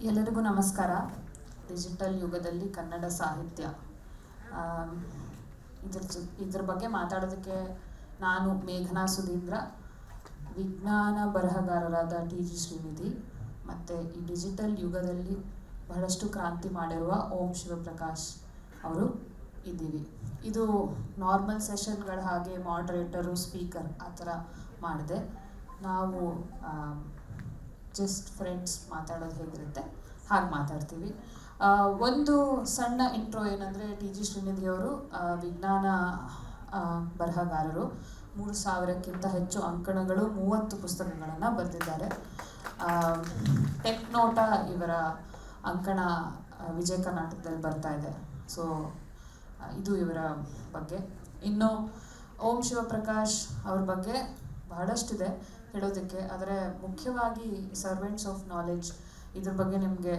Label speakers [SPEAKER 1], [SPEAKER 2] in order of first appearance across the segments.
[SPEAKER 1] ಎಲ್ಲರಿಗೂ ನಮಸ್ಕಾರ. ಡಿಜಿಟಲ್ ಯುಗದಲ್ಲಿ ಕನ್ನಡ ಸಾಹಿತ್ಯ ಇದ್ರ ಬಗ್ಗೆ ಮಾತಾಡೋದಕ್ಕೆ ನಾನು ಮೇಘನಾ ಸುಧೀಂದ್ರ, ವಿಜ್ಞಾನ ಬರಹಗಾರರಾದ ಟಿ.ಜಿ. ಶ್ರೀನಿಧಿ ಮತ್ತು ಈ ಡಿಜಿಟಲ್ ಯುಗದಲ್ಲಿ ಬಹಳಷ್ಟು ಕ್ರಾಂತಿ ಮಾಡಿರುವ ಓಂ ಶಿವಪ್ರಕಾಶ್ ಅವರು ಇದ್ದೀವಿ. ಇದು ನಾರ್ಮಲ್ ಸೆಷನ್ಗಳ ಹಾಗೆ ಮಾಡ್ರೇಟರು, ಸ್ಪೀಕರ್ ಆ ಥರ ಮಾಡಿದೆ. ನಾವು ಜಸ್ಟ್ ಫ್ರೆಂಡ್ಸ್ ಮಾತಾಡೋದು ಹೇಗಿರುತ್ತೆ ಹಾಗೆ ಮಾತಾಡ್ತೀವಿ. ಒಂದು ಸಣ್ಣ ಇಂಟ್ರೋ ಏನಂದರೆ, ಟಿ.ಜಿ. ಶ್ರೀನಿಧಿಯವರು ವಿಜ್ಞಾನ ಬರಹಗಾರರು. 3000ಕ್ಕಿಂತ ಹೆಚ್ಚು ಅಂಕಣಗಳು, 30 ಪುಸ್ತಕಗಳನ್ನು ಬರೆದಿದ್ದಾರೆ. ಟೆಕ್ನೋಟ ಇವರ ಅಂಕಣ ವಿಜಯ ಕರ್ನಾಟಕದಲ್ಲಿ ಬರ್ತಾ ಇದೆ. ಸೊ ಇದು ಇವರ ಬಗ್ಗೆ. ಇನ್ನು ಓಂ ಶಿವಪ್ರಕಾಶ್ ಅವ್ರ ಬಗ್ಗೆ ಬಹಳಷ್ಟಿದೆ ಹೇಳೋದಕ್ಕೆ, ಆದರೆ ಮುಖ್ಯವಾಗಿ ಸರ್ವೆಂಟ್ಸ್ ಆಫ್ ನಾಲೆಡ್ಜ್ ಇದ್ರ ಬಗ್ಗೆ ನಿಮಗೆ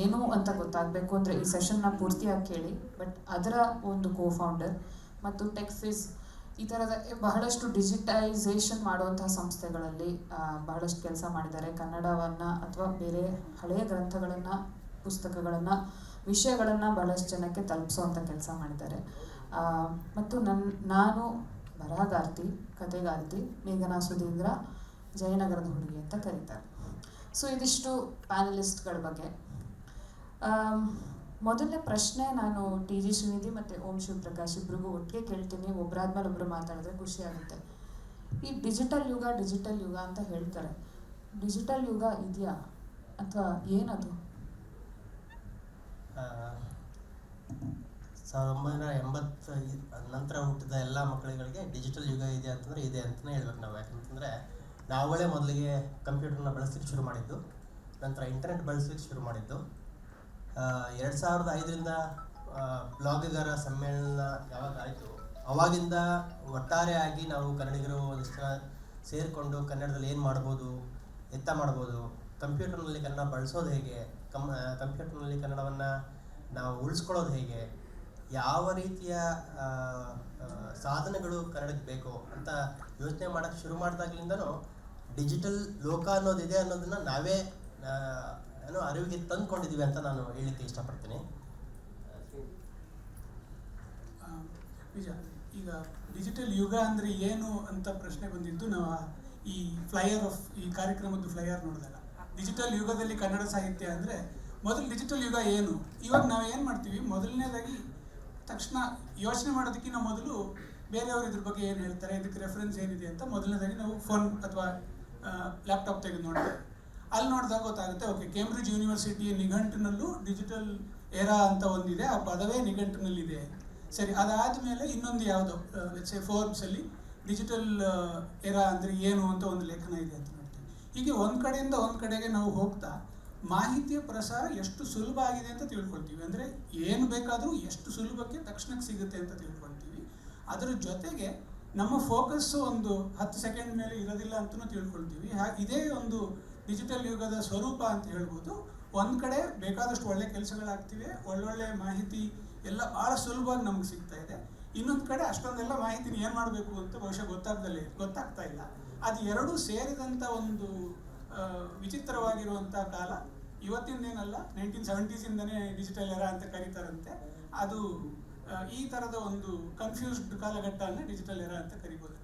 [SPEAKER 1] ಏನು ಅಂತ ಗೊತ್ತಾಗಬೇಕು ಅಂದರೆ ಈ ಸೆಷನ್ನ ಪೂರ್ತಿಯಾಗಿ ಕೇಳಿ. ಬಟ್ ಅದರ ಒಂದು ಫೌಂಡರ್ ಮತ್ತು ಟೆಕ್ಫಿಸ್ ಈ ಥರದ ಬಹಳಷ್ಟು ಡಿಜಿಟೈಸೇಷನ್ ಮಾಡುವಂತಹ ಸಂಸ್ಥೆಗಳಲ್ಲಿ ಬಹಳಷ್ಟು ಕೆಲಸ ಮಾಡಿದ್ದಾರೆ. ಕನ್ನಡವನ್ನು ಅಥವಾ ಬೇರೆ ಹಳೆಯ ಗ್ರಂಥಗಳನ್ನು, ಪುಸ್ತಕಗಳನ್ನು, ವಿಷಯಗಳನ್ನು ಬಹಳಷ್ಟು ಜನಕ್ಕೆ ತಲುಪಿಸುವಂಥ ಕೆಲಸ ಮಾಡಿದ್ದಾರೆ. ಮತ್ತು ನಾನು ಬರಹಗಾರ್ತಿ, ಕಥೆಗಾರ್ತಿ, ಮೇಘನಾ ಸುಧೀಂದ್ರ, ಜಯನಗರದ ಹುಡುಗಿ ಅಂತ ಕರೀತಾರೆ. ಸೊ ಇದಿಷ್ಟು ಪ್ಯಾನಲಿಸ್ಟ್ಗಳ ಬಗ್ಗೆ. ಮೊದಲನೇ ಪ್ರಶ್ನೆ ನಾನು ಟಿ.ಜಿ. ಶ್ರೀನಿಧಿ ಮತ್ತು ಓಂ ಶಿವಪ್ರಕಾಶ್ ಇಬ್ರಿಗೂ ಒಟ್ಟಿಗೆ ಕೇಳ್ತೀನಿ. ಒಬ್ಬರಾದ್ಮೇಲೆ ಒಬ್ಬರು ಮಾತಾಡಿದ್ರೆ ಖುಷಿ ಆಗುತ್ತೆ. ಈ ಡಿಜಿಟಲ್ ಯುಗ ಅಂತ ಹೇಳ್ತಾರೆ. ಡಿಜಿಟಲ್ ಯುಗ ಇದೆಯಾ ಅಥವಾ ಏನದು?
[SPEAKER 2] 1980 ನಂತರ ಹುಟ್ಟಿದ ಎಲ್ಲ ಮಕ್ಕಳುಗಳಿಗೆ ಡಿಜಿಟಲ್ ಯುಗ ಇದೆ ಅಂತಂದರೆ ಇದೆ ಅಂತಲೇ ಹೇಳ್ಬೇಕು ನಾವು. ಯಾಕಂತಂದರೆ ನಾವುಗಳೇ ಮೊದಲಿಗೆ ಕಂಪ್ಯೂಟರ್ನ ಬಳಸಲಿಕ್ಕೆ ಶುರು ಮಾಡಿದ್ದು, ನಂತರ ಇಂಟರ್ನೆಟ್ ಬಳಸಲಿಕ್ಕೆ ಶುರು ಮಾಡಿದ್ದು. 2005ರಿಂದ ಬ್ಲಾಗ್ಗಾರ ಸಮ್ಮೇಳನ ಯಾವಾಗ ಆಯಿತು ಅವಾಗಿಂದ ಒಟ್ಟಾರೆಯಾಗಿ ನಾವು ಕನ್ನಡಿಗರು ಒಂದಿಷ್ಟು ಜನ ಸೇರಿಕೊಂಡು ಕನ್ನಡದಲ್ಲಿ ಏನು ಮಾಡ್ಬೋದು, ಎತ್ತ ಮಾಡ್ಬೋದು, ಕಂಪ್ಯೂಟರ್ನಲ್ಲಿ ಕನ್ನಡ ಬಳಸೋದು ಹೇಗೆ, ಕಂಪ್ಯೂಟರ್ನಲ್ಲಿ ಕನ್ನಡವನ್ನು ನಾವು ಉಳಿಸ್ಕೊಳ್ಳೋದು ಹೇಗೆ, ಯಾವ ರೀತಿಯ ಸಾಧನಗಳು ಕನ್ನಡಕ್ಕೆ ಬೇಕು ಅಂತ ಯೋಚನೆ ಮಾಡೋಕ್ಕೆ ಶುರು ಮಾಡಿದಾಗಲಿಂದನೂ ಡಿಜಿಟಲ್ ಲೋಕ ಅನ್ನೋದಿದೆ ಅನ್ನೋದನ್ನು ನಾವೇ ಅರಿವಿಗೆ ತಂದುಕೊಂಡಿದ್ದೀವಿ ಅಂತ ನಾನು ಹೇಳಲಿಕ್ಕೆ ಇಷ್ಟಪಡ್ತೀನಿ.
[SPEAKER 3] ನಿಜ. ಈಗ ಡಿಜಿಟಲ್ ಯುಗ ಅಂದರೆ ಏನು ಅಂತ ಪ್ರಶ್ನೆ ಬಂದಿದ್ದು ನಾವು ಈ ಈ ಕಾರ್ಯಕ್ರಮದ ಫ್ಲೈಯರ್ ನೋಡಿದಾಗ, ಡಿಜಿಟಲ್ ಯುಗದಲ್ಲಿ ಕನ್ನಡ ಸಾಹಿತ್ಯ ಅಂದರೆ ಮೊದಲು ಡಿಜಿಟಲ್ ಯುಗ ಏನು. ಇವಾಗ ನಾವು ಏನು ಮಾಡ್ತೀವಿ, ಮೊದಲನೇದಾಗಿ ತಕ್ಷಣ ಯೋಚನೆ ಮಾಡೋದಕ್ಕಿಂತ ಮೊದಲು ಬೇರೆಯವರು ಇದ್ರ ಬಗ್ಗೆ ಏನು ಹೇಳ್ತಾರೆ, ಇದಕ್ಕೆ ರೆಫರೆನ್ಸ್ ಏನಿದೆ ಅಂತ ಮೊದಲನೇದಾಗಿ ನಾವು ಫೋನ್ ಅಥವಾ ಲ್ಯಾಪ್ಟಾಪ್ ತೆಗೆದು ನೋಡ್ತೇವೆ. ಅಲ್ಲಿ ನೋಡಿದಾಗ ಗೊತ್ತಾಗುತ್ತೆ, ಓಕೆ, ಕೇಂಬ್ರಿಡ್ಜ್ ಯೂನಿವರ್ಸಿಟಿಯ ನಿಘಂಟಿನಲ್ಲೂ ಡಿಜಿಟಲ್ ಎರಾ ಅಂತ ಒಂದಿದೆ, ಆ ಪದವೇ ನಿಘಂಟಿನಲ್ಲಿದೆ. ಸರಿ, ಅದಾದಮೇಲೆ ಇನ್ನೊಂದು ಯಾವುದೋ ಫೋರ್ಬ್ಸಲ್ಲಿ ಡಿಜಿಟಲ್ ಎರಾ ಅಂದರೆ ಏನು ಅಂತ ಒಂದು ಲೇಖನ ಇದೆ ಅಂತ ನೋಡ್ತೀವಿ. ಹೀಗೆ ಒಂದು ಕಡೆಯಿಂದ ಒಂದು ಕಡೆಗೆ ನಾವು ಹೋಗ್ತಾ ಮಾಹಿತಿಯ ಪ್ರಸಾರ ಎಷ್ಟು ಸುಲಭ ಆಗಿದೆ ಅಂತ ತಿಳ್ಕೊಳ್ತೀವಿ. ಅಂದರೆ ಏನು ಬೇಕಾದರೂ ಎಷ್ಟು ಸುಲಭಕ್ಕೆ ತಕ್ಷಣಕ್ಕೆ ಸಿಗುತ್ತೆ ಅಂತ ತಿಳ್ಕೊಳ್ತೀವಿ. ಅದರ ಜೊತೆಗೆ ನಮ್ಮ ಫೋಕಸ್ಸು ಒಂದು 10 ಸೆಕೆಂಡ್ ಮೇಲೆ ಇರೋದಿಲ್ಲ ಅಂತಲೂ ತಿಳ್ಕೊಳ್ತೀವಿ. ಇದೇ ಒಂದು ಡಿಜಿಟಲ್ ಯುಗದ ಸ್ವರೂಪ ಅಂತ ಹೇಳ್ಬೋದು. ಒಂದು ಕಡೆ ಬೇಕಾದಷ್ಟು ಒಳ್ಳೆ ಕೆಲಸಗಳಾಗ್ತಿವೆ, ಒಳ್ಳೊಳ್ಳೆ ಮಾಹಿತಿ ಎಲ್ಲ ಭಾಳ ಸುಲಭವಾಗಿ ನಮ್ಗೆ ಸಿಗ್ತಾ ಇದೆ. ಇನ್ನೊಂದು ಕಡೆ ಅಷ್ಟೊಂದೆಲ್ಲ ಮಾಹಿತಿನ ಏನು ಮಾಡಬೇಕು ಅಂತ ಬಹುಶಃ ಗೊತ್ತಾಗ್ತಾ ಇಲ್ಲ. ಅದು ಎರಡೂ ಸೇರಿದಂಥ ಒಂದು ವಿಚಿತ್ರವಾಗಿರುವಂಥ ಕಾಲ. ಇವತ್ತಿಂದೇನಲ್ಲ, 1970s ಡಿಜಿಟಲ್ ಎರಾ ಅಂತ ಕರೀತಾರಂತೆ. ಅದು ಈ ಥರದ ಒಂದು ಕನ್ಫ್ಯೂಸ್ಡ್ ಕಾಲಘಟ್ಟನ ಡಿಜಿಟಲ್ ಎರಾ ಅಂತ ಕರಿಬೋದು.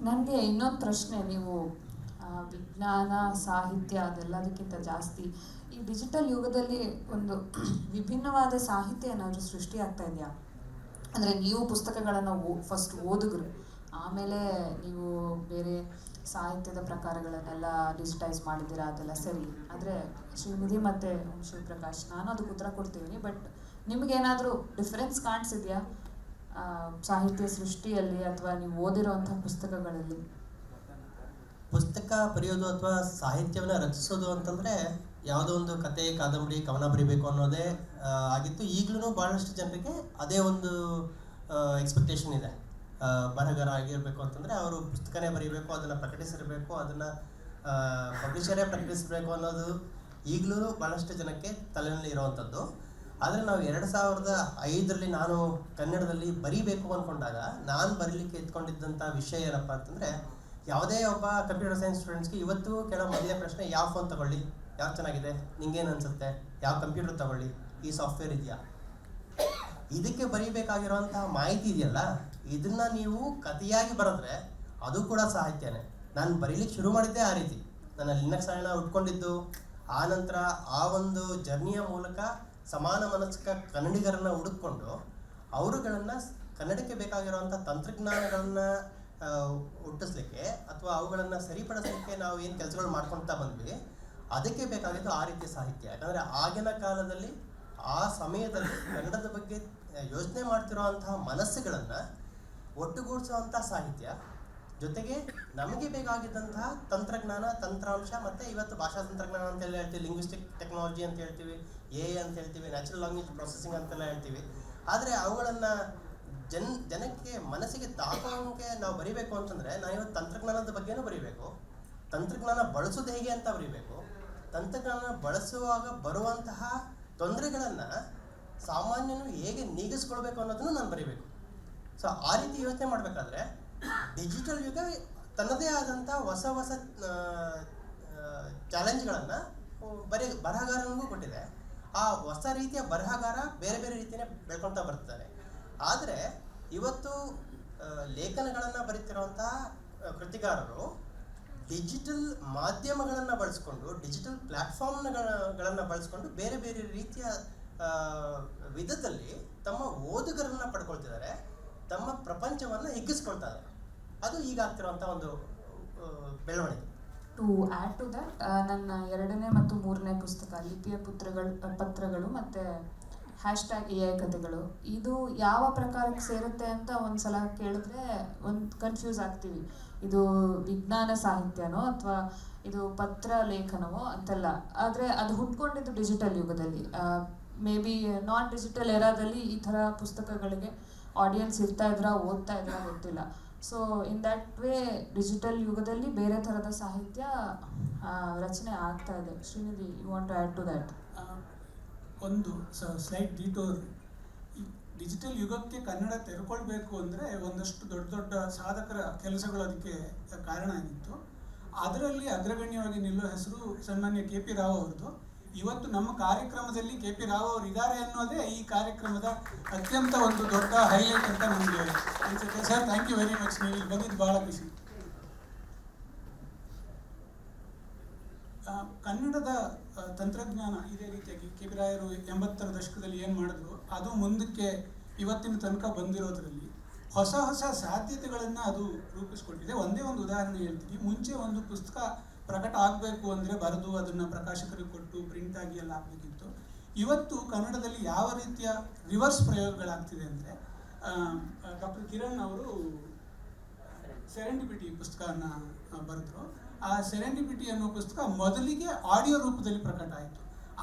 [SPEAKER 1] ನನಗೆ ಇನ್ನೊಂದು ಪ್ರಶ್ನೆ, ನೀವು ವಿಜ್ಞಾನ, ಸಾಹಿತ್ಯ ಅದೆಲ್ಲದಕ್ಕಿಂತ ಜಾಸ್ತಿ ಈ ಡಿಜಿಟಲ್ ಯುಗದಲ್ಲಿ ಒಂದು ವಿಭಿನ್ನವಾದ ಸಾಹಿತ್ಯ ಏನಾದರೂ ಸೃಷ್ಟಿಯಾಗ್ತಾ ಇದೆಯಾ? ಅಂದರೆ ನೀವು ಪುಸ್ತಕಗಳನ್ನು ಫಸ್ಟ್ ಓದಿದ್ರು, ಆಮೇಲೆ ನೀವು ಬೇರೆ ಸಾಹಿತ್ಯದ ಪ್ರಕಾರಗಳನ್ನೆಲ್ಲ ಡಿಜಿಟೈಸ್ ಮಾಡಿದ್ದೀರಾ, ಅದೆಲ್ಲ ಸರಿ. ಆದರೆ ಶ್ರೀನಿಧಿ ಮತ್ತು ಶಿವಪ್ರಕಾಶ್, ನಾನು ಅದಕ್ಕೆ ಉತ್ತರ ಕೊಡ್ತೀನಿ. ಬಟ್ ನಿಮಗೇನಾದರೂ ಡಿಫರೆನ್ಸ್ ಕಾಣಿಸಿದೆಯಾ ಸಾಹಿತ್ಯ ಸೃಷ್ಟಿಯಲ್ಲಿ ಅಥವಾ ನೀವು ಓದಿರೋವಂಥ ಪುಸ್ತಕಗಳಲ್ಲಿ?
[SPEAKER 2] ಪುಸ್ತಕ ಬರೆಯೋದು ಅಥವಾ ಸಾಹಿತ್ಯವನ್ನು ರಚಿಸೋದು ಅಂತಂದರೆ ಯಾವುದೋ ಒಂದು ಕತೆ, ಕಾದಂಬರಿ, ಕವನ ಬರೀಬೇಕು ಅನ್ನೋದೇ ಆಗಿತ್ತು. ಈಗಲೂ ಭಾಳಷ್ಟು ಜನರಿಗೆ ಅದೇ ಒಂದು ಎಕ್ಸ್ಪೆಕ್ಟೇಷನ್ ಇದೆ. ಬರಹಗಾರ ಆಗಿರಬೇಕು ಅಂತಂದರೆ ಅವರು ಪುಸ್ತಕನೇ ಬರೀಬೇಕು, ಅದನ್ನು ಪ್ರಕಟಿಸಿರಬೇಕು, ಅದನ್ನು ಪಬ್ಲಿಷರೇ ಪ್ರಕಟಿಸಬೇಕು ಅನ್ನೋದು ಈಗಲೂ ಭಾಳಷ್ಟು ಜನಕ್ಕೆ ತಲೆಯಲ್ಲಿ ಇರೋವಂಥದ್ದು. ಆದರೆ ನಾವು 2005ರಲ್ಲಿ ನಾನು ಕನ್ನಡದಲ್ಲಿ ಬರೀಬೇಕು ಅಂದ್ಕೊಂಡಾಗ ನಾನು ಬರೀಲಿಕ್ಕೆ ಎತ್ಕೊಂಡಿದ್ದಂಥ ವಿಷಯ ಏನಪ್ಪ ಅಂತಂದರೆ ಯಾವುದೇ ಒಬ್ಬ ಕಂಪ್ಯೂಟರ್ ಸೈನ್ಸ್ ಸ್ಟೂಡೆಂಟ್ಸ್ಗೆ ಇವತ್ತು ಕೇಳೋ ಮೊದಲನೇ ಪ್ರಶ್ನೆ ಯಾವ ಫೋನ್ ತಗೊಳ್ಳಿ, ಯಾವ್ದು ಚೆನ್ನಾಗಿದೆ, ನಿಂಗೇನು ಅನ್ಸುತ್ತೆ, ಯಾವ ಕಂಪ್ಯೂಟರ್ ತಗೊಳ್ಳಿ, ಈ ಸಾಫ್ಟ್ವೇರ್ ಇದೆಯಾ. ಇದಕ್ಕೆ ಬರೀಬೇಕಾಗಿರೋಂತಹ ಮಾಹಿತಿ ಇದೆಯಲ್ಲ, ಇದನ್ನ ನೀವು ಕಥೆಯಾಗಿ ಬರೆದ್ರೆ ಅದು ಕೂಡ ಸಾಹಿತ್ಯನೇ. ನಾನು ಬರೀಲಿಕ್ಕೆ ಶುರು ಮಾಡಿದ್ದೆ ಆ ರೀತಿ. ನನ್ನ ಲಿನಕ್ಸ್ ಹಣ ಉಟ್ಕೊಂಡಿದ್ದು, ಆ ನಂತರ ಆ ಒಂದು ಜರ್ನಿಯ ಮೂಲಕ ಸಮಾನ ಮನಸ್ಕ ಕನ್ನಡಿಗರನ್ನು ಹುಡುಕೊಂಡು ಅವರುಗಳನ್ನು ಕನ್ನಡಕ್ಕೆ ಬೇಕಾಗಿರುವಂಥ ತಂತ್ರಜ್ಞಾನಗಳನ್ನು ಹುಟ್ಟಿಸ್ಲಿಕ್ಕೆ ಅಥವಾ ಅವುಗಳನ್ನು ಸರಿಪಡಿಸಲಿಕ್ಕೆ ನಾವು ಏನು ಕೆಲಸಗಳು ಮಾಡ್ಕೊಳ್ತಾ ಬಂದ್ವಿ, ಅದಕ್ಕೆ ಬೇಕಾಗಿದ್ದು ಆ ರೀತಿಯ ಸಾಹಿತ್ಯ. ಯಾಕಂದರೆ ಆಗಿನ ಕಾಲದಲ್ಲಿ ಆ ಸಮಯದಲ್ಲಿ ಕನ್ನಡದ ಬಗ್ಗೆ ಯೋಚನೆ ಮಾಡ್ತಿರೋಂತಹ ಮನಸ್ಸುಗಳನ್ನು ಒಟ್ಟುಗೂಡಿಸುವಂಥ ಸಾಹಿತ್ಯ, ಜೊತೆಗೆ ನಮಗೆ ಬೇಕಾಗಿದ್ದಂತಹ ತಂತ್ರಜ್ಞಾನ, ತಂತ್ರಾಂಶ, ಮತ್ತು ಇವತ್ತು ಭಾಷಾ ತಂತ್ರಜ್ಞಾನ ಅಂತೆಲ್ಲ ಹೇಳ್ತೀವಿ, ಲಿಂಗ್ವಿಸ್ಟಿಕ್ ಟೆಕ್ನಾಲಜಿ ಅಂತ ಹೇಳ್ತೀವಿ, ಅಂತ ಹೇಳ್ತೀವಿ, ನ್ಯಾಚುರಲ್ ಲ್ಯಾಂಗ್ವೇಜ್ ಪ್ರೊಸೆಸಿಂಗ್ ಅಂತೆಲ್ಲ ಹೇಳ್ತೀವಿ. ಆದರೆ ಅವುಗಳನ್ನು ಜನಕ್ಕೆ ಮನಸ್ಸಿಗೆ ತಾಕೋಂಗೆ ನಾವು ಬರೀಬೇಕು ಅಂತಂದರೆ ನಾವಿವತ್ತು ತಂತ್ರಜ್ಞಾನದ ಬಗ್ಗೆನೂ ಬರೀಬೇಕು, ತಂತ್ರಜ್ಞಾನ ಬಳಸೋದು ಹೇಗೆ ಅಂತ ಬರೀಬೇಕು, ತಂತ್ರಜ್ಞಾನ ಬಳಸುವಾಗ ಬರುವಂತಹ ತೊಂದರೆಗಳನ್ನು ಸಾಮಾನ್ಯನು ಹೇಗೆ ನೀಗಿಸ್ಕೊಳ್ಬೇಕು ಅನ್ನೋದನ್ನು ನಾನು ಬರೀಬೇಕು. ಸೊ ಆ ರೀತಿ ಯೋಚನೆ ಮಾಡಬೇಕಾದ್ರೆ ಡಿಜಿಟಲ್ ಯುಗ ತನ್ನದೇ ಆದಂಥ ಹೊಸ ಹೊಸ ಚಾಲೆಂಜ್ಗಳನ್ನು ಬರಹಗಾರನಿಗೂ ಕೊಟ್ಟಿದೆ. ಆ ಹೊಸ ರೀತಿಯ ಬರಹಗಾರ ಬೇರೆ ಬೇರೆ ರೀತಿಯೇ ಬೆಳ್ಕೊಳ್ತಾ ಬರ್ತಾರೆ. ಆದರೆ ಇವತ್ತು ಲೇಖನಗಳನ್ನು ಬರೀತಿರುವಂತಹ ಕೃತಿಗಾರರು ಡಿಜಿಟಲ್ ಮಾಧ್ಯಮಗಳನ್ನು ಬಳಸ್ಕೊಂಡು, ಡಿಜಿಟಲ್ ಪ್ಲ್ಯಾಟ್ಫಾರ್ಮ್ಗಳನ್ನು ಬಳಸ್ಕೊಂಡು ಬೇರೆ ಬೇರೆ ರೀತಿಯ ವಿಧದಲ್ಲಿ ತಮ್ಮ ಓದುಗರನ್ನು ಪಡ್ಕೊಳ್ತಿದ್ದಾರೆ, ತಮ್ಮ ಪ್ರಪಂಚವನ್ನು ಹಿಗ್ಗಿಸ್ಕೊಳ್ತಾರೆ. ಅದು ಈಗ ಆಗ್ತಿರುವಂಥ ಒಂದು ಬೆಳವಣಿಗೆ.
[SPEAKER 1] ಟು ಆ್ಯಡ್ ಟು ದಟ್, ನನ್ನ 2ನೇ ಮತ್ತು 3ನೇ ಪುಸ್ತಕ ಲಿಪಿಯ ಪತ್ರಗಳು ಮತ್ತು ಹ್ಯಾಶ್ಟ್ಯಾಗ್ AI ಕಥೆಗಳು, ಇದು ಯಾವ ಪ್ರಕಾರಕ್ಕೆ ಸೇರುತ್ತೆ ಅಂತ ಒಂದ್ಸಲ ಕೇಳಿದ್ರೆ ಕನ್ಫ್ಯೂಸ್ ಆಗ್ತೀವಿ. ಇದು ವಿಜ್ಞಾನ ಸಾಹಿತ್ಯನೋ ಅಥವಾ ಇದು ಪತ್ರ ಲೇಖನವೋ ಅಂತೆಲ್ಲ. ಆದರೆ ಅದು ಹುಟ್ಕೊಂಡಿದ್ದು ಡಿಜಿಟಲ್ ಯುಗದಲ್ಲಿ. ಮೇ ಬಿ ನಾನ್ ಡಿಜಿಟಲ್ ಎರಾದಲ್ಲಿ ಈ ಥರ ಪುಸ್ತಕಗಳಿಗೆ ಆಡಿಯನ್ಸ್ ಇರ್ತಾ ಇದ್ರಾ, ಓದ್ತಾ ಇದ್ರಾ ಗೊತ್ತಿಲ್ಲ. So in that way digital ಯುಗದಲ್ಲಿ ಬೇರೆ ಥರದ ಸಾಹಿತ್ಯ ರಚನೆ ಆಗ್ತಾ ಇದೆ. Srinidhi, you want to add to that?
[SPEAKER 3] ಒಂದು ಸ್ಲೈಟ್ ಡಿಟೋರ್. ಡಿಜಿಟಲ್ ಯುಗಕ್ಕೆ ಕನ್ನಡ ತೆರೆಕೊಳ್ಬೇಕು ಅಂದರೆ ಒಂದಷ್ಟು ದೊಡ್ಡ ದೊಡ್ಡ ಸಾಧಕರ ಕೆಲಸಗಳು ಅದಕ್ಕೆ ಕಾರಣ ಆಗಿತ್ತು. ಅದರಲ್ಲಿ ಅಗ್ರಗಣ್ಯವಾಗಿ ನಿಲ್ಲೋ ಹೆಸರು ಸನ್ಮಾನ್ಯ KP ರಾವ್ ಅವ್ರದ್ದು. ಇವತ್ತು ನಮ್ಮ ಕಾರ್ಯಕ್ರಮದಲ್ಲಿ KP ರಾವ್ ಅವರು ಇದ್ದಾರೆ ಅನ್ನೋದೇ ಈ ಕಾರ್ಯಕ್ರಮದ ಅತ್ಯಂತ ಒಂದು ದೊಡ್ಡ ಹೈಲೈಟ್ ಅಂತ ನಮಗೆ ಅನಿಸುತ್ತೆ. Sir, thank you very much. ನೀವು ಇಲ್ಲಿ ಬಂದಿದ್ದು ಭಾಳ ಖುಷಿ. ಕನ್ನಡದ ತಂತ್ರಜ್ಞಾನ ಇದೇ ರೀತಿಯಾಗಿ KP ರಾಯರು 80ರ ದಶಕದಲ್ಲಿ ಏನು ಮಾಡಿದ್ರು ಅದು ಮುಂದಕ್ಕೆ ಇವತ್ತಿನ ತನಕ ಬಂದಿರೋದ್ರಲ್ಲಿ ಹೊಸ ಹೊಸ ಸಾಧ್ಯತೆಗಳನ್ನು ಅದು ರೂಪಿಸ್ಕೊಟ್ಟಿದೆ. ಒಂದೇ ಒಂದು ಉದಾಹರಣೆ ಹೇಳ್ತೀನಿ. ಮುಂಚೆ ಒಂದು ಪುಸ್ತಕ ಪ್ರಕಟ ಆಗಬೇಕು ಅಂದರೆ ಬರೆದು ಅದನ್ನು ಪ್ರಕಾಶಕರಿಗೆ ಕೊಟ್ಟು ಪ್ರಿಂಟ್ ಆಗಿ ಎಲ್ಲ ಆಗಬೇಕಿತ್ತು. ಇವತ್ತು ಕನ್ನಡದಲ್ಲಿ ಯಾವ ರೀತಿಯ ರಿವರ್ಸ್ ಪ್ರಯೋಗಗಳಾಗ್ತಿದೆ ಅಂದರೆ, ಡಾಕ್ಟರ್ ಕಿರಣ್ ಅವರು ಸೆರೆಂಡಿಪಿಟಿ ಪುಸ್ತಕನ ಬರೆದ್ರು. ಆ ಸೆರೆಂಡಿಪಿಟಿ ಅನ್ನೋ ಪುಸ್ತಕ ಮೊದಲಿಗೆ ಆಡಿಯೋ ರೂಪದಲ್ಲಿ ಪ್ರಕಟ ಆಯಿತು,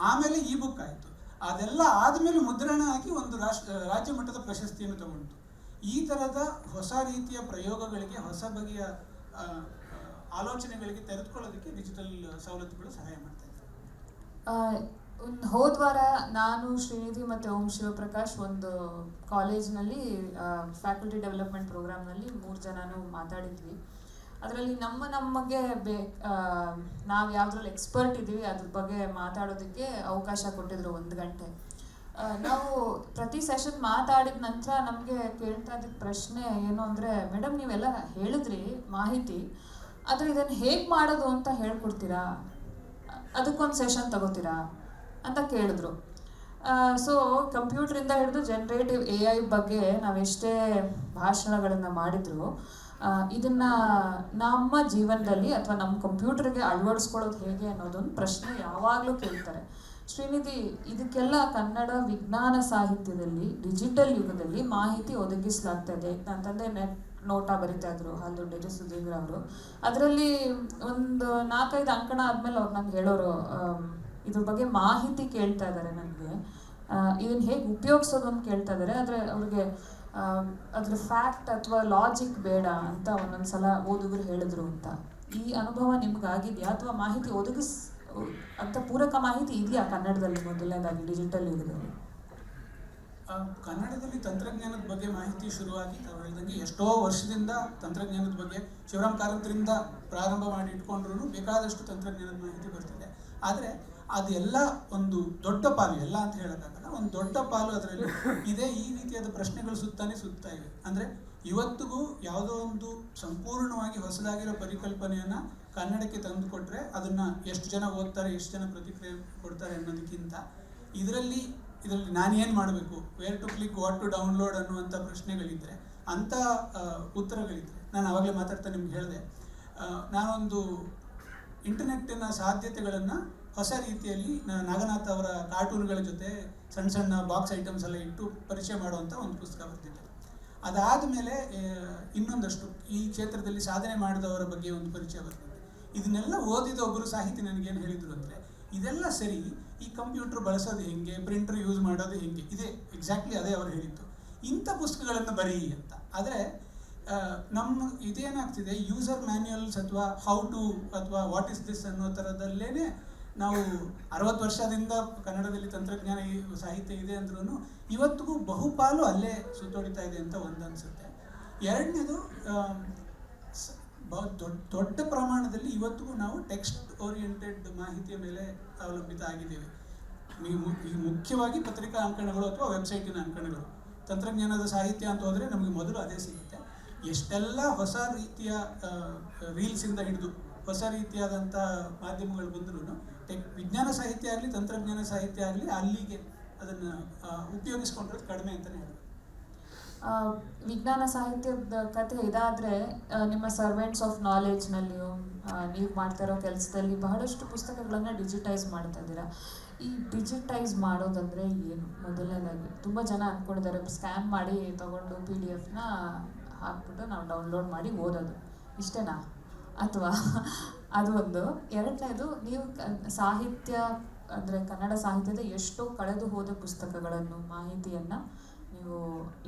[SPEAKER 3] ಆಮೇಲೆ ಇ-ಬುಕ್ ಆಯಿತು. ಅದೆಲ್ಲ ಆದಮೇಲೆ ಮುದ್ರಣ ಆಗಿ ಒಂದು ರಾಜ್ಯ ಮಟ್ಟದ ಪ್ರಶಸ್ತಿಯನ್ನು ತಗೊಂಡು. ಈ ಥರದ ಹೊಸ ರೀತಿಯ ಪ್ರಯೋಗಗಳಿಗೆ, ಹೊಸ ಬಗೆಯ ಆಲೋಚನೆಗಳಿಗೆ ತೆರೆದುಕೊಳ್ಳೋದಕ್ಕೆ ಡಿಜಿಟಲ್ ಸವಲತ್ತುಗಳು ಸಹಾಯ ಮಾಡ್ತಾ ಇದ್ದಾರೆ.
[SPEAKER 1] ಹೋದ ವಾರ ನಾನು, ಶ್ರೀನಿಧಿ ಮತ್ತು ಓಂ ಶಿವಪ್ರಕಾಶ್ ಒಂದು ಕಾಲೇಜ್ನಲ್ಲಿ ಫ್ಯಾಕಲ್ಟಿ ಡೆವಲಪ್ಮೆಂಟ್ ಪ್ರೋಗ್ರಾಮ್ನಲ್ಲಿ 3 ಜನನೂ ಮಾತಾಡಿದ್ವಿ. ಅದರಲ್ಲಿ ನಮಗೆ ನಾವು ಯಾವುದ್ರಲ್ಲಿ ಎಕ್ಸ್ಪರ್ಟ್ ಇದ್ದೀವಿ ಅದ್ರ ಬಗ್ಗೆ ಮಾತಾಡೋದಕ್ಕೆ ಅವಕಾಶ ಕೊಟ್ಟಿದ್ರು 1 ಗಂಟೆ. ನಾವು ಪ್ರತಿ ಸೆಷನ್ ಮಾತಾಡಿದ ನಂತರ ನಮಗೆ ಕೇಳ್ತಾ ಇದ್ದ ಪ್ರಶ್ನೆ ಏನು ಅಂದರೆ, ಮೇಡಮ್ ನೀವೆಲ್ಲ ಹೇಳಿದ್ರಿ ಮಾಹಿತಿ, ಆದರೆ ಇದನ್ನು ಹೇಗೆ ಮಾಡೋದು ಅಂತ ಹೇಳ್ಕೊಡ್ತೀರಾ, ಅದಕ್ಕೊಂದು ಸೆಷನ್ ತಗೋತೀರಾ ಅಂತ ಕೇಳಿದ್ರು. ಸೊ ಕಂಪ್ಯೂಟ್ರಿಂದ ಹಿಡಿದು ಜನರೇಟಿವ್ AI ಬಗ್ಗೆ ನಾವೆಷ್ಟೇ ಭಾಷಣಗಳನ್ನು ಮಾಡಿದ್ರು, ಇದನ್ನು ನಮ್ಮ ಜೀವನದಲ್ಲಿ ಅಥವಾ ನಮ್ಮ ಕಂಪ್ಯೂಟರ್ಗೆ ಅಳವಡಿಸ್ಕೊಳ್ಳೋದು ಹೇಗೆ ಅನ್ನೋದೊಂದು ಪ್ರಶ್ನೆ ಯಾವಾಗಲೂ ಕೇಳ್ತಾರೆ. ಶ್ರೀನಿಧಿ, ಇದಕ್ಕೆಲ್ಲ ಕನ್ನಡ ವಿಜ್ಞಾನ ಸಾಹಿತ್ಯದಲ್ಲಿ ಡಿಜಿಟಲ್ ಯುಗದಲ್ಲಿ ಮಾಹಿತಿ ಒದಗಿಸಲಾಗ್ತದೆ. ನನ್ನ ತಂದೆ ನೋಟಾ ಬರಿತಾ ಇದ್ರು, ಹಾಲ್ದೊಡ್ಡಿ ಸುಧೀಂದ್ರ ಅವರು. ಅದರಲ್ಲಿ ಒಂದು 4-5 ಅಂಕಣ ಆದಮೇಲೆ ಅವ್ರು ನಂಗೆ ಹೇಳೋರು, ಇದ್ರ ಬಗ್ಗೆ ಮಾಹಿತಿ ಕೇಳ್ತಾ ಇದ್ದಾರೆ ನನಗೆ, ಇದನ್ನು ಹೇಗೆ ಉಪಯೋಗಿಸೋದು ಅಂತ ಕೇಳ್ತಾ ಇದ್ದಾರೆ, ಆದರೆ ಅವ್ರಿಗೆ ಅದ್ರ ಫ್ಯಾಕ್ಟ್ ಅಥವಾ ಲಾಜಿಕ್ ಬೇಡ ಅಂತ ಒಂದೊಂದ್ಸಲ ಓದುಗರು ಹೇಳಿದ್ರು ಅಂತ. ಈ ಅನುಭವ ನಿಮ್ಗಾಗಿದೆಯಾ ಅಥವಾ ಮಾಹಿತಿ ಅಂತ ಪೂರಕ ಮಾಹಿತಿ ಇದೆಯಾ ಕನ್ನಡದಲ್ಲಿ ಮೊದಲನೇದಾಗಿ ಡಿಜಿಟಲ್ ಯುಗದಲ್ಲಿ?
[SPEAKER 3] ಕನ್ನಡದಲ್ಲಿ ತಂತ್ರಜ್ಞಾನದ ಬಗ್ಗೆ ಮಾಹಿತಿ ಶುರುವಾಗಿ ತಾವು ಹೇಳಿದಂಗೆ ಎಷ್ಟೋ ವರ್ಷದಿಂದ ತಂತ್ರಜ್ಞಾನದ ಬಗ್ಗೆ ಶಿವರಾಮ್ ಕಾರಂತರಿಂದ ಪ್ರಾರಂಭ ಮಾಡಿ ಇಟ್ಕೊಂಡ್ರು ಬೇಕಾದಷ್ಟು ತಂತ್ರಜ್ಞಾನದ ಮಾಹಿತಿ ಬರ್ತಿದೆ. ಆದರೆ ಅದೆಲ್ಲ ಒಂದು ದೊಡ್ಡ ಪಾಲು, ಎಲ್ಲ ಅಂತ ಹೇಳೋಕ್ಕಾಗಲ್ಲ, ಒಂದು ದೊಡ್ಡ ಪಾಲು ಅದರಲ್ಲಿ ಇದೇ ಈ ರೀತಿಯಾದ ಪ್ರಶ್ನೆಗಳು ಸುತ್ತಾ ಇವೆ. ಅಂದರೆ ಇವತ್ತಿಗೂ ಯಾವುದೋ ಒಂದು ಸಂಪೂರ್ಣವಾಗಿ ಹೊಸದಾಗಿರೋ ಪರಿಕಲ್ಪನೆಯನ್ನು ಕನ್ನಡಕ್ಕೆ ತಂದು ಕೊಟ್ಟರೆ ಅದನ್ನು ಎಷ್ಟು ಜನ ಓದ್ತಾರೆ, ಎಷ್ಟು ಜನ ಪ್ರತಿಕ್ರಿಯೆ ಕೊಡ್ತಾರೆ ಅನ್ನೋದಕ್ಕಿಂತ ಇದರಲ್ಲಿ ನಾನು ಏನು ಮಾಡಬೇಕು, where to click, what to download ಅನ್ನುವಂಥ ಪ್ರಶ್ನೆಗಳಿದ್ದರೆ, ಅಂಥ ಉತ್ತರಗಳಿದ್ದರೆ, ನಾನು ಆವಾಗಲೇ ಮಾತಾಡ್ತಾ ನಿಮ್ಗೆ ಹೇಳಿದೆ, ನಾನೊಂದು ಇಂಟರ್ನೆಟ್ಟಿನ ಸಾಧ್ಯತೆಗಳನ್ನು ಹೊಸ ರೀತಿಯಲ್ಲಿ ನಾಗನಾಥ್ ಅವರ ಕಾರ್ಟೂನ್ಗಳ ಜೊತೆ ಸಣ್ಣ ಸಣ್ಣ ಬಾಕ್ಸ್ ಐಟಮ್ಸ್ ಎಲ್ಲ ಇಟ್ಟು ಪರಿಚಯ ಮಾಡುವಂಥ ಒಂದು ಪುಸ್ತಕ ಬರ್ತಿದೆ. ಅದಾದ ಮೇಲೆ ಇನ್ನೊಂದಷ್ಟು ಈ ಕ್ಷೇತ್ರದಲ್ಲಿ ಸಾಧನೆ ಮಾಡಿದವರ ಬಗ್ಗೆ ಒಂದು ಪರಿಚಯ ಬರ್ತದೆ. ಇದನ್ನೆಲ್ಲ ಓದಿದ ಒಬ್ಬರು ಸಾಹಿತಿ ನನಗೇನು ಹೇಳಿದರು ಅಂದರೆ, ಇದೆಲ್ಲ ಸರಿ, ಈ ಕಂಪ್ಯೂಟರ್ ಬಳಸೋದು ಹೆಂಗೆ, ಪ್ರಿಂಟರ್ ಯೂಸ್ ಮಾಡೋದು ಹೆಂಗೆ, ಇದೇ ಎಕ್ಸಾಕ್ಟ್ಲಿ ಅದೇ ಅವರು ಹೇಳಿದ್ದು, ಇಂಥ ಪುಸ್ತಕಗಳನ್ನು ಬರೀ ಅಂತ. ಆದರೆ ನಮ್ಮ ಇದೇನಾಗ್ತಿದೆ, ಯೂಸರ್ ಮ್ಯಾನ್ಯಲ್ಸ್ ಅಥವಾ ಹೌ ಟು ಅಥವಾ ವಾಟ್ ಇಸ್ ದಿಸ್ ಅನ್ನೋ ಥರದಲ್ಲೇ ನಾವು 60 ವರ್ಷದಿಂದ ಕನ್ನಡದಲ್ಲಿ ತಂತ್ರಜ್ಞಾನ ಸಾಹಿತ್ಯ ಇದೆ ಅಂದ್ರೂ ಇವತ್ತಿಗೂ ಬಹುಪಾಲು ಅಲ್ಲೇ ಸುತ್ತೋಡಿತಾ ಇದೆ ಅಂತ ಒಂದು ಅನಿಸುತ್ತೆ. ಎರಡನೇದು, ದೊಡ್ಡ ಪ್ರಮಾಣದಲ್ಲಿ ಇವತ್ತಿಗೂ ನಾವು ಟೆಕ್ಸ್ಟ್ ಓರಿಯೆಂಟೆಡ್ ಮಾಹಿತಿಯ ಮೇಲೆ ಅವಲಂಬಿತ ಆಗಿದ್ದೇವೆ. ಈ ಮುಖ್ಯವಾಗಿ ಪತ್ರಿಕಾ ಅಂಕಣಗಳು ಅಥವಾ ವೆಬ್ಸೈಟಿನ ಅಂಕಣಗಳು. ತಂತ್ರಜ್ಞಾನದ ಸಾಹಿತ್ಯ ಅಂತ ಹೋದರೆ ನಮಗೆ ಮೊದಲು ಅದೇ ಸಿಗುತ್ತೆ. ಎಷ್ಟೆಲ್ಲ ಹೊಸ ರೀತಿಯ ರೀಲ್ಸಿಂದ ಹಿಡಿದು ಹೊಸ ರೀತಿಯಾದಂಥ ಮಾಧ್ಯಮಗಳು ಬಂದರೂ ವಿಜ್ಞಾನ ಸಾಹಿತ್ಯ ಆಗಲಿ ತಂತ್ರಜ್ಞಾನ ಸಾಹಿತ್ಯ ಆಗಲಿ ಅಲ್ಲಿಗೆ ಅದನ್ನು ಉಪಯೋಗಿಸ್ಕೊಂಡಿರೋದು ಕಡಿಮೆ ಅಂತಲೇ ಹೇಳ್ಬೋದು.
[SPEAKER 1] ವಿಜ್ಞಾನ ಸಾಹಿತ್ಯದ ಕಥೆ ಇದಾದರೆ, ನಿಮ್ಮ ಸರ್ವೆಂಟ್ಸ್ ಆಫ್ ನಾಲೆಡ್ಜ್ನಲ್ಲಿಯೂ ನೀವು ಮಾಡ್ತಾ ಇರೋ ಕೆಲಸದಲ್ಲಿ ಬಹಳಷ್ಟು ಪುಸ್ತಕಗಳನ್ನು ಡಿಜಿಟೈಸ್ ಮಾಡ್ತಾ ಇದ್ದೀರಾ. ಈ ಡಿಜಿಟೈಸ್ ಮಾಡೋದಂದರೆ ಏನು? ಮೊದಲನೇದಾಗಿ ತುಂಬ ಜನ ಅಂದ್ಕೊಂಡಿದ್ದಾರೆ, ಸ್ಕ್ಯಾನ್ ಮಾಡಿ ತೊಗೊಂಡು PDF ಹಾಕ್ಬಿಟ್ಟು ನಾವು ಡೌನ್ಲೋಡ್ ಮಾಡಿ ಓದೋದು, ಇಷ್ಟೇನಾ? ಅಥವಾ ಅದು ಒಂದು. ಎರಡನೇದು, ನೀವು ಸಾಹಿತ್ಯ ಅಂದರೆ ಕನ್ನಡ ಸಾಹಿತ್ಯದ ಎಷ್ಟೋ ಕಳೆದು ಹೋದ ಪುಸ್ತಕಗಳನ್ನು, ಮಾಹಿತಿಯನ್ನು ನೀವು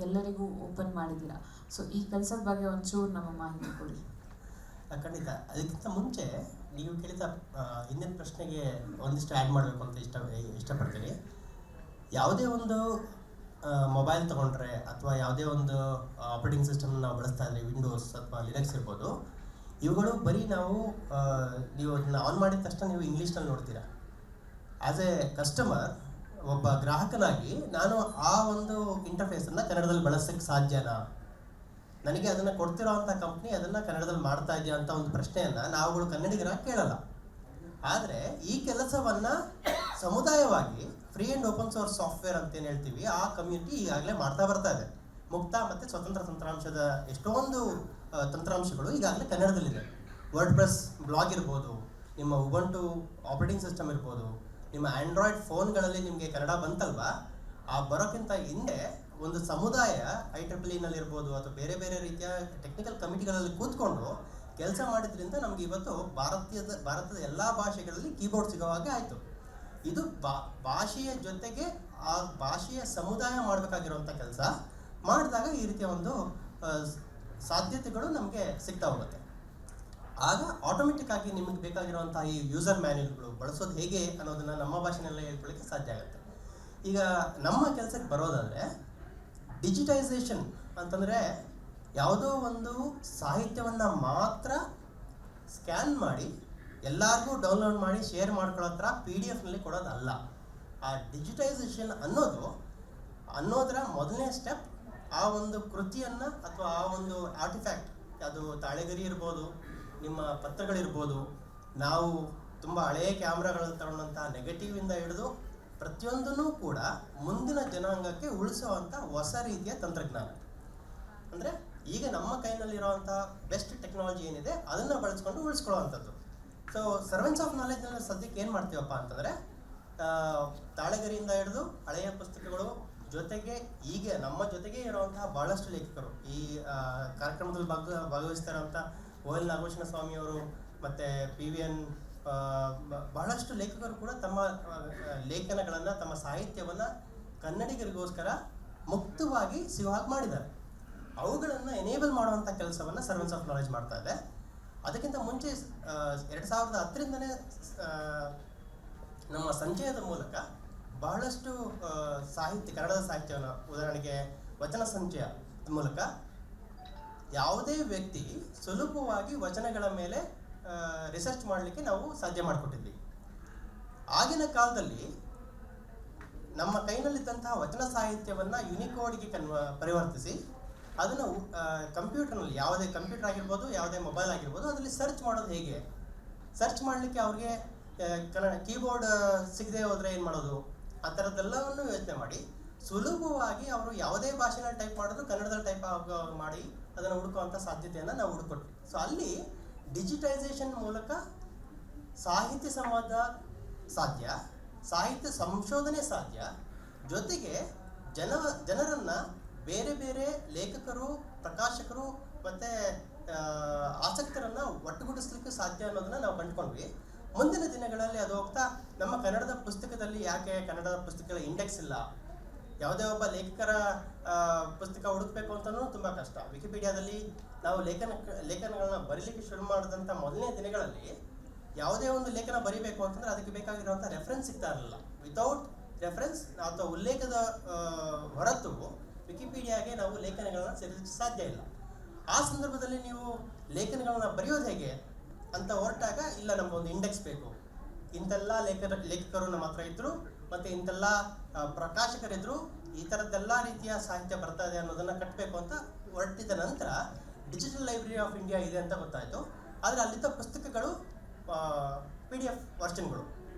[SPEAKER 1] ಎಲ್ಲರಿಗೂ ಓಪನ್ ಮಾಡಿದ್ದೀರಾ. ಸೊ ಈ ಕೆಲಸದ ಬಗ್ಗೆ ಒಂಚೂರು ನಮಗೆ ಮಾಹಿತಿ ಕೊಡಿ.
[SPEAKER 2] ಖಂಡಿತ. ಅದಕ್ಕಿಂತ ಮುಂಚೆ ನೀವು ಕೇಳಿದ ಹಿಂದಿನ ಪ್ರಶ್ನೆಗೆ ಒಂದಿಷ್ಟು ಆ್ಯಡ್ ಮಾಡಬೇಕು ಅಂತ ಇಷ್ಟಪಡ್ತೀನಿ. ಯಾವುದೇ ಒಂದು ಮೊಬೈಲ್ ತೊಗೊಂಡ್ರೆ ಅಥವಾ ಯಾವುದೇ ಒಂದು ಆಪರೇಟಿಂಗ್ ಸಿಸ್ಟಮ್ ನಾವು ಬಳಸ್ತಾ ಇದ್ದರೆ, ವಿಂಡೋಸ್ ಅಥವಾ ಲಿನಕ್ಸ್ ಇರ್ಬೋದು, ಇವುಗಳು ಬರೀ ನೀವು ಅದನ್ನ ಆನ್ ಮಾಡಿದ ತಕ್ಷಣ ನೀವು ಇಂಗ್ಲೀಷ್ನಲ್ಲಿ ನೋಡ್ತೀರಾ. ಆ್ಯಸ್ ಎ ಕಸ್ಟಮರ್, ಒಬ್ಬ ಗ್ರಾಹಕನಾಗಿ ನಾನು ಆ ಒಂದು ಇಂಟರ್ಫೇಸನ್ನು ಕನ್ನಡದಲ್ಲಿ ಬಳಸೋಕ್ಕೆ ಸಾಧ್ಯನಾ? ನನಗೆ ಅದನ್ನು ಕೊಡ್ತಿರೋ ಅಂಥ ಕಂಪ್ನಿ ಅದನ್ನು ಕನ್ನಡದಲ್ಲಿ ಮಾಡ್ತಾ ಇದೆಯಾ ಅಂತ ಒಂದು ಪ್ರಶ್ನೆಯನ್ನು ನಾವುಗಳು ಕನ್ನಡಿಗರಾಗಿ ಕೇಳಲ್ಲ. ಆದರೆ ಈ ಕೆಲಸವನ್ನು ಸಮುದಾಯವಾಗಿ free and open source software ಅಂತೇನು ಹೇಳ್ತೀವಿ, ಆ ಕಮ್ಯುನಿಟಿ ಈಗಾಗಲೇ ಮಾಡ್ತಾ ಬರ್ತಾ ಇದೆ. ಮುಕ್ತ ಮತ್ತು ಸ್ವತಂತ್ರ ತಂತ್ರಾಂಶದ ಎಷ್ಟೊಂದು ತಂತ್ರಾಂಶಗಳು ಈಗಾಗಲೇ ಕನ್ನಡದಲ್ಲಿದೆ. ವರ್ಡ್ಪ್ರೆಸ್ ಬ್ಲಾಗ್ ಇರ್ಬೋದು, ನಿಮ್ಮ ಉಬಂಟು ಆಪರೇಟಿಂಗ್ ಸಿಸ್ಟಮ್ ಇರ್ಬೋದು, ನಿಮ್ಮ ಆ್ಯಂಡ್ರಾಯ್ಡ್ ಫೋನ್ಗಳಲ್ಲಿ ನಿಮಗೆ ಕನ್ನಡ ಬಂತಲ್ವಾ, ಆ ಬರೋಕ್ಕಿಂತ ಹಿಂದೆ ಒಂದು ಸಮುದಾಯ IEEE ಇರ್ಬೋದು ಅಥವಾ ಬೇರೆ ಬೇರೆ ರೀತಿಯ ಟೆಕ್ನಿಕಲ್ ಕಮಿಟಿಗಳಲ್ಲಿ ಕೂತ್ಕೊಂಡು ಕೆಲಸ ಮಾಡಿದ್ರಿಂದ ನಮಗೆ ಇವತ್ತು ಭಾರತದ ಎಲ್ಲ ಭಾಷೆಗಳಲ್ಲಿ ಕೀಬೋರ್ಡ್ ಸಿಗೋ ಹಾಗೆ ಆಯಿತು. ಇದು ಭಾಷೆಯ ಜೊತೆಗೆ ಆ ಭಾಷೆಯ ಸಮುದಾಯ ಮಾಡಬೇಕಾಗಿರುವಂಥ ಕೆಲಸ ಮಾಡಿದಾಗ ಈ ರೀತಿಯ ಒಂದು ಸಾಧ್ಯತೆಗಳು ನಮಗೆ ಸಿಗ್ತಾ ಹೋಗುತ್ತೆ. ಆಗ ಆಟೋಮೆಟಿಕ್ ಆಗಿ ನಿಮಗೆ ಬೇಕಾಗಿರುವಂಥ ಈ ಯೂಸರ್ ಮ್ಯಾನ್ಯಲ್ಗಳು ಬಳಸೋದು ಹೇಗೆ ಅನ್ನೋದನ್ನು ನಮ್ಮ ಭಾಷೆನಲ್ಲೇ ಹೇಳ್ಕೊಳ್ಳಿಕ್ಕೆ ಸಾಧ್ಯ ಆಗುತ್ತೆ. ಈಗ ನಮ್ಮ ಕೆಲಸಕ್ಕೆ ಬರೋದಾದರೆ, ಡಿಜಿಟೈಸೇಷನ್ ಅಂತಂದರೆ ಯಾವುದೋ ಒಂದು ಸಾಹಿತ್ಯವನ್ನು ಮಾತ್ರ ಸ್ಕ್ಯಾನ್ ಮಾಡಿ ಎಲ್ಲರಿಗೂ ಡೌನ್ಲೋಡ್ ಮಾಡಿ ಶೇರ್ ಮಾಡ್ಕೊಳ್ಳೋ ಹತ್ರ PDF ಕೊಡೋದಲ್ಲ. ಆ ಡಿಜಿಟೈಸೇಷನ್ ಅನ್ನೋದರ ಮೊದಲನೇ ಸ್ಟೆಪ್ ಆ ಒಂದು ಕೃತಿಯನ್ನು ಅಥವಾ ಆ ಒಂದು ಆರ್ಟಿಫ್ಯಾಕ್ಟ್, ಅದು ತಾಳೆಗರಿ ಇರ್ಬೋದು, ನಿಮ್ಮ ಪತ್ರಗಳಿರ್ಬೋದು, ನಾವು ತುಂಬ ಹಳೆಯ ಕ್ಯಾಮ್ರಾಗಳಲ್ಲಿ ತಗೊಂಡಂಥ ನೆಗೆಟಿವಿಂದ ಹಿಡಿದು ಪ್ರತಿಯೊಂದನ್ನು ಕೂಡ ಮುಂದಿನ ಜನಾಂಗಕ್ಕೆ ಉಳಿಸುವಂಥ ಹೊಸ ರೀತಿಯ ತಂತ್ರಜ್ಞಾನ. ಅಂದರೆ ಈಗ ನಮ್ಮ ಕೈನಲ್ಲಿರುವಂಥ ಬೆಸ್ಟ್ ಟೆಕ್ನಾಲಜಿ ಏನಿದೆ ಅದನ್ನು ಬಳಸ್ಕೊಂಡು ಉಳಿಸ್ಕೊಳ್ಳುವಂಥದ್ದು. ಸೊ ಸರ್ವೆಂಟ್ಸ್ ಆಫ್ ನಾಲೆಡ್ಜ್ನಲ್ಲಿ ಸದ್ಯಕ್ಕೆ ಏನು ಮಾಡ್ತೀವಪ್ಪ ಅಂತಂದರೆ, ತಾಳೆಗರಿಯಿಂದ ಹಿಡಿದು ಹಳೆಯ ಪುಸ್ತಕಗಳು ಜೊತೆಗೆ ಈಗ ನಮ್ಮ ಜೊತೆಗೆ ಇರುವಂತಹ ಭಾಳಷ್ಟು ಲೇಖಕರು, ಈ ಕಾರ್ಯಕ್ರಮದಲ್ಲಿ ಭಾಗವಹಿಸ್ತಾ ಇರುವಂಥ OL ನಾಗಭೂಷಣ ಸ್ವಾಮಿಯವರು ಮತ್ತು PVN, ಬಹಳಷ್ಟು ಲೇಖಕರು ಕೂಡ ತಮ್ಮ ಲೇಖನಗಳನ್ನು, ತಮ್ಮ ಸಾಹಿತ್ಯವನ್ನು ಕನ್ನಡಿಗರಿಗೋಸ್ಕರ ಮುಕ್ತವಾಗಿ ಸಿಗೋ ಹಾಗೆ ಮಾಡಿದ್ದಾರೆ. ಅವುಗಳನ್ನು ಎನೇಬಲ್ ಮಾಡುವಂಥ ಕೆಲಸವನ್ನು ಸರ್ವೆಂಟ್ಸ್ ಆಫ್ ನಾಲೆಡ್ಜ್ ಮಾಡ್ತಾ ಇದೆ. ಅದಕ್ಕಿಂತ ಮುಂಚೆ 2010ರಿಂದನೇ ನಮ್ಮ ಸಂಚಯದ ಮೂಲಕ ಬಹಳಷ್ಟು ಸಾಹಿತ್ಯ, ಕನ್ನಡದ ಸಾಹಿತ್ಯವನ್ನು ಉದಾಹರಣೆಗೆ ವಚನ ಸಂಚಯ ಮೂಲಕ ಯಾವುದೇ ವ್ಯಕ್ತಿ ಸುಲಭವಾಗಿ ವಚನಗಳ ಮೇಲೆ ರಿಸರ್ಚ್ ಮಾಡಲಿಕ್ಕೆ ನಾವು ಸಾಧ್ಯ ಮಾಡಿಕೊಟ್ಟಿದ್ವಿ. ಆಗಿನ ಕಾಲದಲ್ಲಿ ನಮ್ಮ ಕೈನಲ್ಲಿದ್ದಂತಹ ವಚನ ಸಾಹಿತ್ಯವನ್ನು ಯುನಿಕೋಡ್ಗೆ ಪರಿವರ್ತಿಸಿ ಅದನ್ನು ಕಂಪ್ಯೂಟರ್ನಲ್ಲಿ, ಯಾವುದೇ ಕಂಪ್ಯೂಟರ್ ಆಗಿರ್ಬೋದು, ಯಾವುದೇ ಮೊಬೈಲ್ ಆಗಿರ್ಬೋದು, ಅದರಲ್ಲಿ ಸರ್ಚ್ ಮಾಡೋದು ಹೇಗೆ, ಸರ್ಚ್ ಮಾಡಲಿಕ್ಕೆ ಅವ್ರಿಗೆ ಕೀಬೋರ್ಡ್ ಸಿಗದೆ ಹೋದರೆ ಏನು ಮಾಡೋದು, ಆ ಥರದ್ದೆಲ್ಲವನ್ನು ಯೋಚನೆ ಮಾಡಿ ಸುಲಭವಾಗಿ ಅವರು ಯಾವುದೇ ಭಾಷೆನಲ್ಲಿ ಟೈಪ್ ಮಾಡಿದ್ರು ಕನ್ನಡದಲ್ಲಿ ಟೈಪ್ ಮಾಡಿ ಅದನ್ನು ಹುಡುಕುವಂಥ ಸಾಧ್ಯತೆಯನ್ನು ನಾವು ಹುಡುಕೊಟ್ವಿ. ಸೊ ಅಲ್ಲಿ ಡಿಜಿಟೈಸೇಷನ್ ಮೂಲಕ ಸಾಹಿತ್ಯ ಸಂವಾದ ಸಾಧ್ಯ, ಸಾಹಿತ್ಯ ಸಂಶೋಧನೆ ಸಾಧ್ಯ, ಜೊತೆಗೆ ಜನರನ್ನು ಬೇರೆ ಬೇರೆ ಲೇಖಕರು, ಪ್ರಕಾಶಕರು ಮತ್ತು ಆಸಕ್ತರನ್ನು ಒಟ್ಟುಗೂಡಿಸ್ಲಿಕ್ಕೆ ಸಾಧ್ಯ ಅನ್ನೋದನ್ನು ನಾವು ಕಂಡುಕೊಂಡ್ವಿ. ಮುಂದಿನ ದಿನಗಳಲ್ಲಿ ಅದು ಹೋಗ್ತಾ ನಮ್ಮ ಕನ್ನಡದ ಪುಸ್ತಕದಲ್ಲಿ ಯಾಕೆ ಕನ್ನಡದ ಪುಸ್ತಕಗಳ ಇಂಡೆಕ್ಸ್ ಇಲ್ಲ, ಯಾವುದೇ ಒಬ್ಬ ಲೇಖಕರ ಪುಸ್ತಕ ಹುಡುಕಬೇಕು ಅಂತಲೂ ತುಂಬ ಕಷ್ಟ. ವಿಕಿಪೀಡಿಯಾದಲ್ಲಿ ನಾವು ಲೇಖನಗಳನ್ನ ಬರೀಲಿಕ್ಕೆ ಶುರು ಮಾಡಿದಂಥ ಮೊದಲನೇ ದಿನಗಳಲ್ಲಿ ಯಾವುದೇ ಒಂದು ಲೇಖನ ಬರೀಬೇಕು ಅಂತಂದರೆ ಅದಕ್ಕೆ ಬೇಕಾಗಿರುವಂಥ ರೆಫರೆನ್ಸ್ ಸಿಗ್ತಾ ಇರಲಿಲ್ಲ. ವಿತೌಟ್ ರೆಫರೆನ್ಸ್ ಅಥವಾ ಉಲ್ಲೇಖದ ಹೊರತು ವಿಕಿಪೀಡಿಯಾಗೆ ನಾವು ಲೇಖನಗಳನ್ನು ಸೇರಿಸಲಿಕ್ಕೆ ಸಾಧ್ಯ ಇಲ್ಲ. ಆ ಸಂದರ್ಭದಲ್ಲಿ ನೀವು ಲೇಖನಗಳನ್ನ ಬರೆಯೋದು ಹೇಗೆ ಅಂತ ಹೊರಟಾಗ, ಇಲ್ಲ ನಮಗೊಂದು ಇಂಡೆಕ್ಸ್ ಬೇಕು, ಇಂಥೆಲ್ಲ ಲೇಖಕರು ನಮ್ಮ ಹತ್ರ ಇದ್ದರು ಮತ್ತು ಇಂಥೆಲ್ಲ ಪ್ರಕಾಶಕರಿದ್ದರು, ಈ ಥರದ್ದೆಲ್ಲ ರೀತಿಯ ಸಾಹಿತ್ಯ ಬರ್ತಾ ಇದೆ ಅನ್ನೋದನ್ನು ಕಟ್ಟಬೇಕು ಅಂತ ಹೊರಟಿದ ನಂತರ ಡಿಜಿಟಲ್ ಲೈಬ್ರರಿ ಆಫ್ ಇಂಡಿಯಾ ಇದೆ ಅಂತ ಗೊತ್ತಾಯಿತು. ಆದರೆ ಅಲ್ಲಿದ್ದ ಪುಸ್ತಕಗಳು PDF ವರ್ಷನ್ಗಳು,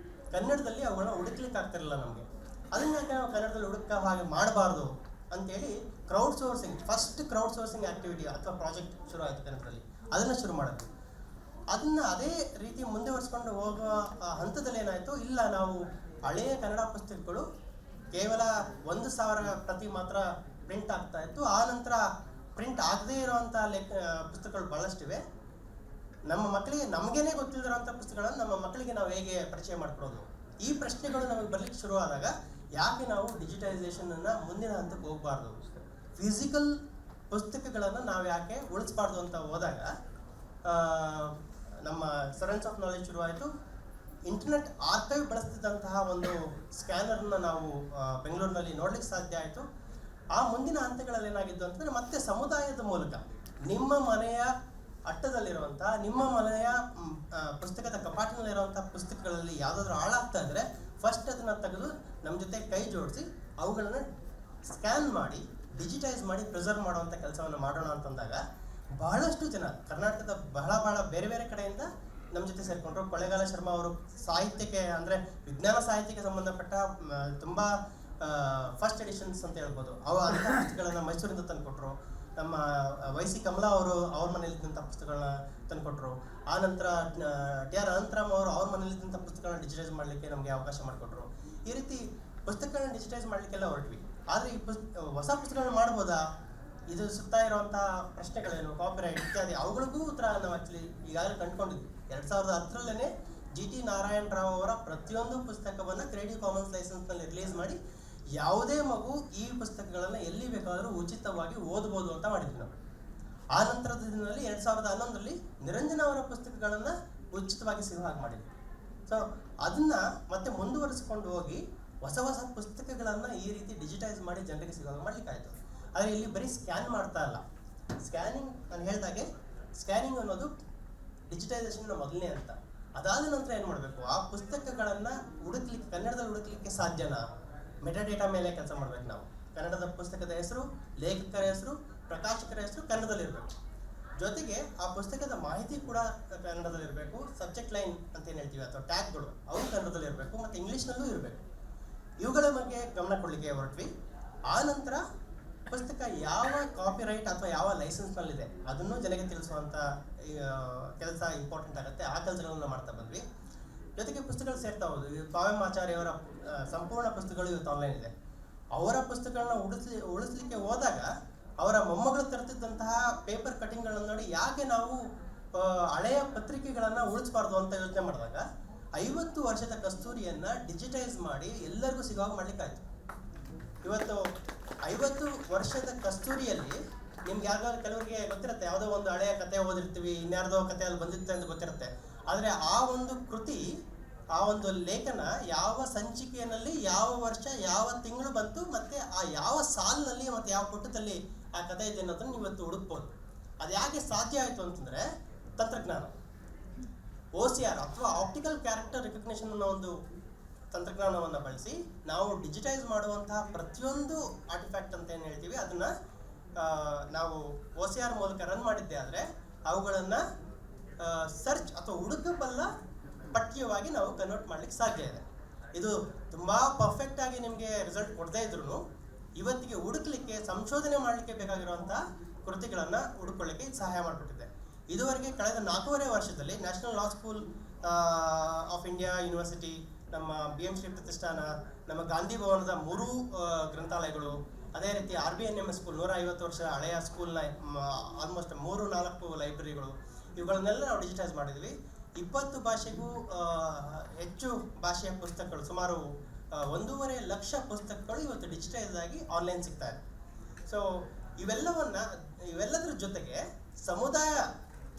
[SPEAKER 2] ಕನ್ನಡದಲ್ಲಿ ಅವುಗಳನ್ನ ಹುಡುಕ್ಲಿಕ್ಕೆ ಆಗ್ತಿರಲಿಲ್ಲ ನಮಗೆ. ಅದನ್ನಾಗಿ ನಾವು ಕನ್ನಡದಲ್ಲಿ ಹುಡುಕ ಹಾಗೆ ಮಾಡಬಾರ್ದು ಅಂತೇಳಿ ಫಸ್ಟ್ ಕ್ರೌಡ್ ಸೋರ್ಸಿಂಗ್ ಆ್ಯಕ್ಟಿವಿಟಿ ಅಥವಾ ಪ್ರಾಜೆಕ್ಟ್ ಶುರು ಆಯಿತು ಕನ್ನಡದಲ್ಲಿ. ಅದನ್ನು ಶುರು ಮಾಡಿದ್ವಿ. ಅದನ್ನು ಅದೇ ರೀತಿ ಮುಂದುವರಿಸ್ಕೊಂಡು ಹೋಗುವ ಹಂತದಲ್ಲಿ ಏನಾಯಿತು, ಇಲ್ಲ ನಾವು ಹಳೆಯ ಕನ್ನಡ ಪುಸ್ತಕಗಳು ಕೇವಲ 1,000 ಪ್ರತಿ ಮಾತ್ರ ಪ್ರಿಂಟ್ ಆಗ್ತಾ ಇತ್ತು. ಆ ನಂತರ ಪ್ರಿಂಟ್ ಆಗದೇ ಇರುವಂಥ ಪುಸ್ತಕಗಳು ಭಾಳಷ್ಟಿವೆ. ನಮ್ಮ ಮಕ್ಕಳಿಗೆ ನಮಗೇನೆ ಗೊತ್ತಿಲ್ಲದಿರೋಂಥ ಪುಸ್ತಕಗಳನ್ನು ನಮ್ಮ ಮಕ್ಕಳಿಗೆ ನಾವು ಹೇಗೆ ಪರಿಚಯ ಮಾಡಿಕೊಡೋದು, ಈ ಪ್ರಶ್ನೆಗಳು ನಮಗೆ ಬರಲಿಕ್ಕೆ ಶುರುವಾದಾಗ ಯಾಕೆ ನಾವು ಡಿಜಿಟೈಸೇಷನನ್ನು ಮುಂದಿನ ಹಂತಕ್ಕೆ ಹೋಗಬಾರ್ದು, ಫಿಸಿಕಲ್ ಪುಸ್ತಕಗಳನ್ನು ನಾವು ಯಾಕೆ ಉಳಿಸ್ಬಾರ್ದು ಅಂತ ಹೋದಾಗ ನಮ್ಮ ಸರೆನ್ಸ್ ಆಫ್ ನಾಲೆಜ್ ಶುರುವಾಯಿತು. ಇಂಟರ್ನೆಟ್ ಆರ್ಕೈವ್ ಬಳಸ್ತಿದ್ದಂತಹ ಒಂದು ಸ್ಕ್ಯಾನರ್ನ ನಾವು ಬೆಂಗಳೂರಿನಲ್ಲಿ ನೋಡ್ಲಿಕ್ಕೆ ಸಾಧ್ಯ ಆಯಿತು. ಆ ಮುಂದಿನ ಹಂತಗಳಲ್ಲಿ ಏನಾಗಿದ್ದು ಅಂತಂದರೆ, ಮತ್ತೆ ಸಮುದಾಯದ ಮೂಲಕ ನಿಮ್ಮ ಮನೆಯ ಅಟ್ಟದಲ್ಲಿರುವಂಥ, ನಿಮ್ಮ ಮನೆಯ ಪುಸ್ತಕದ ಕಪಾಟಿನಲ್ಲಿರುವಂಥ ಪುಸ್ತಕಗಳಲ್ಲಿ ಯಾವುದಾದ್ರೂ ಹಾಳಾಗ್ತಾ ಇದ್ದರೆ ಫಸ್ಟ್ ಅದನ್ನು ತೆಗೆದು ನಮ್ಮ ಜೊತೆ ಕೈ ಜೋಡಿಸಿ ಅವುಗಳನ್ನು ಸ್ಕ್ಯಾನ್ ಮಾಡಿ ಡಿಜಿಟೈಸ್ ಮಾಡಿ ಪ್ರಿಸರ್ವ್ ಮಾಡುವಂಥ ಕೆಲಸವನ್ನು ಮಾಡೋಣ ಅಂತಂದಾಗ ಬಹಳಷ್ಟು ಜನ ಕರ್ನಾಟಕದ ಬಹಳ ಬೇರೆ ಬೇರೆ ಕಡೆಯಿಂದ ನಮ್ಮ ಜೊತೆ ಸೇರಿಕೊಂಡ್ರು. ಕೊಳ್ಳೇಗಾಲ ಶರ್ಮಾ ಅವರು ಸಾಹಿತ್ಯಕ್ಕೆ, ಅಂದರೆ ವಿಜ್ಞಾನ ಸಾಹಿತ್ಯಕ್ಕೆ ಸಂಬಂಧಪಟ್ಟ ತುಂಬ ಫಸ್ಟ್ ಎಡಿಷನ್ಸ್ ಅಂತ ಹೇಳ್ಬೋದು, ಅಂಥ ಪುಸ್ತಕಗಳನ್ನು ಮೈಸೂರಿಂದ ತಂದುಕೊಟ್ರು. ನಮ್ಮ ವೈಸಿ ಕಮಲಾ ಅವರು ಅವ್ರ ಮನೇಲಿದ್ದಂಥ ಪುಸ್ತಕಗಳನ್ನ ತಂದುಕೊಟ್ರು. ಆ ನಂತರ TR ಅನಂತರಾಮ್ ಅವರು ಅವ್ರ ಮನೇಲಿದ್ದಂಥ ಪುಸ್ತಕಗಳನ್ನ ಡಿಜಿಟೈಸ್ ಮಾಡಲಿಕ್ಕೆ ನಮಗೆ ಅವಕಾಶ ಮಾಡಿಕೊಟ್ರು. ಈ ರೀತಿ ಪುಸ್ತಕಗಳನ್ನ ಡಿಜಿಟೈಸ್ ಮಾಡಲಿಕ್ಕೆಲ್ಲ ಹೊರಟ್ವಿ. ಆದರೆ ಈ ಹೊಸ ಪುಸ್ತಕಗಳನ್ನ ಮಾಡ್ಬೋದಾ, ಇದು ಸುತ್ತ ಇರುವಂಥ ಪ್ರಶ್ನೆಗಳೇನು, ಕಾಪಿರೈಟ್ ಇತ್ಯಾದಿ, ಅವುಗಳಿಗೂ ಉತ್ತರ ನಾವು ಆ್ಯಕ್ಚುಲಿ ಈಗಾಗಲೇ ಕಂಡುಕೊಂಡಿದ್ವಿ. 2010ರಲ್ಲೇ GT ನಾರಾಯಣ ರಾವ್ ಅವರ ಪ್ರತಿಯೊಂದು ಪುಸ್ತಕವನ್ನು ಕ್ರಿಯೇಟಿವ್ ಕಾಮನ್ಸ್ ಲೈಸೆನ್ಸ್ನಲ್ಲಿ ರಿಲೀಸ್ ಮಾಡಿ ಯಾವುದೇ ಮಗು ಈ ಪುಸ್ತಕಗಳನ್ನು ಎಲ್ಲಿ ಬೇಕಾದರೂ ಉಚಿತವಾಗಿ ಓದ್ಬೋದು ಅಂತ ಮಾಡಿದ್ವಿ ನಾವು. ಆ ನಂತರದ ದಿನದಲ್ಲಿ 2011ರಲ್ಲಿ ನಿರಂಜನ ಅವರ ಪುಸ್ತಕಗಳನ್ನು ಉಚಿತವಾಗಿ ಸಿಗೋ ಹಾಗೆ ಮಾಡಿದ್ವಿ. ಸೊ ಅದನ್ನು ಮತ್ತೆ ಮುಂದುವರಿಸ್ಕೊಂಡು ಹೋಗಿ ಹೊಸ ಪುಸ್ತಕಗಳನ್ನು ಈ ರೀತಿ ಡಿಜಿಟೈಸ್ ಮಾಡಿ ಜನರಿಗೆ ಸಿಗೋ ಮಾಡಲಿಕ್ಕಾಯಿತು. ಆದರೆ ಇಲ್ಲಿ ಬರೀ ಸ್ಕ್ಯಾನ್ ಮಾಡ್ತಾ ಇಲ್ಲ. ಸ್ಕ್ಯಾನಿಂಗ್, ನಾನು ಹೇಳಿದಾಗೆ ಸ್ಕ್ಯಾನಿಂಗ್ ಅನ್ನೋದು ಡಿಜಿಟೈಸೇಷನ್ನ ಮೊದಲನೇ ಅಂತ. ಅದಾದ ನಂತರ ಏನು ಮಾಡಬೇಕು, ಆ ಪುಸ್ತಕಗಳನ್ನು ಹುಡುಕ್ಲಿಕ್ಕೆ, ಕನ್ನಡದಲ್ಲಿ ಹುಡುಕ್ಲಿಕ್ಕೆ ಸಾಧ್ಯನಾ, ಮೆಟಾಡೇಟಾ ಮೇಲೆ ಕೆಲಸ ಮಾಡ್ಬೇಕು ನಾವು. ಕನ್ನಡದ ಪುಸ್ತಕದ ಹೆಸರು, ಲೇಖಕರ ಹೆಸರು, ಪ್ರಕಾಶಕರ ಹೆಸರು ಕನ್ನಡದಲ್ಲಿರಬೇಕು. ಜೊತೆಗೆ ಆ ಪುಸ್ತಕದ ಮಾಹಿತಿ ಕೂಡ ಕನ್ನಡದಲ್ಲಿರಬೇಕು. ಸಬ್ಜೆಕ್ಟ್ ಲೈನ್ ಅಂತ ಏನು ಹೇಳ್ತೀವಿ ಅಥವಾ ಟ್ಯಾಗ್ಗಳು ಅವು ಕನ್ನಡದಲ್ಲಿರಬೇಕು ಮತ್ತು ಇಂಗ್ಲೀಷ್ನಲ್ಲೂ ಇರಬೇಕು. ಇವುಗಳ ಬಗ್ಗೆ ಗಮನ ಕೊಡಲಿಕ್ಕೆ ಹೊರಟ್ವಿ. ಆ ನಂತರ ಪುಸ್ತಕ ಯಾವ ಕಾಪಿರೈಟ್ ಅಥವಾ ಯಾವ ಲೈಸೆನ್ಸ್ನಲ್ಲಿದೆ ಅದನ್ನು ಜನಕ್ಕೆ ತಿಳಿಸುವಂಥ ಕೆಲಸ ಇಂಪಾರ್ಟೆಂಟ್ ಆಗುತ್ತೆ. ಆ ಕೆಲಸಗಳನ್ನು ಮಾಡ್ತಾ ಬಂದ್ವಿ. ಜೊತೆಗೆ ಪುಸ್ತಕಗಳು ಸೇರ್ತಾ ಹೋದ್ವಿ. ಕಾವ್ಯಂ ಆಚಾರ್ಯವರ ಸಂಪೂರ್ಣ ಪುಸ್ತಕಗಳು ಇವತ್ತು ಆನ್ಲೈನ್ ಇದೆ. ಅವರ ಪುಸ್ತಕಗಳನ್ನ ಉಳಿಸ್ಲಿಕ್ಕೆ ಹೋದಾಗ ಅವರ ಮೊಮ್ಮಗಳು ತರ್ತಿದ್ದಂತಹ ಪೇಪರ್ ಕಟಿಂಗ್ಗಳನ್ನು ನೋಡಿ ಯಾಕೆ ನಾವು ಹಳೆಯ ಪತ್ರಿಕೆಗಳನ್ನು ಉಳಿಸಬಾರ್ದು ಅಂತ ಯೋಚನೆ ಮಾಡಿದಾಗ 50 ವರ್ಷದ ಕಸ್ತೂರಿಯನ್ನು ಡಿಜಿಟೈಸ್ ಮಾಡಿ ಎಲ್ಲರಿಗೂ ಸಿಗುವಾಗ ಮಾಡಲಿಕ್ಕಾಯ್ತು. ಇವತ್ತು 50 ವರ್ಷದ ಕಸ್ತೂರಿಯಲ್ಲಿ ನಿಮ್ಗೆ ಯಾವ್ದಾದ್ರು ಕೆಲವರಿಗೆ ಗೊತ್ತಿರುತ್ತೆ, ಯಾವುದೋ ಒಂದು ಹಳೆಯ ಕತೆ ಓದಿರ್ತೀವಿ, ಇನ್ಯಾರ್ದೋ ಕಥೆ ಅಲ್ಲಿ ಬಂದಿರುತ್ತೆ ಅಂತ ಗೊತ್ತಿರುತ್ತೆ. ಆದರೆ ಆ ಒಂದು ಕೃತಿ ಆ ಒಂದು ಲೇಖನ ಯಾವ ಸಂಚಿಕೆಯಲ್ಲಿ ಯಾವ ವರ್ಷ ಯಾವ ತಿಂಗಳು ಬಂತು ಮತ್ತೆ ಆ ಯಾವ ಸಾಲಿನಲ್ಲಿ ಮತ್ತೆ ಯಾವ ಪುಟದಲ್ಲಿ ಆ ಕಥೆ ಇದೆ ಅನ್ನೋದನ್ನ ನೀವು ಇವತ್ತು ಹುಡುಕ್ಬೋದು. ಅದು ಯಾಕೆ ಸಾಧ್ಯ ಆಯಿತು ಅಂತಂದ್ರೆ ತಂತ್ರಜ್ಞಾನ, OCR ಅಥವಾ ಆಪ್ಟಿಕಲ್ ಕ್ಯಾರೆಕ್ಟರ್ ರಿಕಗ್ನಿಷನ್ ಅನ್ನೋ ಒಂದು ತಂತ್ರಜ್ಞಾನವನ್ನು ಬಳಸಿ ನಾವು ಡಿಜಿಟೈಸ್ ಮಾಡುವಂತಹ ಪ್ರತಿಯೊಂದು ಆರ್ಟಿಫ್ಯಾಕ್ಟ್ ಅಂತ ಏನು ಹೇಳ್ತೀವಿ ಅದನ್ನ ನಾವು OCR ಮೂಲಕ ರನ್ ಮಾಡಿದ್ದೆ ಆದರೆ ಅವುಗಳನ್ನು ಸರ್ಚ್ ಅಥವಾ ಹುಡುಕಬಲ್ಲ ಪಠ್ಯವಾಗಿ ನಾವು ಕನ್ವರ್ಟ್ ಮಾಡ್ಲಿಕ್ಕೆ ಸಾಧ್ಯ ಇದೆ. ಇದು ತುಂಬ ಪರ್ಫೆಕ್ಟ್ ಆಗಿ ನಿಮಗೆ ರಿಸಲ್ಟ್ ಕೊಡದೇ ಇದ್ರೂ ಇವತ್ತಿಗೆ ಹುಡುಕ್ಲಿಕ್ಕೆ, ಸಂಶೋಧನೆ ಮಾಡಲಿಕ್ಕೆ ಬೇಕಾಗಿರುವಂಥ ಕೃತಿಗಳನ್ನು ಹುಡುಕೊಳ್ಳಿಕ್ಕೆ ಸಹಾಯ ಮಾಡಿಬಿಟ್ಟಿದೆ. ಇದುವರೆಗೆ ಕಳೆದ 4.5 ವರ್ಷದಲ್ಲಿ national law school of India university, ನಮ್ಮ BM ಶ್ರೀ ಪ್ರತಿಷ್ಠಾನ, ನಮ್ಮ ಗಾಂಧಿ ಭವನದ 3 ಗ್ರಂಥಾಲಯಗಳು, ಅದೇ ರೀತಿ RBNM ಸ್ಕೂಲ್ 150 ವರ್ಷ ಹಳೆಯ ಸ್ಕೂಲ್ನ ಆಲ್ಮೋಸ್ಟ್ 3-4 ಲೈಬ್ರರಿಗಳು, ಇವುಗಳನ್ನೆಲ್ಲ ನಾವು ಡಿಜಿಟೈಸ್ ಮಾಡಿದ್ವಿ. 20 ಭಾಷೆಗೂ ಹೆಚ್ಚು ಭಾಷೆಯ ಪುಸ್ತಕಗಳು, ಸುಮಾರು 1.5 ಲಕ್ಷ ಪುಸ್ತಕಗಳು ಇವತ್ತು ಡಿಜಿಟೈಸ್ ಆಗಿ ಆನ್ಲೈನ್ ಸಿಗ್ತಾ ಇದೆ. ಸೊ ಇವೆಲ್ಲದರ ಜೊತೆಗೆ ಸಮುದಾಯ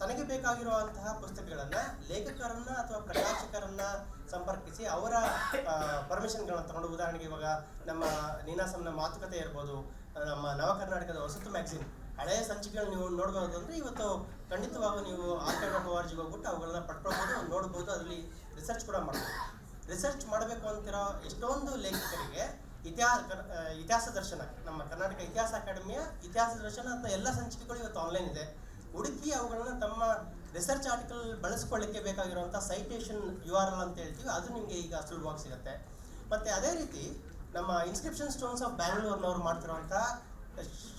[SPEAKER 2] ತನಗೆ ಬೇಕಾಗಿರುವಂತಹ ಪುಸ್ತಕಗಳನ್ನು ಲೇಖಕರನ್ನ ಅಥವಾ ಪ್ರಕಾಶಕರನ್ನ ಸಂಪರ್ಕಿಸಿ ಅವರ ಪರ್ಮಿಷನ್ಗಳನ್ನ ತಗೊಂಡು, ಉದಾಹರಣೆಗೆ ಇವಾಗ ನಮ್ಮ ನೀನಾಸಂನ ಮಾತುಕತೆ ಇರ್ಬೋದು, ನಮ್ಮ ನವ ಕರ್ನಾಟಕದ ಹೊಸತು ಮ್ಯಾಗ್ಝಿನ್ ಹಳೆಯ ಸಂಚಿಕೆಗಳು ನೀವು ನೋಡ್ಬೋದು ಅಂದರೆ ಇವತ್ತು ಖಂಡಿತವಾಗೂ ನೀವು archive.org ಹೋಗ್ಬಿಟ್ಟು ಅವುಗಳನ್ನ ಪಡ್ಕೊಳ್ಬೋದು, ನೋಡ್ಬೋದು, ಅದರಲ್ಲಿ ರಿಸರ್ಚ್ ಕೂಡ ಮಾಡ್ಬೋದು. ರಿಸರ್ಚ್ ಮಾಡಬೇಕು ಅಂತಿರೋ ಎಷ್ಟೊಂದು ಲೇಖಕರಿಗೆ ಇತಿಹಾಸ ದರ್ಶನ, ನಮ್ಮ ಕರ್ನಾಟಕ ಇತಿಹಾಸ ಅಕಾಡೆಮಿಯ ಇತಿಹಾಸ ದರ್ಶನ ಅಂತ ಎಲ್ಲ ಸಂಚಿಕೆಗಳು ಇವತ್ತು ಆನ್ಲೈನ್ ಇದೆ. ಹುಡುಕಿ ಅವುಗಳನ್ನ ತಮ್ಮ ರಿಸರ್ಚ್ ಆರ್ಟಿಕಲ್ ಬಳಸ್ಕೊಳ್ಳಿಕ್ಕೆ ಬೇಕಾಗಿರುವಂಥ ಸೈಟೇಷನ್ URL ಅಂತ ಹೇಳ್ತೀವಿ, ಅದು ನಿಮಗೆ ಈಗ ಸುಲಭವಾಗಿ ಸಿಗುತ್ತೆ. ಮತ್ತು ಅದೇ ರೀತಿ ನಮ್ಮ ಇನ್ಸ್ಕ್ರಿಪ್ಷನ್ ಸ್ಟೋನ್ಸ್ ಆಫ್ ಬ್ಯಾಂಗ್ಳೂರ್ನವ್ರು ಮಾಡ್ತಿರುವಂಥ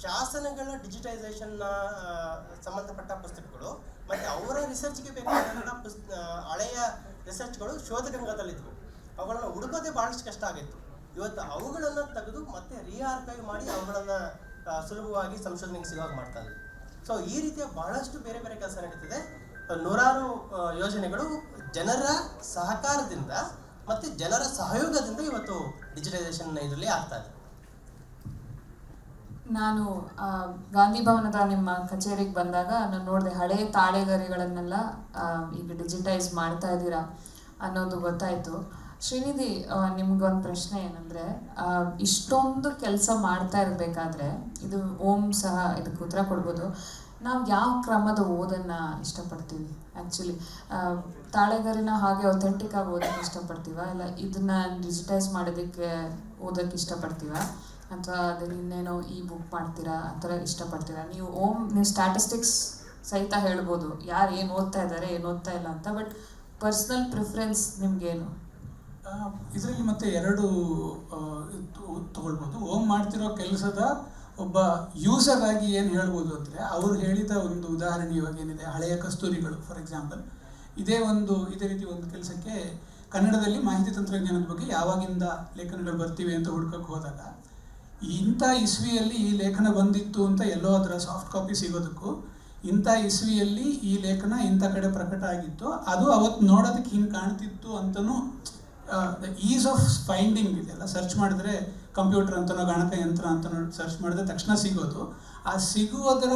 [SPEAKER 2] ಶಾಸನಗಳ ಡಿಜಿಟೈಸೇಷನ್ನ ಸಂಬಂಧಪಟ್ಟ ಪುಸ್ತಕಗಳು ಮತ್ತು ಅವರ ರಿಸರ್ಚ್ಗೆ ಬೇಕಾದಂಥ ಹಳೆಯ ರಿಸರ್ಚ್ಗಳು ಶೋಧಗಂಗಾದಲ್ಲಿದ್ವು. ಅವುಗಳನ್ನು ಹುಡುಕೋದೇ ಭಾಳಷ್ಟು ಕಷ್ಟ ಆಗಿತ್ತು. ಇವತ್ತು ಅವುಗಳನ್ನು ತೆಗೆದು ಮತ್ತೆ ರೀಆರ್ಕೈವ್ ಮಾಡಿ ಅವುಗಳನ್ನು ಸುಲಭವಾಗಿ ಸಂಶೋಧನೆಗೆ ಸಿಗುವಾಗ ಮಾಡ್ತಾ ಇದ್ವಿ. ಸೊ ಈ ರೀತಿಯ ಬಹಳಷ್ಟು ಬೇರೆ ಬೇರೆ ಕೆಲಸ ನಡೀತಿದೆ. 100 ಯೋಜನೆಗಳು ಜನರ ಸಹಕಾರದಿಂದ ಮತ್ತು ಜನರ ಸಹಯೋಗದಿಂದ ಇವತ್ತು ಡಿಜಿಟೈಸೇಷನ್ ಇದರಲ್ಲಿ ಆಗ್ತಾ ಇದೆ.
[SPEAKER 1] ನಾನು ಗಾಂಧಿ ಭವನದ ನಿಮ್ಮ ಕಚೇರಿಗೆ ಬಂದಾಗ ನಾನು ನೋಡಿದೆ, ಹಳೆ ತಾಳೆಗರಿಗಳನ್ನೆಲ್ಲ ಈಗ ಡಿಜಿಟೈಸ್ ಮಾಡ್ತಾ ಇದ್ದೀರಾ ಅನ್ನೋದು ಗೊತ್ತಾಯಿತು. ಶ್ರೀನಿಧಿ, ನಿಮ್ಗೊಂದು ಪ್ರಶ್ನೆ ಏನಂದರೆ, ಇಷ್ಟೊಂದು ಕೆಲಸ ಮಾಡ್ತಾ ಇರಬೇಕಾದ್ರೆ, ಇದು ಓಂ ಸಹ ಇದಕ್ಕೆ ಉತ್ತರ ಕೊಡ್ಬೋದು, ನಾವು ಯಾವ ಕ್ರಮದ ಓದನ್ನು ಇಷ್ಟಪಡ್ತೀವಿ? ಆ್ಯಕ್ಚುಲಿ ತಾಳೆಗರಿನ ಹಾಗೆ ಅಥೆಂಟಿಕ್ ಆಗಿ ಓದೋಕ್ಕೆ ಇಷ್ಟಪಡ್ತೀವ, ಇಲ್ಲ ಇದನ್ನು ಡಿಜಿಟೈಸ್ ಮಾಡೋದಕ್ಕೆ ಓದೋಕ್ಕೆ ಇಷ್ಟಪಡ್ತೀವ, ಅಥವಾ ಅದನ್ನ ಇನ್ನೇನೋ ಬುಕ್ ಮಾಡ್ತೀರಾ ಆ ಥರ ಇಷ್ಟಪಡ್ತೀರಾ? ನೀವು ಸ್ಟ್ಯಾಟಿಸ್ಟಿಕ್ಸ್ ಸಹಿತ ಹೇಳ್ಬೋದು ಯಾರು ಏನು ಓದ್ತಾ ಇದ್ದಾರೆ, ಏನು ಓದ್ತಾ ಇಲ್ಲ ಅಂತ, ಬಟ್ ಪರ್ಸ್ನಲ್ ಪ್ರಿಫರೆನ್ಸ್ ನಿಮ್ಗೇನು?
[SPEAKER 3] ಇದರಲ್ಲಿ ಮತ್ತೆ 2 ತಗೊಳ್ಬೋದು. ಓಂ ಮಾಡ್ತಿರೋ ಕೆಲಸದ ಒಬ್ಬ ಯೂಸರ್ ಆಗಿ ಏನು ಹೇಳ್ಬೋದು ಅಂದರೆ, ಅವರು ಹೇಳಿದ ಒಂದು ಉದಾಹರಣೆ ಇವಾಗ ಏನಿದೆ, ಹಳೆಯ ಕಸ್ತೂರಿಗಳು ಫಾರ್ ಎಕ್ಸಾಂಪಲ್, ಇದೇ ರೀತಿ ಒಂದು ಕೆಲಸಕ್ಕೆ ಕನ್ನಡದಲ್ಲಿ ಮಾಹಿತಿ ತಂತ್ರಜ್ಞಾನದ ಬಗ್ಗೆ ಯಾವಾಗಿಂದ ಲೇಖನಗಳು ಬರ್ತಿವೆ ಅಂತ ಹುಡ್ಕಕ್ಕೆ ಹೋದಾಗ, ಇಂಥ ಇಸ್ವಿಯಲ್ಲಿ ಈ ಲೇಖನ ಬಂದಿತ್ತು ಅಂತ ಎಲ್ಲೋ ಅದರ ಸಾಫ್ಟ್ ಕಾಪಿ ಸಿಗೋದಕ್ಕೂ, ಇಂಥ ಇಸ್ವಿಯಲ್ಲಿ ಈ ಲೇಖನ ಇಂಥ ಕಡೆ ಪ್ರಕಟ ಆಗಿತ್ತು, ಅದು ಅವತ್ತು ನೋಡೋದಕ್ಕೆ ಹಿಂಗೆ ಕಾಣ್ತಿತ್ತು ಅಂತಲೂ ಈಸ್ ಆಫ್ ಫೈಂಡಿಂಗ್ ಇದೆಯಲ್ಲ. ಸರ್ಚ್ ಮಾಡಿದ್ರೆ ಕಂಪ್ಯೂಟರ್ ಅಂತನೋ ಗಣಕಯಂತ್ರ ಅಂತನೋ ಸರ್ಚ್ ಮಾಡಿದ್ರೆ ತಕ್ಷಣ ಸಿಗೋದು, ಆ ಸಿಗುವುದರ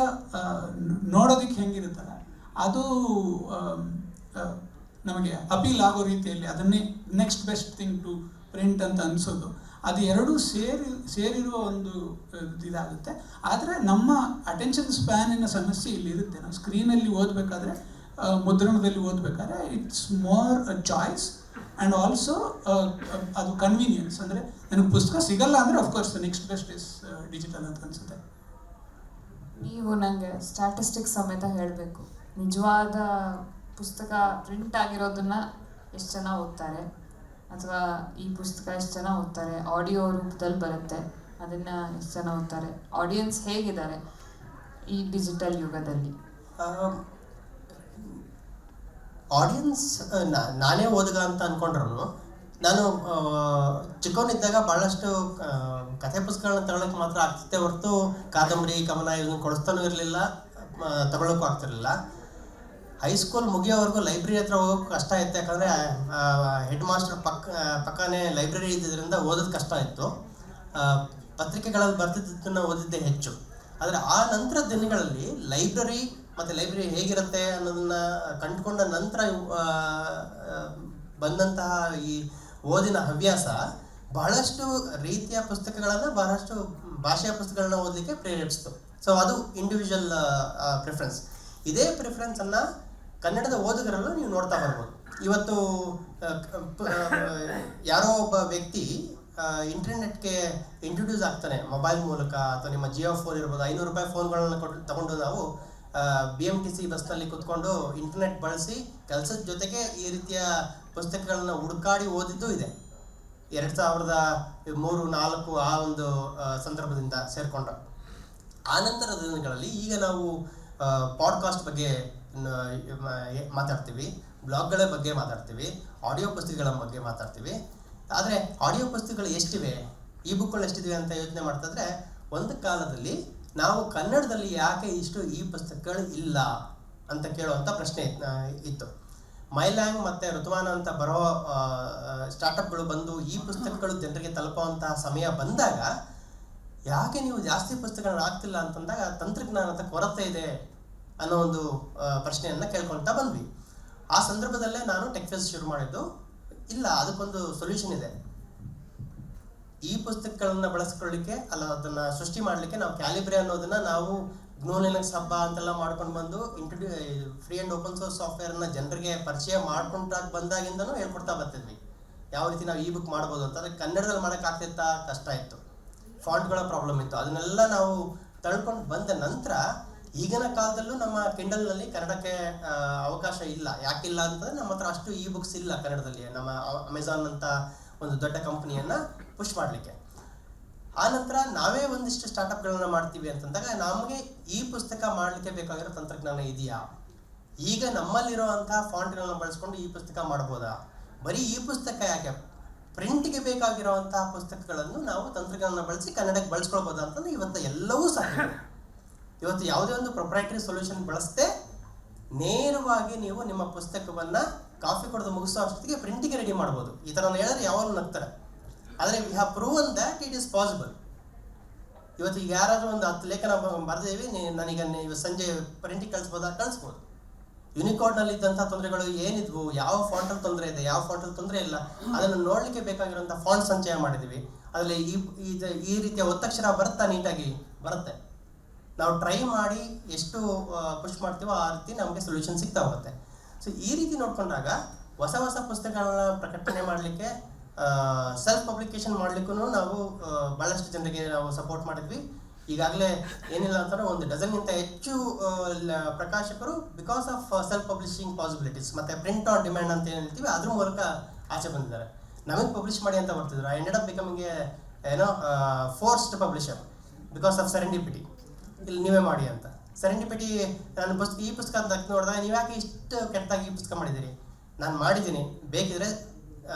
[SPEAKER 3] ನೋಡೋದಕ್ಕೆ ಹೆಂಗಿರುತ್ತಲ್ಲ ಅದು ನಮಗೆ ಅಪೀಲ್ ಆಗೋ ರೀತಿಯಲ್ಲಿ ಅದನ್ನೇ next best thing to print ಅಂತ ಅನಿಸೋದು, ಅದು 2 ಸೇರಿರುವ ಒಂದು ಇದಾಗುತ್ತೆ. ಆದರೆ ನಮ್ಮ ಅಟೆನ್ಷನ್ ಸ್ಪ್ಯಾನಿನ ಸಮಸ್ಯೆ ಇಲ್ಲಿರುತ್ತೆ. ನಾವು ಸ್ಕ್ರೀನಲ್ಲಿ ಓದಬೇಕಾದ್ರೆ, ಮುದ್ರಣದಲ್ಲಿ ಓದಬೇಕಾದ್ರೆ it's more a choice and also ಅದು ಕನ್ವೀನಿಯನ್ಸ್. ಅಂದರೆ ನನಗೆ ಪುಸ್ತಕ ಸಿಗಲ್ಲ ಅಂದರೆ of course next best is digital ಅಂತ ಅನಿಸುತ್ತೆ.
[SPEAKER 1] ನೀವು ನನಗೆ ಸ್ಟ್ಯಾಟಿಸ್ಟಿಕ್ಸ್ ಸಮೇತ ಹೇಳಬೇಕು, ನಿಜವಾದ ಪುಸ್ತಕ ಪ್ರಿಂಟ್ ಆಗಿರೋದನ್ನು ಎಷ್ಟು ಜನ ಓದ್ತಾರೆ, ಅಥವಾ ಈ ಪುಸ್ತಕ ಎಷ್ಟು ಜನ ಓದ್ತಾರೆ, ಆಡಿಯೋ ರೂಪದಲ್ಲಿ ಬರುತ್ತೆ ಅದನ್ನು ಎಷ್ಟು ಜನ ಓದ್ತಾರೆ, ಆಡಿಯನ್ಸ್ ಹೇಗಿದ್ದಾರೆ ಈ ಡಿಜಿಟಲ್ ಯುಗದಲ್ಲಿ?
[SPEAKER 2] ಆಡಿಯನ್ಸ್ ನಾನೇ ಓದುಗ ಅಂತ ಅಂದ್ಕೊಂಡ್ರು, ನಾನು ಚಿಕ್ಕವನಿದ್ದಾಗ ಭಾಳಷ್ಟು ಕಥೆ ಪುಸ್ತಕಗಳನ್ನ ತಗೊಳ್ಳೋಕೆ ಮಾತ್ರ ಆಗ್ತಿತ್ತೆ ಹೊರತು ಕಾದಂಬರಿ ಕವನ ಇದನ್ನು ಕೊಡಿಸ್ತಾನೂ ಇರಲಿಲ್ಲ, ತಗೊಳ್ಳೋಕ್ಕೂ ಆಗ್ತಿರಲಿಲ್ಲ. ಹೈಸ್ಕೂಲ್ ಮುಗಿಯೋವರೆಗೂ ಲೈಬ್ರರಿ ಹತ್ರ ಹೋಗೋಕೆ ಕಷ್ಟ ಇತ್ತು, ಯಾಕಂದರೆ ಹೆಡ್ ಮಾಸ್ಟರ್ ಪಕ್ಕನೇ ಲೈಬ್ರರಿ ಇದ್ದಿದ್ದರಿಂದ ಓದೋದು ಕಷ್ಟ ಇತ್ತು. ಪತ್ರಿಕೆಗಳಲ್ಲಿ ಬರ್ತಿದ್ದನ್ನು ಓದಿದ್ದೇ ಹೆಚ್ಚು. ಆದರೆ ಆ ನಂತರ ದಿನಗಳಲ್ಲಿ ಲೈಬ್ರರಿ ಮತ್ತು ಲೈಬ್ರರಿ ಹೇಗಿರುತ್ತೆ ಅನ್ನೋದನ್ನು ಕಂಡುಕೊಂಡ ನಂತರ ಬಂದಂತಹ ಈ ಓದಿನ ಹವ್ಯಾಸ ಬಹಳಷ್ಟು ರೀತಿಯ ಪುಸ್ತಕಗಳನ್ನು ಬಹಳಷ್ಟು ಭಾಷೆಯ ಪುಸ್ತಕಗಳನ್ನ ಓದಲಿಕ್ಕೆ ಪ್ರೇರೇಪಿಸ್ತು. ಸೊ ಅದು ಇಂಡಿವಿಜುವಲ್ ಪ್ರಿಫರೆನ್ಸ್. ಇದೇ ಪ್ರಿಫರೆನ್ಸನ್ನು ಕನ್ನಡದ ಓದುಗರಲ್ಲೂ ನೀವು ನೋಡ್ತಾ ಬರ್ಬೋದು. ಇವತ್ತು ಯಾರೋ ಒಬ್ಬ ವ್ಯಕ್ತಿ ಇಂಟರ್ನೆಟ್ಗೆ ಇಂಟ್ರೊಡ್ಯೂಸ್ ಆಗ್ತಾನೆ ಮೊಬೈಲ್ ಮೂಲಕ, ಅಥವಾ ನಿಮ್ಮ ಜಿಯೋ ಫೋನ್ ಇರ್ಬೋದು, 500 ರೂಪಾಯಿ ಫೋನ್ಗಳನ್ನ ತಗೊಂಡು ನಾವು BMTC ಬಸ್ನಲ್ಲಿ ಕುತ್ಕೊಂಡು ಇಂಟರ್ನೆಟ್ ಬಳಸಿ ಕೆಲಸದ ಜೊತೆಗೆ ಈ ರೀತಿಯ ಪುಸ್ತಕಗಳನ್ನ ಹುಡುಕಾಡಿ ಓದಿದ್ದು ಇದೆ. 2003-4 ಆ ಒಂದು ಸಂದರ್ಭದಿಂದ ಸೇರಿಕೊಂಡು ಆ ನಂತರದ ದಿನಗಳಲ್ಲಿ ಈಗ ನಾವು ಪಾಡ್ಕಾಸ್ಟ್ ಬಗ್ಗೆ ಮಾತಾಡ್ತೀವಿ, ಬ್ಲಾಗ್ಗಳ ಬಗ್ಗೆ ಮಾತಾಡ್ತೀವಿ, ಆಡಿಯೋ ಪುಸ್ತಕಗಳ ಬಗ್ಗೆ ಮಾತಾಡ್ತೀವಿ. ಆದರೆ ಆಡಿಯೋ ಪುಸ್ತಕಗಳು ಎಷ್ಟಿವೆ, ಈ ಬುಕ್ಗಳು ಎಷ್ಟಿವೆ ಅಂತ ಯೋಚನೆ ಮಾಡ್ತಿದ್ರೆ, ಒಂದು ಕಾಲದಲ್ಲಿ ನಾವು ಕನ್ನಡದಲ್ಲಿ ಯಾಕೆ ಇಷ್ಟು ಈ ಪುಸ್ತಕಗಳು ಇಲ್ಲ ಅಂತ ಕೇಳುವಂಥ ಪ್ರಶ್ನೆ ಇತ್ತು. ಮೈಲ್ಯಾಂಗ್ ಮತ್ತು ಋತುಮಾನ ಅಂತ ಬರೋ ಸ್ಟಾರ್ಟಪ್ಗಳು ಬಂದು ಈ ಪುಸ್ತಕಗಳು ಜನರಿಗೆ ತಲುಪುವಂತಹ ಸಮಯ ಬಂದಾಗ ಯಾಕೆ ನೀವು ಜಾಸ್ತಿ ಪುಸ್ತಕಗಳನ್ನ ಆಗ್ತಿಲ್ಲ ಅಂತಂದಾಗ ತಂತ್ರಜ್ಞಾನದ ಕೊರತೆ ಇದೆ ಅನ್ನೋ ಒಂದು ಪ್ರಶ್ನೆಯನ್ನು ಕೇಳ್ಕೊಳ್ತಾ ಬಂದ್ವಿ. ಆ ಸಂದರ್ಭದಲ್ಲೇ ನಾನು ಟೆಕ್ಫೆಸ್ಟ್ ಶುರು ಮಾಡಿದ್ದು. ಇಲ್ಲ, ಅದಕ್ಕೊಂದು ಸೊಲ್ಯೂಷನ್ ಇದೆ. ಈ ಪುಸ್ತಕಗಳನ್ನ ಬಳಸ್ಕೊಳ್ಳಿಕ್ಕೆ ಅದನ್ನು ಸೃಷ್ಟಿ ಮಾಡಲಿಕ್ಕೆ ನಾವು ಕ್ಯಾಲಿಬ್ರೆ ಅನ್ನೋದನ್ನ ನಾವು GNU Linux ಹಬ್ಬ ಅಂತೆಲ್ಲ ಮಾಡ್ಕೊಂಡು ಬಂದು ಫ್ರೀ ಆ್ಯಂಡ್ ಓಪನ್ ಸೋರ್ಸ್ ಸಾಫ್ಟ್ವೇರ್ನ ಜನರಿಗೆ ಪರಿಚಯ ಮಾಡ್ಕೊಂಡಾಗ ಬಂದಾಗಿಂದನೂ ಹೇಳ್ಕೊಡ್ತಾ ಬರ್ತಿದ್ವಿ ಯಾವ ರೀತಿ ನಾವು ಈ ಬುಕ್ ಮಾಡ್ಬೋದು ಅಂತ. ಅದಕ್ಕೆ ಕನ್ನಡದಲ್ಲಿ ಮಾಡೋಕ್ಕಾಗ್ತಿತ್ತಾ? ಕಷ್ಟ ಇತ್ತು, ಫಾಂಟ್ಗಳ ಪ್ರಾಬ್ಲಮ್ ಇತ್ತು. ಅದನ್ನೆಲ್ಲ ನಾವು ತಳ್ಕೊಂಡು ಬಂದ ನಂತರ ಈಗಿನ ಕಾಲದಲ್ಲೂ ನಮ್ಮ ಕಿಂಡಲ್ನಲ್ಲಿ ಕನ್ನಡಕ್ಕೆ ಅವಕಾಶ ಇಲ್ಲ. ಯಾಕಿಲ್ಲ ಅಂತಂದರೆ ನಮ್ಮ ಹತ್ರ ಅಷ್ಟು ಈ ಬುಕ್ಸ್ ಇಲ್ಲ ಕನ್ನಡದಲ್ಲಿ, ನಮ್ಮ ಅಮೆಝಾನ್ ಅಂತ ಒಂದು ದೊಡ್ಡ ಕಂಪ್ನಿಯನ್ನು ಪುಷ್ ಮಾಡಲಿಕ್ಕೆ. ಆ ನಂತರ ನಾವೇ ಒಂದಿಷ್ಟು ಸ್ಟಾರ್ಟಪ್ಗಳನ್ನ ಮಾಡ್ತೀವಿ ಅಂತಂದಾಗ ನಮಗೆ ಈ ಪುಸ್ತಕ ಮಾಡಲಿಕ್ಕೆ ಬೇಕಾಗಿರೋ ತಂತ್ರಜ್ಞಾನ ಇದೆಯಾ, ಈಗ ನಮ್ಮಲ್ಲಿರುವಂಥ ಫಾಂಟ್ಗಳನ್ನ ಬಳಸ್ಕೊಂಡು ಈ ಪುಸ್ತಕ ಮಾಡ್ಬೋದಾ, ಬರೀ ಈ ಪುಸ್ತಕ ಯಾಕೆ, ಪ್ರಿಂಟ್ಗೆ ಬೇಕಾಗಿರುವಂತಹ ಪುಸ್ತಕಗಳನ್ನು ನಾವು ತಂತ್ರಜ್ಞಾನ ಬಳಸಿ ಕನ್ನಡಕ್ಕೆ ಬಳಸ್ಕೊಳ್ಬೋದಾ ಅಂತಂದ್ರೆ ಇವತ್ತು ಎಲ್ಲವೂ ಸಾಧ್ಯ. ಇವತ್ತು ಯಾವುದೇ ಒಂದು ಪ್ರೊಪ್ರೈಟರಿ ಸೊಲ್ಯೂಷನ್ ಬಳಸದೆ ನೇರವಾಗಿ ನೀವು ನಿಮ್ಮ ಪುಸ್ತಕವನ್ನು ಕಾಫಿ ಕೊಡೋದು ಮುಗಿಸೋ ಅಷ್ಟೊತ್ತಿಗೆ ಪ್ರಿಂಟಿಗೆ ರೆಡಿ ಮಾಡ್ಬೋದು. ಈ ಥರ ಹೇಳಿದ್ರೆ ಯಾವಾಗಲೂ ನಗ್ತಾರೆ. ಆದರೆ we have proven that it is possible. ಇವತ್ತು ಈಗ ಯಾರಾದರೂ ಒಂದು 10 ಲೇಖನ ಬರೆದೇವಿ, ನನಗೆ ನೀವು ಸಂಜೆ ಪ್ರಿಂಟಿಗೆ ಕಳಿಸ್ಬೋದು. ಯೂನಿಕೋಡ್ನಲ್ಲಿ ಇದ್ದಂಥ ತೊಂದರೆಗಳು ಏನಿದ್ವು, ಯಾವ ಫಾಂಟಲ್ಲಿ ತೊಂದರೆ ಇದೆ, ಯಾವ ಫಾಂಟಲ್ಲಿ ತೊಂದರೆ ಇಲ್ಲ, ಅದನ್ನು ನೋಡಲಿಕ್ಕೆ ಬೇಕಾಗಿರುವಂಥ ಫಾಂಟ್ ಸಂಚಯ ಮಾಡಿದ್ದೀವಿ. ಅದರಲ್ಲಿ ಈ ರೀತಿಯ ಒತ್ತಕ್ಷರ ಬರುತ್ತಾ? ನೀಟಾಗಿ ಬರುತ್ತೆ. ನಾವು ಟ್ರೈ ಮಾಡಿ ಎಷ್ಟು ಪುಷ್ ಮಾಡ್ತೀವೋ ಆ ರೀತಿ ನಮಗೆ ಸೊಲ್ಯೂಷನ್ ಸಿಗ್ತಾ ಹೋಗುತ್ತೆ. ಸೊ ಈ ರೀತಿ ನೋಡ್ಕೊಂಡಾಗ ಹೊಸ ಹೊಸ ಪುಸ್ತಕಗಳನ್ನ ಪ್ರಕಟಣೆ ಮಾಡಲಿಕ್ಕೆ, ಸೆಲ್ಫ್ ಪಬ್ಲಿಕೇಶನ್ ಮಾಡಲಿಕ್ಕೂ ನಾವು ಭಾಳಷ್ಟು ಜನರಿಗೆ ನಾವು ಸಪೋರ್ಟ್ ಮಾಡಿದ್ವಿ. ಈಗಾಗಲೇ ಏನಿಲ್ಲ ಅಂತಂದರೆ 1 ಡಜನ್ಗಿಂತ ಹೆಚ್ಚು ಪ್ರಕಾಶಕರು because of self publishing possibilities ಮತ್ತು ಪ್ರಿಂಟ್ ಆನ್ ಡಿಮ್ಯಾಂಡ್ ಅಂತ ಏನು ಹೇಳ್ತೀವಿ ಅದ್ರ ಮೂಲಕ ಆಚೆ ಬಂದಿದ್ದಾರೆ. ನಮಗೆ ಪಬ್ಲಿಷ್ ಮಾಡಿ ಅಂತ ಬರ್ತಿದ್ರು. I ended up becoming forced publisher because of serendipity. ಇಲ್ಲಿ ನೀವೇ ಮಾಡಿ ಅಂತ. ಸೆರೆಂಡಿಪಿಟಿ ನಾನು ಈ ಪುಸ್ತಕ ಅಂತ ನೋಡಿದಾಗ ನೀವು ಯಾಕೆ ಇಷ್ಟು ಕೆಟ್ಟದಾಗಿ ಈ ಪುಸ್ತಕ ಮಾಡಿದ್ದೀರಿ, ನಾನು ಮಾಡಿದ್ದೀನಿ, ಬೇಕಿದ್ರೆ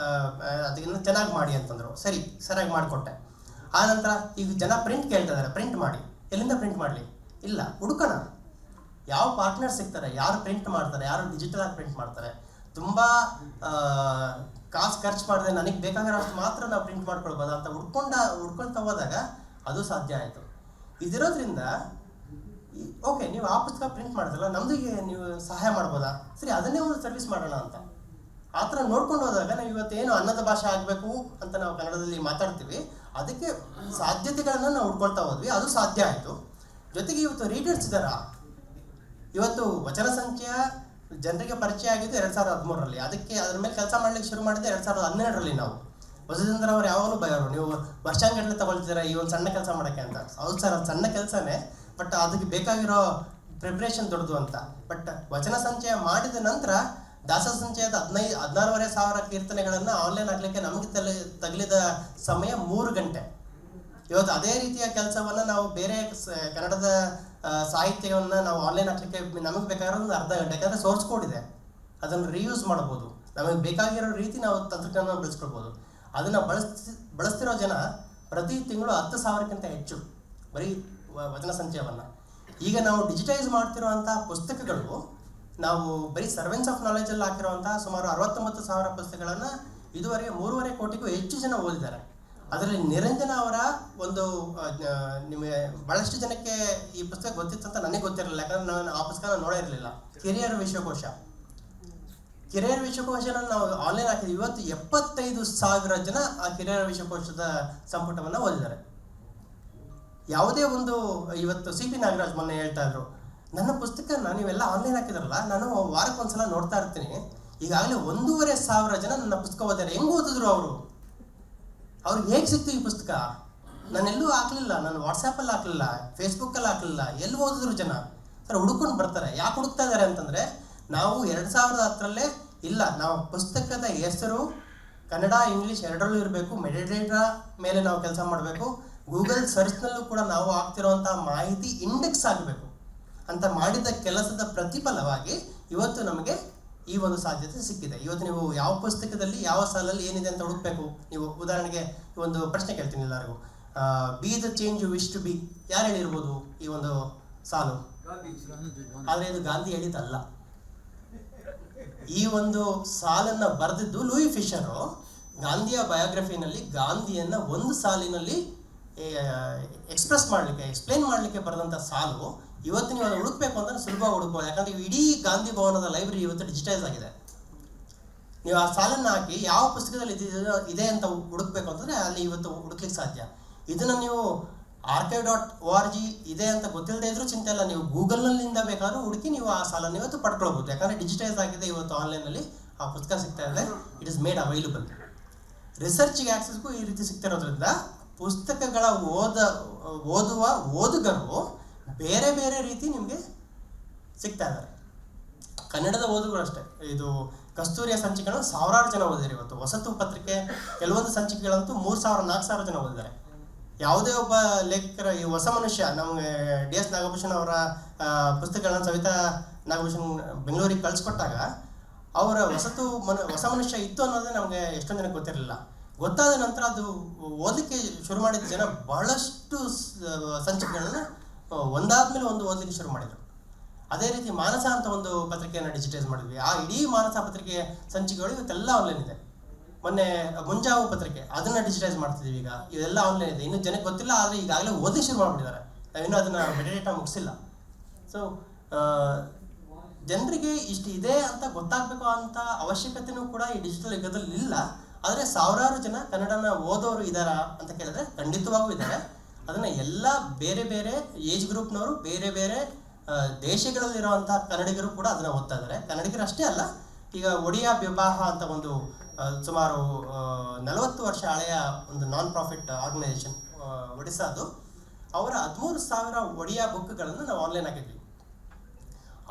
[SPEAKER 2] ಅದಕ್ಕಿಂತ ಚೆನ್ನಾಗಿ ಮಾಡಿ ಅಂತಂದರು. ಸರಿಯಾಗಿ ಮಾಡಿಕೊಟ್ಟೆ. ಆ ನಂತರ ಈಗ ಜನ ಪ್ರಿಂಟ್ ಕೇಳ್ತಾ ಇದ್ದಾರೆ, ಪ್ರಿಂಟ್ ಮಾಡಿ. ಎಲ್ಲಿಂದ ಪ್ರಿಂಟ್ ಮಾಡಲಿ? ಇಲ್ಲ, ಹುಡುಕೋಣ. ಯಾವ ಪಾರ್ಟ್ನರ್ ಸಿಗ್ತಾರೆ, ಯಾರು ಪ್ರಿಂಟ್ ಮಾಡ್ತಾರೆ, ಯಾರು ಡಿಜಿಟಲ್ ಆಗಿ ಪ್ರಿಂಟ್ ಮಾಡ್ತಾರೆ. ತುಂಬ ಕಾಸು ಖರ್ಚು ಮಾಡಿದ್ರೆ ನನಗೆ ಬೇಕಾಗಿರೋಷ್ಟು ಮಾತ್ರ ನಾವು ಪ್ರಿಂಟ್ ಮಾಡ್ಕೊಳ್ಬೋದು ಅಂತ ಹುಡ್ಕೊಳ್ತಾ ಹೋದಾಗ ಅದು ಸಾಧ್ಯ ಆಯಿತು. ಇದಿರೋದ್ರಿಂದ ಓಕೆ, ನೀವು ಆ ಪುಸ್ತಕ ಪ್ರಿಂಟ್ ಮಾಡಿದ್ರಲ್ಲ, ನಮ್ದಿಗೆ ನೀವು ಸಹಾಯ ಮಾಡ್ಬೋದಾ? ಸರಿ, ಅದನ್ನೇ ಒಂದು ಸರ್ವಿಸ್ ಮಾಡೋಣ ಅಂತ ಆ ಥರ ನೋಡ್ಕೊಂಡು ಹೋದಾಗ ನಾವು ಇವತ್ತೇನು ಅನ್ನದ ಭಾಷೆ ಆಗಬೇಕು ಅಂತ ನಾವು ಕನ್ನಡದಲ್ಲಿ ಮಾತಾಡ್ತೀವಿ, ಅದಕ್ಕೆ ಸಾಧ್ಯತೆಗಳನ್ನು ನಾವು ಹುಡ್ಕೊಳ್ತಾ ಹೋದ್ವಿ. ಅದು ಸಾಧ್ಯ ಆಯಿತು. ಜೊತೆಗೆ ಇವತ್ತು ರೀಡರ್ಸ್ ಇದ್ದಾರಾ? ಇವತ್ತು ವಚನ ಸಂಖ್ಯೆ ಜನರಿಗೆ ಪರಿಚಯ ಆಗಿದ್ದು 2013ರಲ್ಲಿ. ಅದ್ರ ಮೇಲೆ ಕೆಲಸ ಮಾಡ್ಲಿಕ್ಕೆ ಶುರು ಮಾಡಿದ್ದೆ 2012ರಲ್ಲಿ. ನಾವು ಹೊಸದಿಂದ್ರ ಅವ್ರು ಯಾವಾಗಲೂ ಬರೋರು, ನೀವು ವರ್ಷಾಂಗಟ್ಟಲೆ ತಗೊಳ್ತಿದ್ದೀರಾ ಈ ಒಂದು ಸಣ್ಣ ಕೆಲಸ ಮಾಡೋಕ್ಕೆ ಅಂತ. ಹೌದು ಸರ್, ಅದು ಸಣ್ಣ ಕೆಲಸನೇ, ಬಟ್ ಅದಕ್ಕೆ ಬೇಕಾಗಿರೋ ಪ್ರಿಪ್ರೇಷನ್ ದೊಡ್ಡದು ಅಂತ. ಬಟ್ ವಚನ ಸಂಚಯ ಮಾಡಿದ ನಂತರ ದಾಸ ಸಂಚಯದ 16,500 ಕೀರ್ತನೆಗಳನ್ನು ಆನ್ಲೈನ್ ಆಗಲಿಕ್ಕೆ ನಮಗೆ ತಗಲಿದ ಸಮಯ 3 ಗಂಟೆ. ಇವತ್ತು ಅದೇ ರೀತಿಯ ಕೆಲಸವನ್ನು ನಾವು ಬೇರೆ ಕನ್ನಡದ ಸಾಹಿತ್ಯವನ್ನು ನಾವು ಆನ್ಲೈನ್ ಹಾಕಲಿಕ್ಕೆ ನಮಗೆ ಬೇಕಾಗಿರೋ ಒಂದು ಅರ್ಧ ಗಂಟೆ. ಯಾಕಂದರೆ ಸೋರ್ಸ್ ಕೋಡ್ ಇದೆ, ಅದನ್ನು ರೀಯೂಸ್ ಮಾಡ್ಬೋದು. ನಮಗೆ ಬೇಕಾಗಿರೋ ರೀತಿ ನಾವು ತಂತ್ರಜ್ಞಾನ ಬಳಸ್ಕೊಳ್ಬೋದು. ಅದನ್ನು ಬಳಸ್ತಿರೋ ಜನ ಪ್ರತಿ ತಿಂಗಳು 10,000ಕ್ಕಿಂತ ಹೆಚ್ಚು ಬರೀ ವಚನ ಸಂಚಯವನ್ನು. ಈಗ ನಾವು ಡಿಜಿಟೈಸ್ ಮಾಡ್ತಿರೋವಂಥ ಪುಸ್ತಕಗಳು, ನಾವು ಬರೀ ಸರ್ವೆನ್ಸ್ ಆಫ್ ನಾಲೆಜಲ್ಲಿ ಹಾಕಿರುವಂತಹ ಸುಮಾರು 69,000 ಪುಸ್ತಕಗಳನ್ನು ಇದುವರೆಗೆ 3.5 ಕೋಟಿಗೂ ಹೆಚ್ಚು ಜನ ಓದಿದ್ದಾರೆ. ಅದರಲ್ಲಿ ನಿರಂಜನ ಅವರ ಒಂದು ನಿಮಗೆ ಭಾಳಷ್ಟು ಜನಕ್ಕೆ ಈ ಪುಸ್ತಕ ಗೊತ್ತಿತ್ತು ಅಂತ ನನಗೆ ಗೊತ್ತಿರಲಿಲ್ಲ, ಯಾಕಂದರೆ ನಾನು ಆ ಪುಸ್ತಕನ ನೋಡೇ ಇರಲಿಲ್ಲ. ಕೆರಿಯರ್ ವಿಶ್ವಕೋಶ ಕಿರಿಯರ ವಿಶ್ವಕೋಶನ ನಾವು ಆನ್ಲೈನ್ ಹಾಕಿದ್ವಿ. ಇವತ್ತು 75,000 ಜನ ಆ ಕಿರಿಯರ ವಿಶ್ವಕೋಶದ ಸಂಪುಟವನ್ನು ಓದಿದ್ದಾರೆ. ಯಾವುದೇ ಒಂದು ಇವತ್ತು ಸಿ ಪಿ ನಾಗರಾಜ್ ಮೊನ್ನೆ ಹೇಳ್ತಾ ಇದ್ರು, ನನ್ನ ಪುಸ್ತಕನ ನೀವೆಲ್ಲ ಆನ್ಲೈನ್ ಹಾಕಿದ್ರಲ್ಲ, ನಾನು ವಾರಕ್ಕೊಂದ್ಸಲ ನೋಡ್ತಾ ಇರ್ತೀನಿ, ಈಗಾಗಲೇ 1,500 ಜನ ನನ್ನ ಪುಸ್ತಕ ಓದಿದ್ದಾರೆ. ಹೆಂಗೆ ಓದಿದ್ರು ಅವರು? ಅವ್ರಿಗೆ ಹೇಗೆ ಸಿಕ್ತು ಈ ಪುಸ್ತಕ? ನಾನೆಲ್ಲೂ ಹಾಕಲಿಲ್ಲ, ನಾನು ವಾಟ್ಸಪ್ಪಲ್ಲಿ ಹಾಕಲಿಲ್ಲ, ಫೇಸ್ಬುಕ್ಕಲ್ಲಿ ಹಾಕಲಿಲ್ಲ, ಎಲ್ಲಿ ಓದಿದ್ರು ಜನ? ಸರ್ ಹುಡ್ಕೊಂಡು ಬರ್ತಾರೆ. ಯಾಕೆ ಹುಡುಕ್ತಾ ಇದ್ದಾರೆ ಅಂತಂದರೆ, ನಾವು 2010 ಇಲ್ಲ, ನಾವು ಪುಸ್ತಕದ ಹೆಸರು ಕನ್ನಡ ಇಂಗ್ಲೀಷ್ ಎರಡರಲ್ಲೂ ಇರಬೇಕು, ಮೆಡಿಟೇಟರ್ ಮೇಲೆ ನಾವು ಕೆಲಸ ಮಾಡಬೇಕು, ಗೂಗಲ್ ಸರ್ಚ್ನಲ್ಲೂ ಕೂಡ ನಾವು ಆಗ್ತಿರೋಂಥ ಮಾಹಿತಿ ಇಂಡೆಕ್ಸ್ ಆಗಬೇಕು ಅಂತ ಮಾಡಿದ ಕೆಲಸದ ಪ್ರತಿಫಲವಾಗಿ ಇವತ್ತು ನಮಗೆ ಈ ಒಂದು ಸಾಧ್ಯತೆ ಸಿಕ್ಕಿದೆ. ಇವತ್ತು ನೀವು ಯಾವ ಪುಸ್ತಕದಲ್ಲಿ ಯಾವ ಸಾಲಲ್ಲಿ ಏನಿದೆ ಅಂತ ಹುಡುಕ್ಬೇಕು. ನೀವು ಉದಾಹರಣೆಗೆ ಒಂದು ಪ್ರಶ್ನೆ ಕೇಳ್ತೀನಿ ಎಲ್ಲರಿಗೂ, be the change you wish to be, ಯಾರು ಹೇಳಿರ್ಬೋದು ಈ ಒಂದು ಸಾಲು? ಆದರೆ ಇದು ಗಾಂಧಿ ಹೇಳಿದ್ದಲ್ಲ. ಈ ಒಂದು ಸಾಲನ್ನು ಬರೆದಿದ್ದು ಲೂಯಿ ಫಿಶರು ಗಾಂಧಿಯ ಬಯೋಗ್ರಫಿನಲ್ಲಿ ಗಾಂಧಿಯನ್ನು ಒಂದು ಸಾಲಿನಲ್ಲಿ ಎಕ್ಸ್ಪ್ಲೇನ್ ಮಾಡಲಿಕ್ಕೆ ಬರೆದಂಥ ಸಾಲು. ಇವತ್ತು ನೀವು ಅದನ್ನು ಹುಡುಕ್ಬೇಕು ಅಂತಂದ್ರೆ ಸುಲಭ ಹುಡುಕ್ಬೋದು. ಯಾಕಂದರೆ ಇಡೀ ಗಾಂಧಿ ಭವನದ ಲೈಬ್ರರಿ ಇವತ್ತು ಡಿಜಿಟೈಸ್ ಆಗಿದೆ. ನೀವು ಆ ಸಾಲನ್ನು ಹಾಕಿ ಯಾವ ಪುಸ್ತಕದಲ್ಲಿ ಇದೆ ಅಂತ ಹುಡುಕ್ಬೇಕು ಅಂತಂದರೆ ಅಲ್ಲಿ ಇವತ್ತು ಹುಡುಕ್ಲಿಕ್ಕೆ ಸಾಧ್ಯ. ಇದನ್ನು ನೀವು archive.org ಇದೆ ಅಂತ ಗೊತ್ತಿಲ್ಲದೆ ಇದ್ರೂ ಚಿಂತೆ ಇಲ್ಲ, ನೀವು ಗೂಗಲ್ನಲ್ಲಿಂದ ಬೇಕಾದ್ರೂ ಹುಡುಕಿ ನೀವು ಆ ಸಾಲನ್ನು ಇವತ್ತು ಪಡ್ಕೊಳ್ಬೋದು. ಯಾಕಂದರೆ ಡಿಜಿಟೈಸ್ ಆಗಿದೆ, ಇವತ್ತು ಆನ್ಲೈನಲ್ಲಿ ಆ ಪುಸ್ತಕ ಸಿಗ್ತಾ ಇದೆ, ಇಟ್ ಇಸ್ ಮೇಡ್ ಅವೈಲಬಲ್. ರಿಸರ್ಚಿಗೆ ಆಕ್ಸೆಸ್ಗೂ ಈ ರೀತಿ ಸಿಗ್ತಿರೋದ್ರಿಂದ ಪುಸ್ತಕಗಳ ಓದುವ ಓದುಗರು ಬೇರೆ ಬೇರೆ ರೀತಿ ನಿಮಗೆ ಸಿಗ್ತಾ ಇದ್ದಾರೆ. ಕನ್ನಡದ ಓದುಗರು ಅಷ್ಟೇ. ಇದು ಕಸ್ತೂರಿಯ ಸಂಚಿಕೆಗಳನ್ನು 1000 ಜನ ಓದಿದ್ದಾರೆ. ಇವತ್ತು ಹೊಸತು ಪತ್ರಿಕೆ ಕೆಲವೊಂದು ಸಂಚಿಕೆಗಳಂತೂ 3,000-4,000 ಜನ ಓದಿದ್ದಾರೆ. ಯಾವುದೇ ಒಬ್ಬ ಲೇಖಕರ ಈ ಹೊಸ ಮನುಷ್ಯ ನಮಗೆ DS ನಾಗಭೂಷಣ್ ಅವರ ಪುಸ್ತಕಗಳನ್ನು ಸವಿತಾ ನಾಗಭೂಷಣ್ ಬೆಂಗಳೂರಿಗೆ ಕಳಿಸ್ಕೊಟ್ಟಾಗ ಅವರ ಹೊಸ ಮನುಷ್ಯ ಇತ್ತು ಅನ್ನೋದೇ ನಮಗೆ ಎಷ್ಟೊಂದು ಜನಕ್ಕೆ ಗೊತ್ತಿರಲಿಲ್ಲ. ಗೊತ್ತಾದ ನಂತರ ಅದು ಓದಲಿಕ್ಕೆ ಶುರು ಮಾಡಿದ ಜನ ಬಹಳಷ್ಟು ಸಂಚಿಕೆಗಳನ್ನು ಒಂದಾದ್ಮೇಲೆ ಒಂದು ಓದಲಿಕ್ಕೆ ಶುರು ಮಾಡಿದರು. ಅದೇ ರೀತಿ ಮಾನಸ ಅಂತ ಒಂದು ಪತ್ರಿಕೆಯನ್ನು ಡಿಜಿಟೈಸ್ ಮಾಡಿದ್ವಿ. ಆ ಇಡೀ ಮಾನಸ ಪತ್ರಿಕೆಯ ಸಂಚಿಕೆಗಳು ಇವತ್ತೆಲ್ಲ ಆನ್ಲೈನ್ ಇದೆ. ಮೊನ್ನೆ ಮುಂಜಾವು ಪತ್ರಿಕೆ ಅದನ್ನು ಡಿಜಿಟೈಸ್ ಮಾಡ್ತಿದ್ದೀವಿ. ಈಗ ಇವೆಲ್ಲ ಆನ್ಲೈನ್ ಇದೆ. ಇನ್ನೂ ಜನಕ್ಕೆ ಗೊತ್ತಿಲ್ಲ, ಆದರೆ ಈಗಾಗಲೇ ಓದಲಿಕ್ಕೆ ಶುರು ಮಾಡಿಬಿಟ್ಟಿದ್ದಾರೆ. ನಾವಿನ್ನೂ ಅದನ್ನು ಮೆಡಿಟೇಟ ಮುಗಿಸಿಲ್ಲ. ಸೊ ಜನರಿಗೆ ಇಷ್ಟು ಇದೆ ಅಂತ ಗೊತ್ತಾಗಬೇಕು ಅಂತ ಅವಶ್ಯಕತೆಯೂ ಕೂಡ ಈ ಡಿಜಿಟಲ್ ಯುಗದಲ್ಲಿ ಇಲ್ಲ. ಆದರೆ 1000 ಜನ ಕನ್ನಡನ ಓದೋರು ಇದ್ದಾರಾ ಅಂತ ಕೇಳಿದ್ರೆ ಖಂಡಿತವಾಗೂ ಇದ್ದಾರೆ. ಅದನ್ನು ಎಲ್ಲ ಬೇರೆ ಬೇರೆ ಏಜ್ ಗ್ರೂಪ್ನವರು, ಬೇರೆ ಬೇರೆ ದೇಶಗಳಲ್ಲಿರುವಂಥ ಕನ್ನಡಿಗರು ಕೂಡ ಅದನ್ನು ಓದ್ತಾ ಇದ್ದಾರೆ. ಕನ್ನಡಿಗರು ಅಷ್ಟೇ ಅಲ್ಲ, ಈಗ ಒಡಿಯಾ ವಿವಾಹ ಅಂತ ಒಂದು ಸುಮಾರು 40 ವರ್ಷ ಹಳೆಯ ಒಂದು ನಾನ್ ಪ್ರಾಫಿಟ್ ಆರ್ಗನೈಸೇಷನ್ ಒಡಿಸ್ಸಾದು, ಅವರ 13,000 ಒಡಿಯಾ ಬುಕ್ಗಳನ್ನು ನಾವು ಆನ್ಲೈನ್ ಹಾಕಿದ್ವಿ.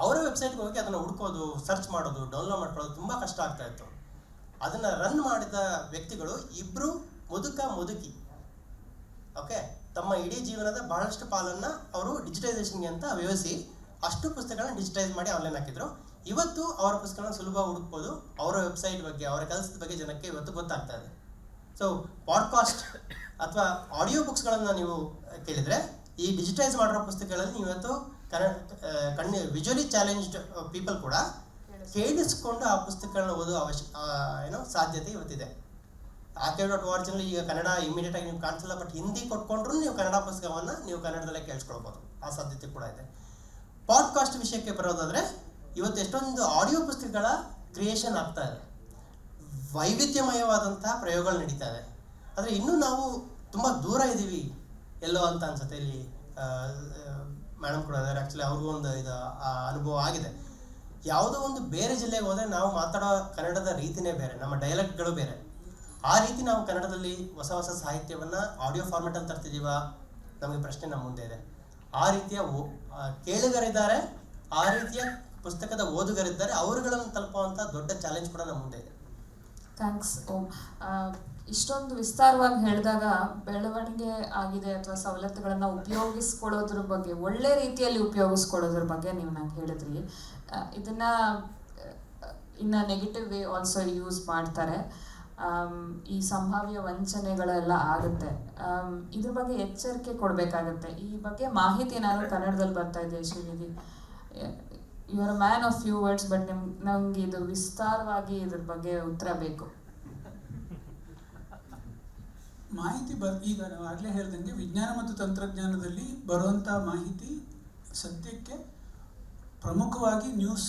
[SPEAKER 2] ಅವರ ವೆಬ್ಸೈಟ್ಗೆ ಹೋಗಿ ಅದನ್ನು ಹುಡ್ಕೋದು, ಸರ್ಚ್ ಮಾಡೋದು, ಡೌನ್ಲೋಡ್ ಮಾಡ್ಕೊಳ್ಳೋದು ತುಂಬ ಕಷ್ಟ ಆಗ್ತಾ ಇತ್ತು. ಅದನ್ನು ರನ್ ಮಾಡಿದ ವ್ಯಕ್ತಿಗಳು 2 ಮುದುಕಿ, ಓಕೆ, ತಮ್ಮ ಇಡೀ ಜೀವನದ ಬಹಳಷ್ಟು ಪಾಲನ್ನು ಅವರು ಡಿಜಿಟೈಸೇಷನ್ಗೆ ಅಂತ ವ್ಯವಹರಿಸಿ ಅಷ್ಟು ಪುಸ್ತಕಗಳನ್ನ ಡಿಜಿಟೈಸ್ ಮಾಡಿ ಆನ್ಲೈನ್ ಹಾಕಿದ್ರು. ಇವತ್ತು ಅವರ ಪುಸ್ತಕಗಳನ್ನ ಸುಲಭ ಹುಡುಕ್ಬೋದು. ಅವರ ವೆಬ್ಸೈಟ್ ಬಗ್ಗೆ, ಅವರ ಕೆಲಸದ ಬಗ್ಗೆ ಜನಕ್ಕೆ ಇವತ್ತು ಗೊತ್ತಾಗ್ತಾ ಇದೆ. ಸೊ ಪಾಡ್ಕಾಸ್ಟ್ ಅಥವಾ ಆಡಿಯೋ ಬುಕ್ಸ್ಗಳನ್ನು ನೀವು ಕೇಳಿದರೆ, ಈ ಡಿಜಿಟೈಸ್ ಮಾಡಿರೋ ಪುಸ್ತಕಗಳಲ್ಲಿ ಇವತ್ತು ವಿಜುವಲಿ ಚಾಲೆಂಜ್ಡ್ ಪೀಪಲ್ ಕೂಡ ಕೇಳಿಸ್ಕೊಂಡು ಆ ಪುಸ್ತಕಗಳನ್ನ ಓದುವ ಸಾಧ್ಯತೆ ಇವತ್ತಿದೆ. archive.org ಈಗ ಕನ್ನಡ ಇಮಿಡಿಯೇಟ್ ಆಗಿ ನೀವು ಕಾಣಿಸಲ್ಲ, ಬಟ್ ಹಿಂದಿ ಕೊಟ್ಕೊಂಡ್ರೂ ನೀವು ಕನ್ನಡ ಪುಸ್ತಕವನ್ನು ನೀವು ಕನ್ನಡದಲ್ಲೇ ಕೇಳಿಸ್ಕೊಳ್ಬೋದು. ಆ ಸಾಧ್ಯತೆ ಕೂಡ ಇದೆ. ಪಾಡ್ಕಾಸ್ಟ್ ವಿಷಯಕ್ಕೆ ಬರೋದಾದರೆ, ಇವತ್ತು ಎಷ್ಟೊಂದು ಆಡಿಯೋ ಪುಸ್ತಕಗಳ ಕ್ರಿಯೇಷನ್ ಆಗ್ತಾ ಇದೆ. ವೈವಿಧ್ಯಮಯವಾದಂಥ ಪ್ರಯೋಗಗಳು ನಡೀತಾ ಇದೆ. ಆದರೆ ಇನ್ನೂ ನಾವು ತುಂಬ ದೂರ ಇದ್ದೀವಿ ಎಲ್ಲೋ ಅಂತ ಅನ್ಸುತ್ತೆ. ಇಲ್ಲಿ ಮೇಡಮ್ ಕೂಡ ಇದ್ದಾರೆ. ಆ್ಯಕ್ಚುಲಿ ಅವ್ರಿಗೂ ಒಂದು ಅನುಭವ ಆಗಿದೆ. ಯಾವುದೋ ಒಂದು ಬೇರೆ ಜಿಲ್ಲೆಗೆ ಹೋದರೆ ನಾವು ಮಾತಾಡೋ ಕನ್ನಡದ ರೀತಿಯೇ ಬೇರೆ, ನಮ್ಮ ಡೈಲೆಕ್ಟ್ಗಳು ಬೇರೆ. ಆ ರೀತಿ ನಾವು ಕನ್ನಡದಲ್ಲಿ ಹೊಸ ಹೊಸ ಸಾಹಿತ್ಯವನ್ನು ಆಡಿಯೋ ಫಾರ್ಮೆಟಲ್ಲಿ ತರ್ತಿದ್ದೀವ? ನಮಗೆ ಪ್ರಶ್ನೆ ನಮ್ಮ ಮುಂದೆ ಇದೆ. ಆ ರೀತಿಯ ಕೇಳುಗರಿದ್ದಾರೆ, ಆ ರೀತಿಯ ಪುಸ್ತಕದ ಓದುಗರಿದ್ದಾರೆ, ಅವರುಗಳನ್ನು ತಲುಪುವಂಥ ದೊಡ್ಡ ಚಾಲೆಂಜ್ ಕೂಡ ನಮ್ಮ ಮುಂದೆ ಇದೆ.
[SPEAKER 1] ಥ್ಯಾಂಕ್ಸ್ ಓಂ. ಇಷ್ಟೊಂದು ವಿಸ್ತಾರವಾಗಿ ಹೇಳಿದಾಗ ಬೆಳವಣಿಗೆ ಆಗಿದೆ ಅಥವಾ ಸವಲತ್ತುಗಳನ್ನು ಉಪಯೋಗಿಸ್ಕೊಳ್ಳೋದ್ರ ಬಗ್ಗೆ, ಒಳ್ಳೆ ರೀತಿಯಲ್ಲಿ ಉಪಯೋಗಿಸ್ಕೊಳ್ಳೋದ್ರ ಬಗ್ಗೆ ನೀವು ನಂಗೆ ಹೇಳಿದ್ರಿ. ಇದನ್ನು ಇನ್ನು ನೆಗೆಟಿವ್ ವೇ ಆಲ್ಸೋ ಯೂಸ್ ಮಾಡ್ತಾರೆ. ಈ ಸಂಭಾವ್ಯ ವಂಚನೆಗಳೆಲ್ಲ ಆಗುತ್ತೆ. ಇದ್ರ ಬಗ್ಗೆ ಎಚ್ಚರಿಕೆ ಕೊಡಬೇಕಾಗತ್ತೆ. ಈ ಬಗ್ಗೆ ಮಾಹಿತಿ ಏನಾದರೂ ಕನ್ನಡದಲ್ಲಿ ಬರ್ತಾ ಇದೆ Srinidhi? You are a man of few words, but ನಮ್ಗೆ ಇದು ವಿಸ್ತಾರವಾಗಿ ಇದ್ರ ಬಗ್ಗೆ ಉತ್ತರ ಬೇಕು.
[SPEAKER 3] ಮಾಹಿತಿ ಈಗ ನಾವು ಆಗಲೇ ಹೇಳ್ದಂಗೆ ವಿಜ್ಞಾನ ಮತ್ತು ತಂತ್ರಜ್ಞಾನದಲ್ಲಿ ಬರುವಂಥ ಮಾಹಿತಿ ಸದ್ಯಕ್ಕೆ ಪ್ರಮುಖವಾಗಿ news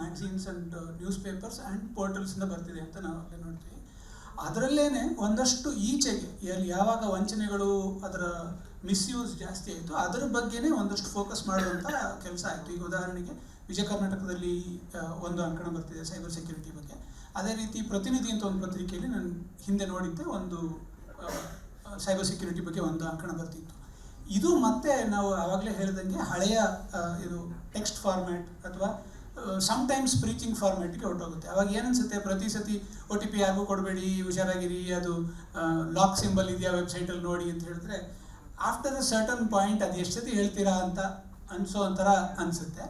[SPEAKER 3] magazines and news papers and ಪೋರ್ಟಲ್ಸಿಂದ ಬರ್ತಿದೆ ಅಂತ ನಾವು ಅಲ್ಲೇ ನೋಡ್ತೀವಿ. ಅದರಲ್ಲೇ ಒಂದಷ್ಟು ಈಚೆಗೆ ಎಲ್ಲಿ ಯಾವಾಗ ವಂಚನೆಗಳು ಅದರ ಮಿಸ್ಯೂಸ್ ಜಾಸ್ತಿ ಆಯಿತು ಅದರ ಬಗ್ಗೆನೇ ಒಂದಷ್ಟು ಫೋಕಸ್ ಮಾಡುವಂಥ ಕೆಲಸ ಆಯಿತು. ಈಗ ಉದಾಹರಣೆಗೆ ವಿಜಯ ಕರ್ನಾಟಕದಲ್ಲಿ ಒಂದು ಅಂಕಣ ಬರ್ತಿದೆ ಸೈಬರ್ ಸೆಕ್ಯೂರಿಟಿ ಬಗ್ಗೆ. ಅದೇ ರೀತಿ ಪ್ರತಿನಿಧಿ ಅಂತ ಒಂದು ಪತ್ರಿಕೆಯಲ್ಲಿ ನಾನು ಹಿಂದೆ ನೋಡಿದ್ದೆ, ಒಂದು ಸೈಬರ್ ಸೆಕ್ಯೂರಿಟಿ ಬಗ್ಗೆ ಒಂದು ಅಂಕಣ ಬರ್ತಿತ್ತು. ಇದು ಮತ್ತೆ ನಾವು ಆವಾಗಲೇ ಹೇಳಿದಂಗೆ ಹಳೆಯ ಇದು ಟೆಕ್ಸ್ಟ್ ಫಾರ್ಮ್ಯಾಟ್ ಅಥವಾ ಸಮ್ಟೈಮ್ಸ್ ಪ್ರೀಚಿಂಗ್ ಫಾರ್ಮ್ಯಾಟಿಗೆ ಹೊರಟೋಗುತ್ತೆ. ಅವಾಗ ಏನನ್ಸುತ್ತೆ, ಪ್ರತಿ ಸತಿ OTP ಯಾರಿಗೂ ಕೊಡಬೇಡಿ, ಹುಷಾರಾಗಿರಿ, ಅದು ಲಾಕ್ ಸಿಂಬಲ್ ಇದೆಯಾ ವೆಬ್ಸೈಟಲ್ಲಿ ನೋಡಿ ಅಂತ ಹೇಳಿದ್ರೆ ಆಫ್ಟರ್ ಅ ಸರ್ಟನ್ ಪಾಯಿಂಟ್ ಅದು ಎಷ್ಟು ಸತಿ ಹೇಳ್ತೀರಾ ಅಂತ ಅನಿಸೋ ಒಂಥರ ಅನಿಸುತ್ತೆ.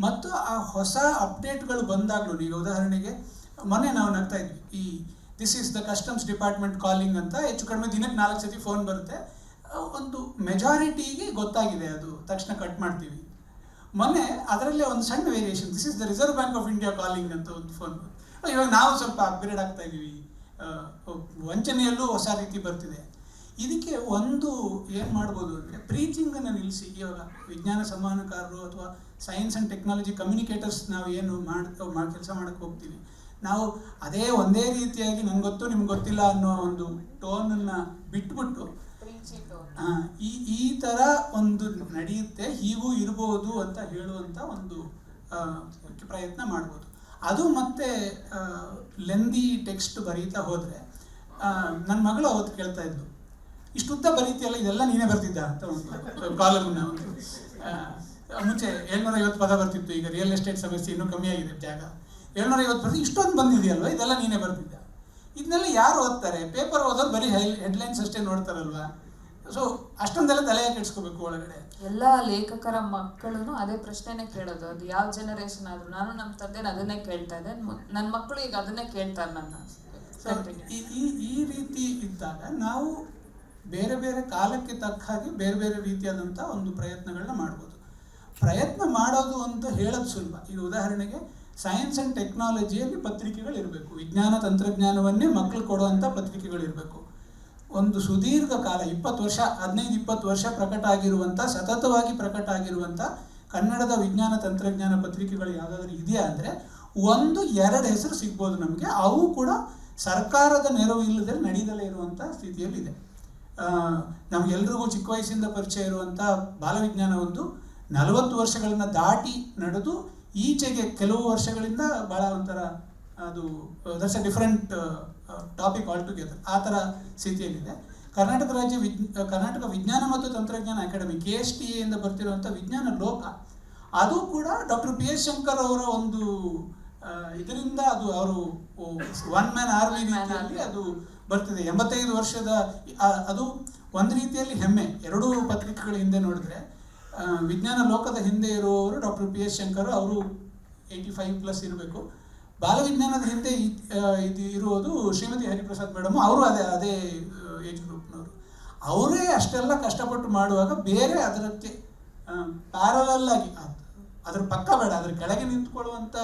[SPEAKER 3] ಮತ್ತು ಆ ಹೊಸ ಅಪ್ಡೇಟ್ಗಳು ಬಂದಾಗಲೂ, ಈಗ ಉದಾಹರಣೆಗೆ ಮೊನ್ನೆ ನಾವು ನಗ್ತಾ ಇದ್ವಿ, ಈ this is the customs department calling ಅಂತ ಹೆಚ್ಚು ಕಡಿಮೆ ದಿನಕ್ಕೆ 4 ಸತಿ ಫೋನ್ ಬರುತ್ತೆ. ಒಂದು ಮೆಜಾರಿಟಿಗೆ ಗೊತ್ತಾಗಿದೆ, ಅದು ತಕ್ಷಣ ಕಟ್ ಮಾಡ್ತೀವಿ. ಮೊನ್ನೆ ಅದರಲ್ಲೇ ಒಂದು ಸಣ್ಣ variation, this is the reserve bank of India calling ಅಂತ ಒಂದು ಫೋನ್. ಇವಾಗ ನಾವು ಸ್ವಲ್ಪ ಅಪ್ಗ್ರೇಡ್ ಆಗ್ತಾ ಇದ್ದೀವಿ, ವಂಚನೆಯಲ್ಲೂ ಹೊಸ ರೀತಿ ಬರ್ತಿದೆ. ಇದಕ್ಕೆ ಒಂದು ಏನು ಮಾಡ್ಬೋದು ಅಂದರೆ ಪ್ರೀಚಿಂಗನ್ನು ನಿಲ್ಲಿಸಿ, ಇವಾಗ ವಿಜ್ಞಾನ ಸಂವಹನಕಾರರು ಅಥವಾ ಸೈನ್ಸ್ ಆ್ಯಂಡ್ ಟೆಕ್ನಾಲಜಿ ಕಮ್ಯುನಿಕೇಟರ್ಸ್ ನಾವು ಏನು ಕೆಲಸ ಮಾಡೋಕ್ಕೆ ಹೋಗ್ತೀವಿ, ನಾವು ಅದೇ ಒಂದೇ ರೀತಿಯಾಗಿ ನಂಗೆ ಗೊತ್ತು ನಿಮ್ಗೆ ಗೊತ್ತಿಲ್ಲ ಅನ್ನೋ ಒಂದು ಟೋನನ್ನು ಬಿಟ್ಬಿಟ್ಟು ಈ ಥರ ಒಂದು ನಡೆಯುತ್ತೆ, ಹೀಗೂ ಇರ್ಬೋದು ಅಂತ ಹೇಳುವಂಥ ಒಂದು ಪ್ರಯತ್ನ ಮಾಡ್ಬೋದು. ಅದು ಮತ್ತೆ ಲೆಂದಿ ಟೆಕ್ಸ್ಟ್ ಬರೀತಾ ಹೋದರೆ, ನನ್ನ ಮಗಳು ಅವತ್ತು ಕೇಳ್ತಾ ಇದ್ಲು, ಇಷ್ಟುದ್ದ ಬರೀತಿಯಲ್ಲ, ಇದೆಲ್ಲ ನೀನೇ ಬರ್ತಿದ್ದ ಅಂತ ಒಂದು ಕಾಲಮ್ನ ಒಂದು ಮುಂಚೆ 750 ಪದ ಬರ್ತಿತ್ತು, ಈಗ ರಿಯಲ್ ಎಸ್ಟೇಟ್ ಸಮಸ್ಯೆ ಇನ್ನೂ ಕಮ್ಮಿ ಆಗಿದೆ ಜಾಗ, 750 ಪದ ಇಷ್ಟೊಂದು ಬಂದಿದೆಯಲ್ವ, ಇದೆಲ್ಲ ನೀನೇ ಬರ್ತಿದ್ದ. ಇದನ್ನೆಲ್ಲ ಯಾರು ಓದ್ತಾರೆ? ಪೇಪರ್ ಓದೋದು ಬರೀ ಹೆಡ್ಲೈನ್ಸ್ ಅಷ್ಟೇ ನೋಡ್ತಾರಲ್ವ. ಸೊ ಅಷ್ಟೊಂದೆಲ್ಲ ತಲೆಯ ಕೆಡಿಸ್ಕೋಬೇಕು ಒಳಗಡೆ.
[SPEAKER 1] ಎಲ್ಲ ಲೇಖಕರ ಮಕ್ಕಳು ಅದೇ ಪ್ರಶ್ನೆನೇ ಕೇಳೋದು, ಅದು ಯಾವ ಜನರೇಷನ್ ಆದ್ರೂ. ನಾನು ನಮ್ಮ ತಂದೆ ಅದನ್ನೇ ಕೇಳ್ತಾ ಇದ್ದೆ, ನನ್ನ ಮಕ್ಕಳು ಈಗ ಅದನ್ನೇ ಕೇಳ್ತಾರೆ ನನ್ನ.
[SPEAKER 3] ಈ ರೀತಿ ಇದ್ದಾಗ ನಾವು ಬೇರೆ ಬೇರೆ ಕಾಲಕ್ಕೆ ತಕ್ಕ ಹಾಗೆ ಬೇರೆ ಬೇರೆ ರೀತಿಯಾದಂಥ ಒಂದು ಪ್ರಯತ್ನಗಳನ್ನ ಮಾಡ್ಬೋದು. ಪ್ರಯತ್ನ ಮಾಡೋದು ಅಂತ ಹೇಳೋದು ಸುಲಭ. ಈಗ ಉದಾಹರಣೆಗೆ ಸೈನ್ಸ್ ಆ್ಯಂಡ್ ಟೆಕ್ನಾಲಜಿಯಲ್ಲಿ ಪತ್ರಿಕೆಗಳಿರಬೇಕು, ವಿಜ್ಞಾನ ತಂತ್ರಜ್ಞಾನವನ್ನೇ ಮಕ್ಕಳು ಕೊಡುವಂಥ ಪತ್ರಿಕೆಗಳಿರಬೇಕು. ಒಂದು ಸುದೀರ್ಘ ಕಾಲ 20 ವರ್ಷ 15-20 ವರ್ಷ ಪ್ರಕಟ ಆಗಿರುವಂಥ, ಸತತವಾಗಿ ಪ್ರಕಟ ಆಗಿರುವಂಥ ಕನ್ನಡದ ವಿಜ್ಞಾನ ತಂತ್ರಜ್ಞಾನ ಪತ್ರಿಕೆಗಳು ಯಾವುದಾದ್ರೂ ಇದೆಯಾ ಅಂದರೆ 1-2 ಹೆಸರು ಸಿಗ್ಬೋದು ನಮಗೆ. ಅವು ಕೂಡ ಸರ್ಕಾರದ ನೆರವು ಇಲ್ಲದೆ ನಡೀದಲೇ ಇರುವಂಥ ಸ್ಥಿತಿಯಲ್ಲಿದೆ. ನಮಗೆಲ್ರಿಗೂ ಚಿಕ್ಕ ವಯಸ್ಸಿಂದ ಪರಿಚಯ ಇರುವಂಥ ಬಾಲವಿಜ್ಞಾನ ಒಂದು 40 ವರ್ಷಗಳನ್ನು ದಾಟಿ ನಡೆದು ಈಚೆಗೆ ಕೆಲವು ವರ್ಷಗಳಿಂದ ಭಾಳ ಒಂಥರ ಅದು that's a different topic all together, ಆ ಥರ ಸ್ಥಿತಿಯಲ್ಲಿದೆ. ಕರ್ನಾಟಕ ವಿಜ್ಞಾನ ಮತ್ತು ತಂತ್ರಜ್ಞಾನ ಅಕಾಡೆಮಿ KSTA ಇಂದ ಬರ್ತಿರುವಂಥ ವಿಜ್ಞಾನ ಲೋಕ, ಅದು ಕೂಡ ಡಾಕ್ಟರ್ PS ಶಂಕರ್ ಅವರ ಒಂದು ಇದರಿಂದ ಅದು ಅವರು ಒನ್ ಮ್ಯಾನ್ ಆರ್ಮಿ ರೀತಿಯಲ್ಲಿ ಅದು ಬರ್ತಿದೆ. 85 ವರ್ಷದ ಅದು ಒಂದು ರೀತಿಯಲ್ಲಿ ಹೆಮ್ಮೆ. ಎರಡೂ ಪತ್ರಿಕೆಗಳ ಹಿಂದೆ ನೋಡಿದ್ರೆ ವಿಜ್ಞಾನ ಲೋಕದ ಹಿಂದೆ ಇರುವವರು ಡಾಕ್ಟರ್ PS ಶಂಕರ್, ಅವರು 85+ ಇರಬೇಕು. ಬಾಲವಿಜ್ಞಾನದ ಹಿಂದೆ ಇದು ಇರುವುದು ಶ್ರೀಮತಿ ಹರಿಪ್ರಸಾದ್ ಮೇಡಮ್, ಅವರು ಅದೇ ಏಜ್ ಗ್ರೂಪ್ನವರು. ಅವರೇ ಅಷ್ಟೆಲ್ಲ ಕಷ್ಟಪಟ್ಟು ಮಾಡುವಾಗ ಬೇರೆ ಅದಕ್ಕೆ ಪ್ಯಾರಲಲ್ ಆಗಿ ಅದ್ರ ಪಕ್ಕ ಬೇಡ, ಅದ್ರ ಕೆಳಗೆ ನಿಂತ್ಕೊಳ್ಳುವಂಥ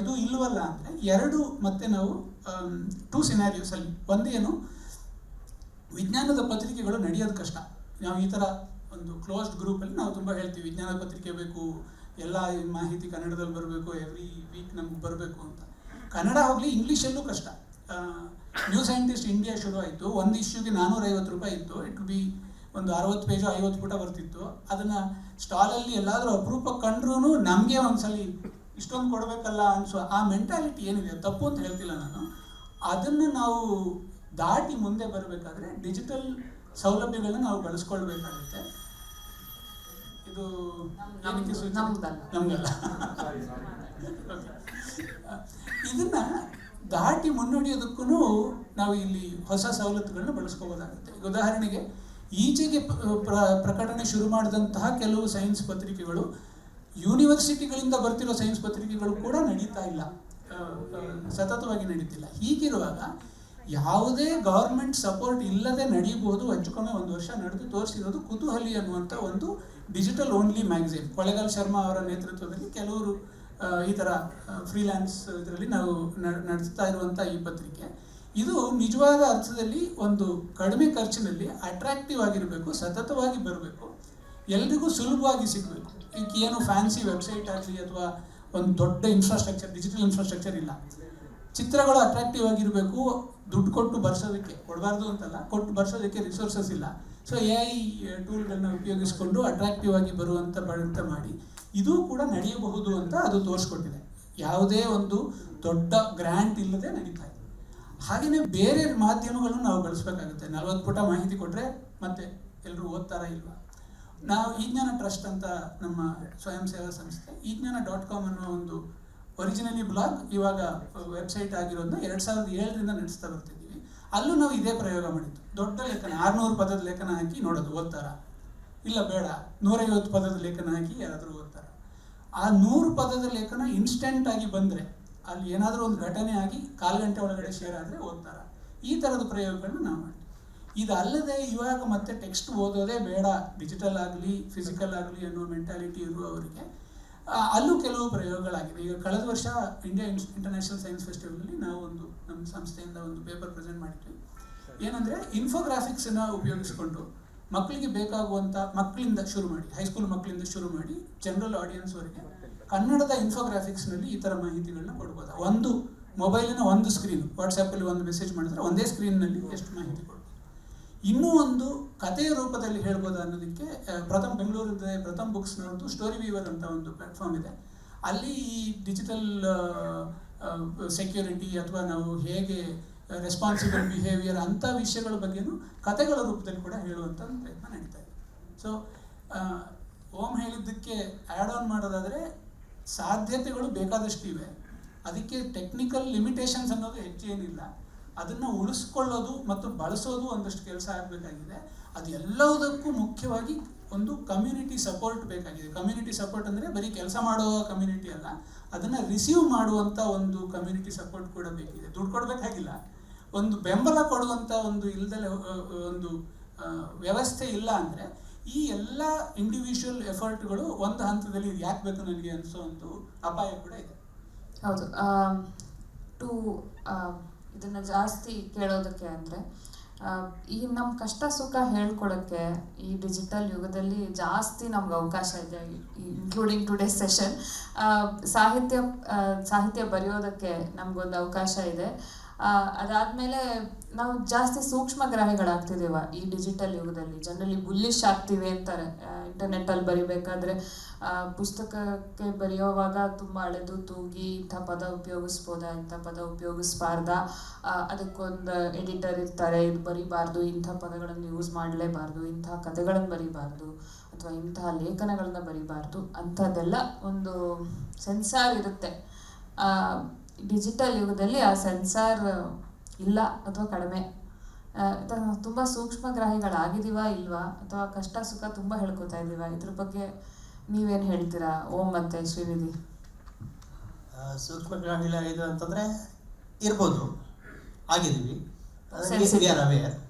[SPEAKER 3] ಇದು ಇಲ್ವಲ್ಲ ಅಂದರೆ ಎರಡು. ಮತ್ತೆ ನಾವು 2 ಸಿನಾರಿಯೋಸಲ್ಲಿ, ಒಂದೇನು ವಿಜ್ಞಾನದ ಪತ್ರಿಕೆಗಳು ನಡೆಯೋದು ಕಷ್ಟ. ನಾವು ಈ ಥರ ಒಂದು ಕ್ಲೋಸ್ಡ್ ಗ್ರೂಪಲ್ಲಿ ನಾವು ತುಂಬ ಹೇಳ್ತೀವಿ ವಿಜ್ಞಾನದ ಪತ್ರಿಕೆ ಬೇಕು, ಎಲ್ಲ ಮಾಹಿತಿ ಕನ್ನಡದಲ್ಲಿ ಬರಬೇಕು, ಎವ್ರಿ ವೀಕ್ ನಮ್ಗೆ ಬರಬೇಕು ಅಂತ. ಕನ್ನಡ ಹೋಗಲಿ, ಇಂಗ್ಲೀಷಲ್ಲೂ ಕಷ್ಟ. ನ್ಯೂ ಸೈಂಟಿಸ್ಟ್ ಇಂಡಿಯಾ ಶುರು ಆಯಿತು, ಒಂದು ಇಶ್ಯೂಗೆ 450 ರೂಪಾಯಿ ಇತ್ತು. ಇಟ್ ಬಿ ಒಂದು 60 ಪೇಜು 50 ಪುಟ ಬರ್ತಿತ್ತು. ಅದನ್ನು ಸ್ಟಾಲಲ್ಲಿ ಎಲ್ಲಾದರೂ ಅಪರೂಪಕ್ಕೆ ಕಂಡ್ರೂ ನಮಗೆ ಒಂದ್ಸಲಿ ಇಷ್ಟೊಂದು ಕೊಡಬೇಕಲ್ಲ ಅನಿಸೋ ಆ ಮೆಂಟಾಲಿಟಿ ಏನಿದೆ, ತಪ್ಪು ಅಂತ ಹೇಳ್ತಿಲ್ಲ ನಾನು. ಅದನ್ನು ನಾವು ದಾಟಿ ಮುಂದೆ ಬರಬೇಕಾದ್ರೆ ಡಿಜಿಟಲ್ ಸೌಲಭ್ಯಗಳನ್ನ ನಾವು ಬಳಸ್ಕೊಳ್ಬೇಕಾಗುತ್ತೆ. ಇದು ನಮಗಲ್ಲ. ಇದನ್ನ ದಾಟಿ ಮುನ್ನಡೆಯೋದಕ್ಕೂ ನಾವು ಇಲ್ಲಿ ಹೊಸ ಸವಲತ್ತುಗಳನ್ನ ಬಳಸ್ಕೋಬೋದಾಗುತ್ತೆ. ಉದಾಹರಣೆಗೆ ಈಚೆಗೆ ಪ್ರಕಟಣೆ ಶುರು ಮಾಡಿದಂತಹ ಕೆಲವು ಸೈನ್ಸ್ ಪತ್ರಿಕೆಗಳು, ಯೂನಿವರ್ಸಿಟಿಗಳಿಂದ ಬರ್ತಿರೋ ಸೈನ್ಸ್ ಪತ್ರಿಕೆಗಳು ಕೂಡ ನಡೀತಾ ಇಲ್ಲ, ಸತತವಾಗಿ ನಡೀತಿಲ್ಲ. ಹೀಗಿರುವಾಗ ಯಾವುದೇ ಗೌರ್ಮೆಂಟ್ ಸಪೋರ್ಟ್ ಇಲ್ಲದೆ ನಡೀಬಹುದು. ಹೆಚ್ಚು ಕಮ್ಮಿ 1 ವರ್ಷ ನಡೆದು ತೋರಿಸಿರೋದು ಕುತೂಹಲಿ ಅನ್ನುವಂಥ ಒಂದು digital only magazine. Kollegal Sharma ಅವರ ನೇತೃತ್ವದಲ್ಲಿ ಕೆಲವರು ಈ ಥರ ಫ್ರೀಲ್ಯಾನ್ಸ್ ಇದರಲ್ಲಿ ನಾವು ನಡೆಸ್ತಾ ಇರುವಂಥ ಈ ಪತ್ರಿಕೆ, ಇದು ನಿಜವಾದ ಅರ್ಥದಲ್ಲಿ ಒಂದು ಕಡಿಮೆ ಖರ್ಚಿನಲ್ಲಿ ಅಟ್ರಾಕ್ಟಿವ್ ಆಗಿರಬೇಕು, ಸತತವಾಗಿ ಬರಬೇಕು. ಎಲ್ರಿಗೂ ಸುಲಭವಾಗಿ ಸಿಗಬೇಕು. ಈಗ ಏನು ಫ್ಯಾನ್ಸಿ ವೆಬ್ಸೈಟ್ ಆಗಲಿ ಅಥವಾ ಒಂದು ದೊಡ್ಡ ಇನ್ಫ್ರಾಸ್ಟ್ರಕ್ಚರ್, ಡಿಜಿಟಲ್ ಇನ್ಫ್ರಾಸ್ಟ್ರಕ್ಚರ್ ಇಲ್ಲ. ಚಿತ್ರಗಳು ಅಟ್ರಾಕ್ಟಿವ್ ಆಗಿರಬೇಕು. ದುಡ್ಡು ಕೊಟ್ಟು ಬರ್ಸೋದಕ್ಕೆ, ಕೊಡಬಾರ್ದು ಅಂತಲ್ಲ, ಕೊಟ್ಟು ಬರ್ಸೋದಕ್ಕೆ ರಿಸೋರ್ಸಸ್ ಇಲ್ಲ. ಸೊ AI ಟೂಲ್ಗಳನ್ನ ಉಪಯೋಗಿಸ್ಕೊಂಡು ಅಟ್ರಾಕ್ಟಿವ್ ಆಗಿ ಬರುವಂಥ ಮಾಡಿ ಇದು ಕೂಡ ನಡೆಯಬಹುದು ಅಂತ ಅದು ತೋರಿಸ್ಕೊಟ್ಟಿದೆ. ಯಾವುದೇ ಒಂದು ದೊಡ್ಡ ಗ್ರ್ಯಾಂಟ್ ಇಲ್ಲದೆ ನಡೀತಾ ಇದೆ. ಹಾಗೆಯೇ ಬೇರೆ ಮಾಧ್ಯಮಗಳನ್ನು ನಾವು ಬಳಸಬೇಕಾಗುತ್ತೆ. 40 ಪುಟ ಮಾಹಿತಿ ಕೊಟ್ಟರೆ ಮತ್ತೆ ಎಲ್ಲರೂ ಓದ್ತಾರಾ ಇಲ್ವಾ? ನಾವು ಈಜ್ಞಾನ ಟ್ರಸ್ಟ್ ಅಂತ ನಮ್ಮ ಸ್ವಯಂ ಸೇವಾ ಸಂಸ್ಥೆ ಈಜ್ಞಾನ.com ಅನ್ನೋ ಒಂದು ಒರಿಜಿನಲಿ ಬ್ಲಾಗ್ ಇವಾಗ ವೆಬ್ಸೈಟ್ ಆಗಿರೋದನ್ನ 2007ರಿಂದ ನಡೆಸ್ತಾ ಬರ್ತಿದ್ದೀವಿ. ಅಲ್ಲೂ ನಾವು ಇದೇ ಪ್ರಯೋಗ ಮಾಡಿದ್ದು. ದೊಡ್ಡ ಲೇಖನ 600 ಪದದ ಲೇಖನ ಹಾಕಿ ನೋಡೋದು ಓದ್ತಾರ, ಇಲ್ಲ ಬೇಡ 150 ಪದದ ಲೇಖನ ಹಾಕಿ ಯಾರಾದರೂ ಓದ್ತಾರ. ಆ 100 ಪದದ ಲೇಖನ ಇನ್ಸ್ಟೆಂಟ್ ಆಗಿ ಬಂದರೆ, ಅಲ್ಲಿ ಏನಾದರೂ ಒಂದು ಘಟನೆ ಆಗಿ 1/4 ಗಂಟೆ ಒಳಗಡೆ ಶೇರ್ ಆದರೆ ಓದ್ತಾರ. ಈ ಥರದ ಪ್ರಯೋಗಗಳನ್ನ ನಾವು ಮಾಡ್ತೀವಿ. ಇದಲ್ಲದೆ ಇವಾಗ ಮತ್ತೆ ಟೆಕ್ಸ್ಟ್ ಓದೋದೇ ಬೇಡ, ಡಿಜಿಟಲ್ ಆಗಲಿ ಫಿಸಿಕಲ್ ಆಗಲಿ ಅನ್ನೋ ಮೆಂಟಾಲಿಟಿ ಇರುವವರಿಗೆ ಅಲ್ಲೂ ಕೆಲವು ಪ್ರಯೋಗಗಳಾಗಿದೆ. ಈಗ ಕಳೆದ ವರ್ಷ ಇಂಡಿಯಾ ಇಂಟರ್ನ್ಯಾಷನಲ್ ಸೈನ್ಸ್ ಫೆಸ್ಟಿವಲಲ್ಲಿ ನಾವು ನಮ್ಮ ಸಂಸ್ಥೆಯಿಂದ ಒಂದು ಪೇಪರ್ ಪ್ರೆಸೆಂಟ್ ಮಾಡಿದ್ವಿ. ಏನಂದರೆ ಇನ್ಫೋಗ್ರಾಫಿಕ್ಸನ್ನು ಉಪಯೋಗಿಸ್ಕೊಂಡು ಮಕ್ಕಳಿಗೆ ಬೇಕಾಗುವಂಥ, ಮಕ್ಕಳಿಂದ ಶುರು ಮಾಡಿ, ಹೈಸ್ಕೂಲ್ ಮಕ್ಕಳಿಂದ ಶುರು ಮಾಡಿ ಜನರಲ್ ಆಡಿಯನ್ಸ್ವರೆಗೆ ಕನ್ನಡದ ಇನ್ಫೋಗ್ರಾಫಿಕ್ಸ್ನಲ್ಲಿ ಈ ಥರ ಮಾಹಿತಿಗಳನ್ನ ಕೊಡ್ಬೋದು. ಒಂದು ಮೊಬೈಲಿನ ಒಂದು ಸ್ಕ್ರೀನ್, ವಾಟ್ಸಪ್ಪಲ್ಲಿ ಒಂದು ಮೆಸೇಜ್ ಮಾಡಿದ್ರೆ ಒಂದೇ ಸ್ಕ್ರೀನ್ನಲ್ಲಿ ಎಷ್ಟು ಮಾಹಿತಿ ಕೊಡ್ಬೋದು. ಇನ್ನೂ ಒಂದು ಕಥೆಯ ರೂಪದಲ್ಲಿ ಹೇಳ್ಬೋದು ಅನ್ನೋದಕ್ಕೆ ಬೆಂಗಳೂರಿನ ಪ್ರಥಮ್ ಬುಕ್ಸ್ನವ್ರದ್ದು ಸ್ಟೋರಿ ವೀವರ್ ಅಂತ ಒಂದು ಪ್ಲಾಟ್ಫಾರ್ಮ್ ಇದೆ. ಅಲ್ಲಿ ಈ ಡಿಜಿಟಲ್ ಸೆಕ್ಯೂರಿಟಿ ಅಥವಾ ನಾವು ಹೇಗೆ ರೆಸ್ಪಾನ್ಸಿಬಲ್ ಬಿಹೇವಿಯರ್ ಅಂಥ ವಿಷಯಗಳ ಬಗ್ಗೆನೂ ಕಥೆಗಳ ರೂಪದಲ್ಲಿ ಕೂಡ ಹೇಳುವಂಥ ಒಂದು ಪ್ರಯತ್ನ ನಡೀತಾ ಇದೆ. ಸೊ ಓಂ ಹೇಳಿದ್ದಕ್ಕೆ ಆ್ಯಡ್ ಆನ್ ಮಾಡೋದಾದರೆ ಸಾಧ್ಯತೆಗಳು ಬೇಕಾದಷ್ಟು ಇವೆ. ಅದಕ್ಕೆ ಟೆಕ್ನಿಕಲ್ ಲಿಮಿಟೇಷನ್ಸ್ ಅನ್ನೋದು ಹೆಚ್ಚೇನಿಲ್ಲ. ಅದನ್ನು ಉಳಿಸ್ಕೊಳ್ಳೋದು ಮತ್ತು ಬಳಸೋದು ಒಂದಷ್ಟು ಕೆಲಸ ಆಗಬೇಕಾಗಿದೆ. ಅದು ಎಲ್ಲದಕ್ಕೂ ಮುಖ್ಯವಾಗಿ ಒಂದು ಕಮ್ಯುನಿಟಿ ಸಪೋರ್ಟ್ ಬೇಕಾಗಿದೆ. ಕಮ್ಯುನಿಟಿ ಸಪೋರ್ಟ್ ಅಂದರೆ ಬರೀ ಕೆಲಸ ಮಾಡುವ ಕಮ್ಯುನಿಟಿ ಅಲ್ಲ, ಅದನ್ನು ರಿಸೀವ್ ಮಾಡುವಂಥ ಒಂದು ಕಮ್ಯುನಿಟಿ ಸಪೋರ್ಟ್ ಕೂಡ ಬೇಕಿದೆ. ದುಡ್ಡು ಕೊಡಬೇಕಾಗಿಲ್ಲ, ಒಂದು ಬೆಂಬಲ ಕೊಡುವಂಥ ಒಂದು ಇಲ್ದಲೆ ಒಂದು ವ್ಯವಸ್ಥೆ ಇಲ್ಲ ಅಂದರೆ ಈ ಎಲ್ಲ ಇಂಡಿವಿಜುವಲ್ ಎಫರ್ಟ್ಗಳು ಒಂದು ಹಂತದಲ್ಲಿ ಯಾಕೆ ಬೇಕು ನನಗೆ ಅನಿಸೋ ಒಂದು ಅಪಾಯ ಕೂಡ ಇದೆ.
[SPEAKER 1] ಹೌದು. ಇದನ್ನು ಜಾಸ್ತಿ ಕೇಳೋದಕ್ಕೆ ಅಂದರೆ ಈ ನಮ್ಮ ಕಷ್ಟ ಸುಖ ಹೇಳ್ಕೊಡೋಕ್ಕೆ ಈ ಡಿಜಿಟಲ್ ಯುಗದಲ್ಲಿ ಜಾಸ್ತಿ ನಮ್ಗೆ ಅವಕಾಶ ಇದೆ. ಇನ್ಕ್ಲೂಡಿಂಗ್ ಟುಡೇ ಸೆಷನ್ ಸಾಹಿತ್ಯ ಬರೆಯೋದಕ್ಕೆ ನಮಗೊಂದು ಅವಕಾಶ ಇದೆ. ಅದಾದಮೇಲೆ ನಾವು ಜಾಸ್ತಿ ಸೂಕ್ಷ್ಮಗ್ರಾಹಿಗಳಾಗ್ತಿದ್ದೀವ ಈ ಡಿಜಿಟಲ್ ಯುಗದಲ್ಲಿ. ಜನರಲಿ ಬುಲ್ಲಿಶ್ ಆಗ್ತೀವಿ ಅಂತಾರೆ. ಇಂಟರ್ನೆಟ್ಟಲ್ಲಿ ಬರಿಬೇಕಾದ್ರೆ ಪುಸ್ತಕಕ್ಕೆ ಬರೆಯೋವಾಗ ತುಂಬ ಅಳೆದು ತೂಗಿ ಇಂಥ ಪದ ಉಪಯೋಗಿಸ್ಬೋದಾ, ಇಂಥ ಪದ ಉಪಯೋಗಿಸ್ಬಾರ್ದಾ, ಅದಕ್ಕೊಂದು ಎಡಿಟರ್ ಇರ್ತಾರೆ, ಇದು ಬರಿಬಾರ್ದು, ಇಂಥ ಪದಗಳನ್ನು ಯೂಸ್ ಮಾಡಲೇಬಾರ್ದು, ಇಂಥ ಕಥೆಗಳನ್ನು ಬರಿಬಾರ್ದು ಅಥವಾ ಇಂತಹ ಲೇಖನಗಳನ್ನ ಬರಿಬಾರ್ದು ಅಂಥದ್ದೆಲ್ಲ ಒಂದು ಸೆನ್ಸಾರ್ ಇರುತ್ತೆ. ಡಿಜಿಟಲ್ ಯುಗದಲ್ಲಿ ಆ ಸೆನ್ಸಾರ್ ಇಲ್ಲ ಅಥವಾ ಕಡಿಮೆ. ತುಂಬ ಸೂಕ್ಷ್ಮಗ್ರಾಹಿಗಳಾಗಿದ್ದೀವಾ ಇಲ್ವಾ, ಅಥವಾ ಕಷ್ಟ ಸುಖ ತುಂಬ ಹೇಳ್ಕೊತಾ ಇದ್ದೀವಾ? ಇದ್ರ ಬಗ್ಗೆ ನೀವೇನು ಹೇಳ್ತೀರಾ ಓಂ ಮತ್ತು ಶ್ರೀನಿಧಿ?
[SPEAKER 2] ಸೂಕ್ಷ್ಮಗ್ರಾಹಿಗಳಾಗಿದ್ದು ಅಂತಂದರೆ ಇರ್ಬೋದು, ಆಗಿದ್ದೀವಿ.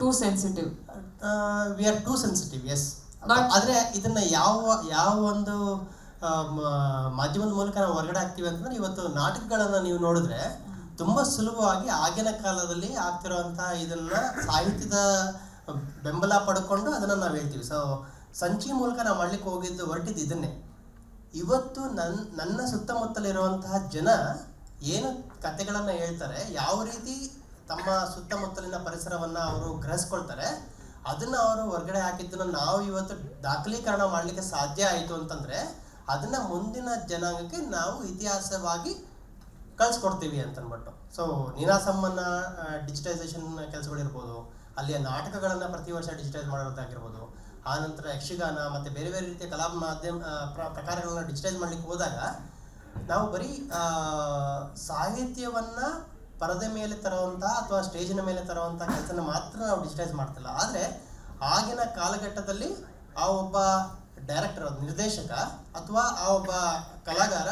[SPEAKER 1] Too sensitive,
[SPEAKER 2] we are too sensitive, yes. ಆದರೆ ಇದನ್ನು ಯಾವ ಒಂದು ಮಾಧ್ಯಮದ ಮೂಲಕ ನಾವು ಹೊರಗಡೆ ಆಗ್ತೀವಿ ಅಂತಂದ್ರೆ, ಇವತ್ತು ನಾಟಕಗಳನ್ನು ನೀವು ನೋಡಿದ್ರೆ ತುಂಬ ಸುಲಭವಾಗಿ ಆಗಿನ ಕಾಲದಲ್ಲಿ ಆಗ್ತಿರೋಂಥ ಇದನ್ನ ಸಾಹಿತ್ಯದ ಬೆಂಬಲ ಪಡ್ಕೊಂಡು ಅದನ್ನು ನಾವು ಹೇಳ್ತೀವಿ. ಸೊ ಸಂಚಿ ಮೂಲಕ ನಾವು ಮಾಡ್ಲಿಕ್ಕೆ ಹೊರಟಿದ್ದು ಇದನ್ನೇ. ಇವತ್ತು ನನ್ನ ಸುತ್ತಮುತ್ತಲಿರುವಂತಹ ಜನ ಏನು ಕಥೆಗಳನ್ನು ಹೇಳ್ತಾರೆ, ಯಾವ ರೀತಿ ತಮ್ಮ ಸುತ್ತಮುತ್ತಲಿನ ಪರಿಸರವನ್ನು ಅವರು ಗ್ರಹಿಸ್ಕೊಳ್ತಾರೆ, ಅದನ್ನು ಅವರು ಹೊರಗಡೆ ಹಾಕಿದ್ದನ್ನು ನಾವು ಇವತ್ತು ದಾಖಲೀಕರಣ ಮಾಡಲಿಕ್ಕೆ ಸಾಧ್ಯ ಆಯಿತು ಅಂತಂದರೆ ಅದನ್ನು ಮುಂದಿನ ಜನಾಂಗಕ್ಕೆ ನಾವು ಇತಿಹಾಸವಾಗಿ ಕಳಿಸ್ಕೊಡ್ತೀವಿ ಅಂತನ್ಬಿಟ್ಟು. ಸೊ ನೀನಾಸಮ್ಮನ ಡಿಜಿಟೈಸೇಷನ್ ಕೆಲಸಗಳಿರ್ಬೋದು, ಅಲ್ಲಿಯ ನಾಟಕಗಳನ್ನು ಪ್ರತಿ ವರ್ಷ ಡಿಜಿಟೈಸ್ ಮಾಡೋದಾಗಿರ್ಬೋದು, ಆನಂತರ ಯಕ್ಷಗಾನ ಮತ್ತು ಬೇರೆ ಬೇರೆ ರೀತಿಯ ಕಲಾ ಮಾಧ್ಯಮ ಪ್ರಕಾರಗಳನ್ನ ಡಿಜಿಟೈಸ್ ಮಾಡಲಿಕ್ಕೆ ಹೋದಾಗ ನಾವು ಬರೀ ಸಾಹಿತ್ಯವನ್ನು ಪರದೆ ಮೇಲೆ ತರುವಂಥ ಅಥವಾ ಸ್ಟೇಜಿನ ಮೇಲೆ ತರುವಂಥ ಕೆಲಸನ ಮಾತ್ರ ನಾವು ಡಿಜಿಟೈಸ್ ಮಾಡ್ತಿಲ್ಲ. ಆದರೆ ಆಗಿನ ಕಾಲಘಟ್ಟದಲ್ಲಿ ಆ ಒಬ್ಬ ಡೈರೆಕ್ಟರ್, ನಿರ್ದೇಶಕ ಅಥವಾ ಆ ಒಬ್ಬ ಕಲಾಗಾರ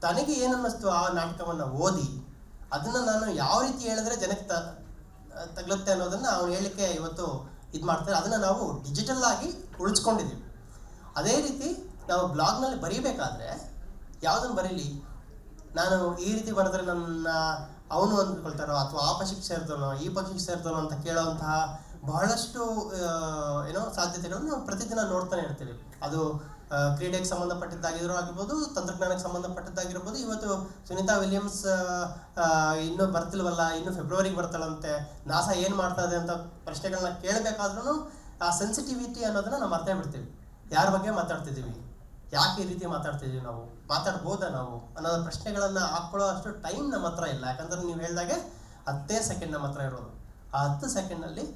[SPEAKER 2] ತನಗೆ ಏನನ್ನಿಸ್ತು ಆ ನಾಟಕವನ್ನು ಓದಿ ಅದನ್ನು ನಾನು ಯಾವ ರೀತಿ ಹೇಳಿದ್ರೆ ಜನಕ್ಕೆ ತಗಲುತ್ತೆ ಅನ್ನೋದನ್ನು ಅವ್ನು ಹೇಳಲಿಕ್ಕೆ ಇವತ್ತು ಇದು ಮಾಡ್ತಾರೆ. ಅದನ್ನು ನಾವು ಡಿಜಿಟಲ್ ಆಗಿ ಉಳಿಸ್ಕೊಂಡಿದ್ದೀವಿ. ಅದೇ ರೀತಿ ನಾವು ಬ್ಲಾಗ್ನಲ್ಲಿ ಬರೀಬೇಕಾದ್ರೆ ಯಾವುದನ್ನು ಬರೀಲಿ, ನಾನು ಈ ರೀತಿ ಬರೆದ್ರೆ ನನ್ನ ಅವನು ಅಂದ್ಕೊಳ್ತಾರೋ ಅಥವಾ ಆ ಪಕ್ಷಕ್ಕೆ ಸೇರ್ತಾನೋ ಈ ಪಕ್ಷಕ್ಕೆ ಸೇರ್ತಾನೋ ಅಂತ ಕೇಳೋವಂತಹ ಬಹಳಷ್ಟು ಏನೋ ಸಾಧ್ಯತೆಗಳನ್ನು ನಾವು ಪ್ರತಿದಿನ ನೋಡ್ತಾನೆ ಇರ್ತೀವಿ. ಅದು ಕ್ರೀಡೆಗೆ ಸಂಬಂಧಪಟ್ಟಿದ್ದಾಗಿರೋ ಆಗಿರ್ಬೋದು, ತಂತ್ರಜ್ಞಾನಕ್ಕೆ ಸಂಬಂಧಪಟ್ಟಿದ್ದಾಗಿರ್ಬೋದು. ಇವತ್ತು ಸುನೀತಾ ವಿಲಿಯಮ್ಸ್ ಇನ್ನೂ ಬರ್ತಿಲ್ವಲ್ಲ, ಇನ್ನು ಫೆಬ್ರವರಿಗೆ ಬರ್ತಾಳಂತೆ, ನಾಸಾ ಏನು ಮಾಡ್ತಾ ಇದೆ ಅಂತ ಪ್ರಶ್ನೆಗಳನ್ನ ಕೇಳಬೇಕಾದ್ರೂ ಆ ಸೆನ್ಸಿಟಿವಿಟಿ ಅನ್ನೋದನ್ನ ನಾವು ಮರ್ತೇ ಬಿಡ್ತೀವಿ. ಯಾರ ಬಗ್ಗೆ ಮಾತಾಡ್ತಿದ್ದೀವಿ, ಯಾಕೆ ಈ ರೀತಿ ಮಾತಾಡ್ತಿದ್ದೀವಿ, ನಾವು ಮಾತಾಡ್ಬೋದಾ ನಾವು ಅನ್ನೋದು ಪ್ರಶ್ನೆಗಳನ್ನು ಹಾಕ್ಕೊಳ್ಳೋ ಅಷ್ಟು ಟೈಮ್ ನಮ್ಮ ಹತ್ರ ಇಲ್ಲ. ಯಾಕಂದ್ರೆ ನೀವು ಹೇಳಿದಾಗೆ 10 ಸೆಕೆಂಡ್ ನಮ್ಮ ಹತ್ರ ಇರೋದು. ಆ 10 ಸೆಕೆಂಡ್ನಲ್ಲಿ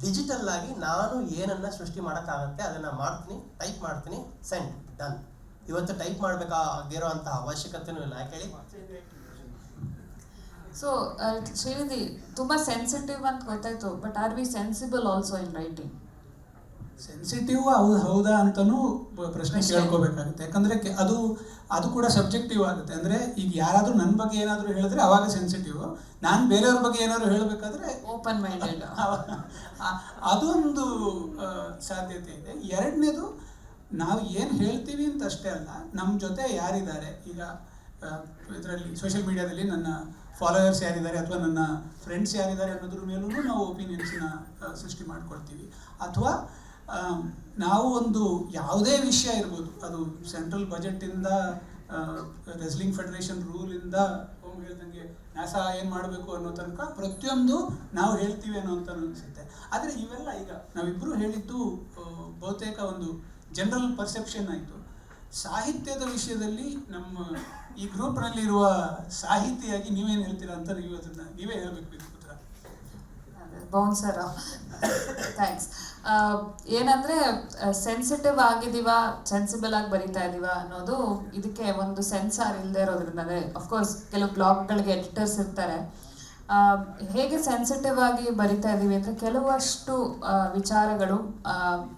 [SPEAKER 2] ಡಿಜಿಟಲ್ ಆಗಿ ನಾನು ಏನನ್ನ ಸೃಷ್ಟಿ ಮಾಡೋಕ್ಕಾಗತ್ತೆ ಅದನ್ನು ಮಾಡ್ತೀನಿ, ಟೈಪ್ ಮಾಡ್ತೀನಿ, ಸೆಂಡ್, ಡನ್. ಇವತ್ತು ಟೈಪ್ ಮಾಡಬೇಕಾಗಿರೋ ಅಂತಹ ಅವಶ್ಯಕತೆನೂ ಇಲ್ಲ. ಯಾಕೆ ಹೇಳಿ?
[SPEAKER 1] ಸೊ ಶ್ರೀನಿಧಿ, ತುಂಬ ಸೆನ್ಸಿಟಿವ್ ಅಂತ ಗೊತ್ತಾಯ್ತು, but are we sensible also in writing?
[SPEAKER 3] Sensitive ಹೌದಾ ಅಂತಲೂ ಪ್ರಶ್ನೆ ಕೇಳ್ಕೋಬೇಕಾಗುತ್ತೆ. ಯಾಕಂದರೆ ಅದು ಕೂಡ ಸಬ್ಜೆಕ್ಟಿವ್ ಆಗುತ್ತೆ. ಅಂದರೆ ಈಗ ಯಾರಾದರೂ ನನ್ನ ಬಗ್ಗೆ ಏನಾದರೂ ಹೇಳಿದ್ರೆ ಅವಾಗ ಸೆನ್ಸಿಟಿವ್, ನಾನು ಬೇರೆಯವ್ರ ಬಗ್ಗೆ ಏನಾದರೂ ಹೇಳಬೇಕಾದ್ರೆ
[SPEAKER 1] ಓಪನ್ ಮೈಂಡೆಡ್,
[SPEAKER 3] ಅದೊಂದು ಸಾಧ್ಯತೆ ಇದೆ. ಎರಡನೇದು, ನಾವು ಏನು ಹೇಳ್ತೀವಿ ಅಂತ ಅಷ್ಟೇ ಅಲ್ಲ, ನಮ್ಮ ಜೊತೆ ಯಾರಿದ್ದಾರೆ, ಈಗ ಇದರಲ್ಲಿ ಸೋಷಿಯಲ್ ಮೀಡಿಯಾದಲ್ಲಿ ನನ್ನ ಫಾಲೋವರ್ಸ್ ಯಾರಿದ್ದಾರೆ ಅಥವಾ ನನ್ನ ಫ್ರೆಂಡ್ಸ್ ಯಾರಿದ್ದಾರೆ ಅನ್ನೋದ್ರ ಮೇಲೂ ನಾವು ಒಪಿನಿಯನ್ಸ್ನ ಸೃಷ್ಟಿ ಮಾಡ್ಕೊಳ್ತೀವಿ. ಅಥವಾ ನಾವು ಒಂದು ಯಾವುದೇ ವಿಷಯ ಇರ್ಬೋದು, ಅದು ಸೆಂಟ್ರಲ್ ಬಜೆಟಿಂದ ರೆಸ್ಲಿಂಗ್ ಫೆಡರೇಷನ್ ರೂಲಿಂದ ಹೇಳ್ದಂಗೆ ನಾಸಾ ಏನು ಮಾಡಬೇಕು ಅನ್ನೋ ತನಕ ಪ್ರತಿಯೊಂದು ನಾವು ಹೇಳ್ತೀವಿ ಅನ್ನೋ ಅಂತ ಅನಿಸುತ್ತೆ. ಆದರೆ ಇವೆಲ್ಲ ಈಗ ನಾವಿಬ್ಬರು ಹೇಳಿದ್ದು ಬಹುತೇಕ ಒಂದು ಜನರಲ್ ಪರ್ಸೆಪ್ಷನ್ ಆಯಿತು. ಸಾಹಿತ್ಯದ ವಿಷಯದಲ್ಲಿ ನಮ್ಮ ಈ ಗ್ರೂಪ್ನಲ್ಲಿರುವ ಸಾಹಿತಿಯಾಗಿ ನೀವೇನು ಹೇಳ್ತೀರಾ ಅಂತ ನೀವು ಅದನ್ನು ನೀವೇ ಹೇಳಬೇಕು ಉತ್ತರ.
[SPEAKER 1] Bouncer, thanks. ಏನಂದರೆ ಸೆನ್ಸಿಟಿವ್ ಆಗಿದ್ದೀವ, ಸೆನ್ಸಿಬಲ್ ಆಗಿ ಬರಿತಾ ಇದ್ದೀವ ಅನ್ನೋದು ಇದಕ್ಕೆ ಒಂದು ಸೆನ್ಸಾರ್ ಇಲ್ಲದೆ ಇರೋದ್ರಿಂದ. ಅಂದರೆ ಅಫ್ಕೋರ್ಸ್ ಕೆಲವು ಬ್ಲಾಗ್ಗಳಿಗೆ ಎಡಿಟರ್ಸ್ ಇರ್ತಾರೆ. ಹೇಗೆ ಸೆನ್ಸಿಟಿವ್ ಆಗಿ ಬರಿತಾ ಇದ್ದೀವಿ ಅಂದರೆ ಕೆಲವಷ್ಟು ವಿಚಾರಗಳು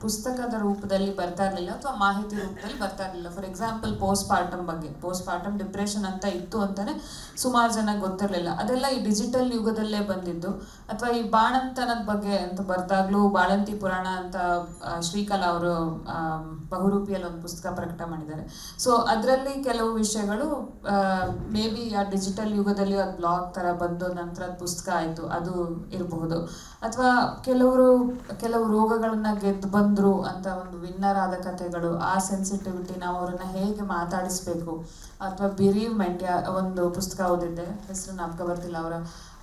[SPEAKER 1] ಪುಸ್ತಕದ ರೂಪದಲ್ಲಿ ಬರ್ತಾ ಇರಲಿಲ್ಲ ಅಥವಾ ಮಾಹಿತಿ ರೂಪದಲ್ಲಿ ಬರ್ತಾ ಇರಲಿಲ್ಲ. ಫಾರ್ ಎಕ್ಸಾಂಪಲ್ ಪೋಸ್ಟ್ ಪಾರ್ಟಮ್ ಬಗ್ಗೆ, ಪೋಸ್ಟ್ ಪಾರ್ಟಮ್ ಡಿಪ್ರೆಷನ್ ಅಂತ ಇತ್ತು ಅಂತಲೇ ಸುಮಾರು ಜನ ಗೊತ್ತಿರಲಿಲ್ಲ. ಅದೆಲ್ಲ ಈ ಡಿಜಿಟಲ್ ಯುಗದಲ್ಲೇ ಬಂದಿದ್ದು. ಅಥವಾ ಈ ಬಾಣಂತನದ ಬಗ್ಗೆ ಅಂತ ಬರ್ದಾಗ್ಲೂ ಬಾಳಂತಿ ಪುರಾಣ ಅಂತ ಶ್ರೀಕಲಾ ಅವರು ಬಹುರೂಪಿಯಲ್ಲಿ ಒಂದು ಪುಸ್ತಕ ಪ್ರಕಟ ಮಾಡಿದ್ದಾರೆ. ಸೊ ಅದರಲ್ಲಿ ಕೆಲವು ವಿಷಯಗಳು ಮೇ ಬಿ ಆ ಡಿಜಿಟಲ್ ಯುಗದಲ್ಲಿ ಅದು ಬ್ಲಾಗ್ ಥರ ಬಂದು ನಂತರ ಪುಸ್ತಕ ಆಯಿತು, ಅದು ಇರಬಹುದು. ಅಥವಾ ಕೆಲವು ರೋಗಗಳನ್ನ ಗೆದ್ದು ಬಂದರು ಅಂತ ಒಂದು ವಿನ್ನರ್ ಆದ ಕಥೆಗಳು, ಆ ಸೆನ್ಸಿಟಿವಿಟಿ, ನಾವು ಅವ್ರನ್ನ ಹೇಗೆ ಮಾತಾಡಿಸ್ಬೇಕು. ಅಥವಾ ಬಿರೀವ್ಮೆಂಟ್, ಒಂದು ಪುಸ್ತಕ ಓದಿದ್ದೆ, ಹೆಸರು ಜ್ಞಾಪಕ ಬರ್ತಿಲ್ಲ, ಅವರ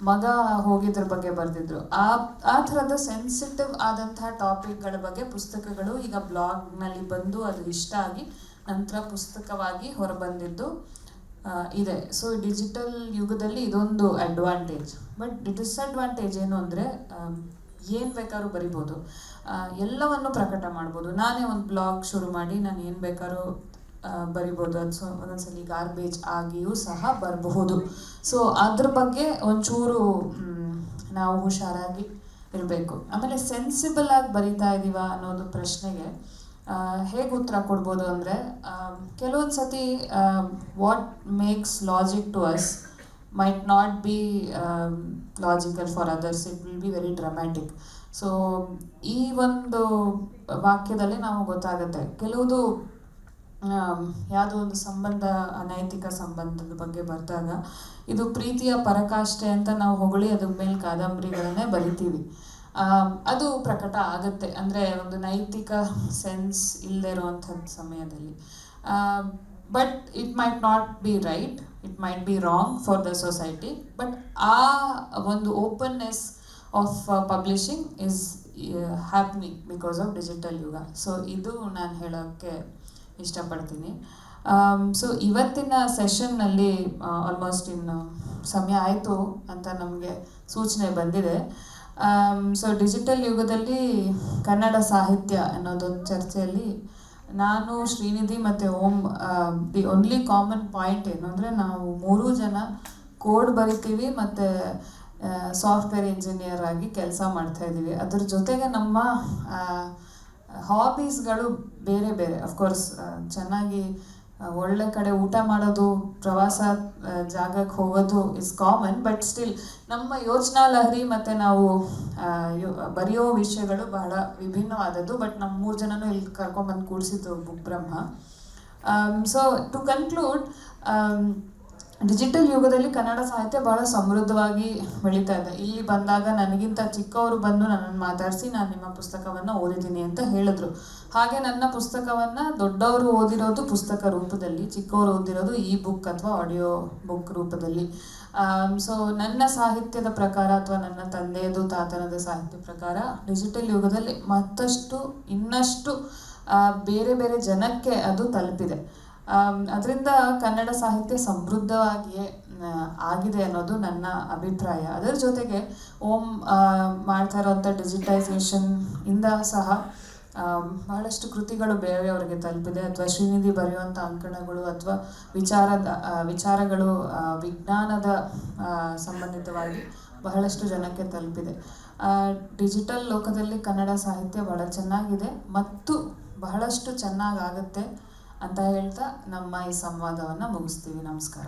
[SPEAKER 1] ಮಗ ಹೋಗಿದ್ರ ಬಗ್ಗೆ ಬರೆದಿದ್ರು. ಆ ಥರದ ಸೆನ್ಸಿಟಿವ್ ಆದಂತಹ ಟಾಪಿಕ್ಗಳ ಬಗ್ಗೆ ಪುಸ್ತಕಗಳು ಈಗ ಬ್ಲಾಗ್ನಲ್ಲಿ ಬಂದು ಅದು ಇಷ್ಟ ಆಗಿ ನಂತರ ಪುಸ್ತಕವಾಗಿ ಹೊರಬಂದಿದ್ದು ಇದೆ. ಸೊ ಡಿಜಿಟಲ್ ಯುಗದಲ್ಲಿ ಇದೊಂದು ಅಡ್ವಾಂಟೇಜ್. ಬಟ್ ಡಿಸ್ಅಡ್ವಾಂಟೇಜ್ ಏನು ಅಂದರೆ ಏನು ಬೇಕಾದ್ರೂ ಬರಿಬೋದು, ಎಲ್ಲವನ್ನು ಪ್ರಕಟ ಮಾಡ್ಬೋದು. ನಾನೇ ಒಂದು ಬ್ಲಾಗ್ ಶುರು ಮಾಡಿ ನಾನು ಏನು ಬೇಕಾದ್ರೂ ಬರಿಬೋದು. ಅದು ಒಂದೊಂದ್ಸಲಿ ಗಾರ್ಬೇಜ್ ಆಗಿಯೂ ಸಹ ಬರಬಹುದು. ಸೊ ಅದ್ರ ಬಗ್ಗೆ ಒಂಚೂರು ನಾವು ಹುಷಾರಾಗಿ ಇರಬೇಕು. ಆಮೇಲೆ ಸೆನ್ಸಿಬಲ್ ಆಗಿ ಬರಿತಾ ಇದ್ದೀವ ಅನ್ನೋದು ಪ್ರಶ್ನೆಗೆ ಹೇಗೆ ಉತ್ತರ ಕೊಡ್ಬೋದು ಅಂದರೆ, ಕೆಲವೊಂದು ಸತಿ what makes logic to us might not be logical for others, it will be very dramatic. So ಈ ಒಂದು ವಾಕ್ಯದಲ್ಲಿ ನಾವು ಗೊತ್ತಾಗುತ್ತೆ ಕೆಲವುದು ಯಾವುದೋ ಒಂದು ಸಂಬಂಧ, ಅನೈತಿಕ ಸಂಬಂಧದ ಬಗ್ಗೆ ಬರ್ದಾಗ ಇದು ಪ್ರೀತಿಯ ಪರಾಕಾಷ್ಠೆ ಅಂತ ನಾವು ಹೊಗಳಿ ಅದ್ರ ಮೇಲೆ ಕಾದಂಬರಿಗಳನ್ನೇ ಬರಿತೀವಿ. ಅದು ಪ್ರಕಟ ಆಗುತ್ತೆ, ಅಂದರೆ ಒಂದು ನೈತಿಕ ಸೆನ್ಸ್ ಇಲ್ಲದೆ ಇರುವಂಥದ್ದು ಸಮಯದಲ್ಲಿ. But it might not B right, it might be wrong for the society. But ಆ ಒಂದು openness of publishing is happening because of digital ಯುಗ. ಸೊ ಇದು ನಾನು ಹೇಳೋಕ್ಕೆ ಇಷ್ಟಪಡ್ತೀನಿ. ಸೊ ಇವತ್ತಿನ ಸೆಷನ್ನಲ್ಲಿ ಆಲ್ಮೋಸ್ಟ್ ಇನ್ನು ಸಮಯ ಆಯಿತು ಅಂತ ನಮಗೆ ಸೂಚನೆ ಬಂದಿದೆ. ಸೊ ಡಿಜಿಟಲ್ ಯುಗದಲ್ಲಿ ಕನ್ನಡ ಸಾಹಿತ್ಯ ಅನ್ನೋದೊಂದು ಚರ್ಚೆಯಲ್ಲಿ ನಾನು, ಶ್ರೀನಿಧಿ ಮತ್ತು ಓಂ, ದಿ ಓನ್ಲಿ ಕಾಮನ್ ಪಾಯಿಂಟ್ ಏನು ಅಂದರೆ ನಾವು 3 ಜನ ಕೋಡ್ ಬರಿತೀವಿ ಮತ್ತು ಸಾಫ್ಟ್ವೇರ್ ಇಂಜಿನಿಯರ್ ಆಗಿ ಕೆಲಸ ಮಾಡ್ತಾಯಿದ್ದೀವಿ. ಅದ್ರ ಜೊತೆಗೆ ನಮ್ಮ ಹಾಬೀಸ್ಗಳು ಬೇರೆ ಬೇರೆ. ಅಫ್ಕೋರ್ಸ್ ಚೆನ್ನಾಗಿ ಒಳ್ಳೆ ಕಡೆ ಊಟ ಮಾಡೋದು, ಪ್ರವಾಸ ಜಾಗಕ್ಕೆ ಹೋಗೋದು ಇಸ್ ಕಾಮನ್. ಬಟ್ ಸ್ಟಿಲ್ ನಮ್ಮ ಯೋಚನಾ ಲಹರಿ ಮತ್ತು ನಾವು ಬರೆಯೋ ವಿಷಯಗಳು ಬಹಳ ವಿಭಿನ್ನವಾದದ್ದು. ಬಟ್ ನಮ್ಮ 3 ಜನನೂ ಇಲ್ಲಿ ಕರ್ಕೊಂಬಂದು ಕೂಡಿಸಿದ್ದು book Brahma. So to conclude, digital ಯುಗದಲ್ಲಿ ಕನ್ನಡ ಸಾಹಿತ್ಯ ಬಹಳ ಸಮೃದ್ಧವಾಗಿ ಬೆಳೀತಾ ಇದೆ. ಇಲ್ಲಿ ಬಂದಾಗ ನನಗಿಂತ ಚಿಕ್ಕವರು ಬಂದು ನನ್ನನ್ನು ಮಾತಾಡಿಸಿ ನಾನು ನಿಮ್ಮ ಪುಸ್ತಕವನ್ನು ಓದಿದ್ದೀನಿ ಅಂತ ಹೇಳಿದ್ರು. ಹಾಗೆ ನನ್ನ ಪುಸ್ತಕವನ್ನು ದೊಡ್ಡವರು ಓದಿರೋದು ಪುಸ್ತಕ ರೂಪದಲ್ಲಿ, ಚಿಕ್ಕವರು ಓದಿರೋದು ಈ ಬುಕ್ ಅಥವಾ ಆಡಿಯೋ ಬುಕ್ ರೂಪದಲ್ಲಿ. ಸೊ ನನ್ನ ಸಾಹಿತ್ಯದ ಪ್ರಕಾರ ಅಥವಾ ನನ್ನ ತಂದೆಯದು ತಾತನದ ಸಾಹಿತ್ಯ ಪ್ರಕಾರ ಡಿಜಿಟಲ್ ಯುಗದಲ್ಲಿ ಇನ್ನಷ್ಟು ಬೇರೆ ಬೇರೆ ಜನಕ್ಕೆ ಅದು ತಲುಪಿದೆ. ಅದರಿಂದ ಕನ್ನಡ ಸಾಹಿತ್ಯ ಸಮೃದ್ಧವಾಗಿಯೇ ಆಗಿದೆ ಅನ್ನೋದು ನನ್ನ ಅಭಿಪ್ರಾಯ. ಅದರ ಜೊತೆಗೆ ಓಂ ಮಾಡ್ತಾ ಇರೋವಂಥ ಡಿಜಿಟೈಸೇಷನ್ ಇಂದ ಸಹ ಬಹಳಷ್ಟು ಕೃತಿಗಳು ಬೇರೆಯವರಿಗೆ ತಲುಪಿದೆ, ಅಥವಾ ಶ್ರೀನಿಧಿ ಬರೆಯುವಂಥ ಅಂಕಣಗಳು ಅಥವಾ ವಿಚಾರಗಳು ವಿಜ್ಞಾನದ ಸಂಬಂಧಿತವಾಗಿ ಬಹಳಷ್ಟು ಜನಕ್ಕೆ ತಲುಪಿದೆ. ಡಿಜಿಟಲ್ ಲೋಕದಲ್ಲಿ ಕನ್ನಡ ಸಾಹಿತ್ಯ ಬಹಳ ಚೆನ್ನಾಗಿದೆ ಮತ್ತು ಬಹಳಷ್ಟು ಚೆನ್ನಾಗಾಗುತ್ತೆ ಅಂತ ಹೇಳ್ತಾ ನಮ್ಮ ಈ ಸಂವಾದವನ್ನು ಮುಗಿಸ್ತೀವಿ. ನಮಸ್ಕಾರ.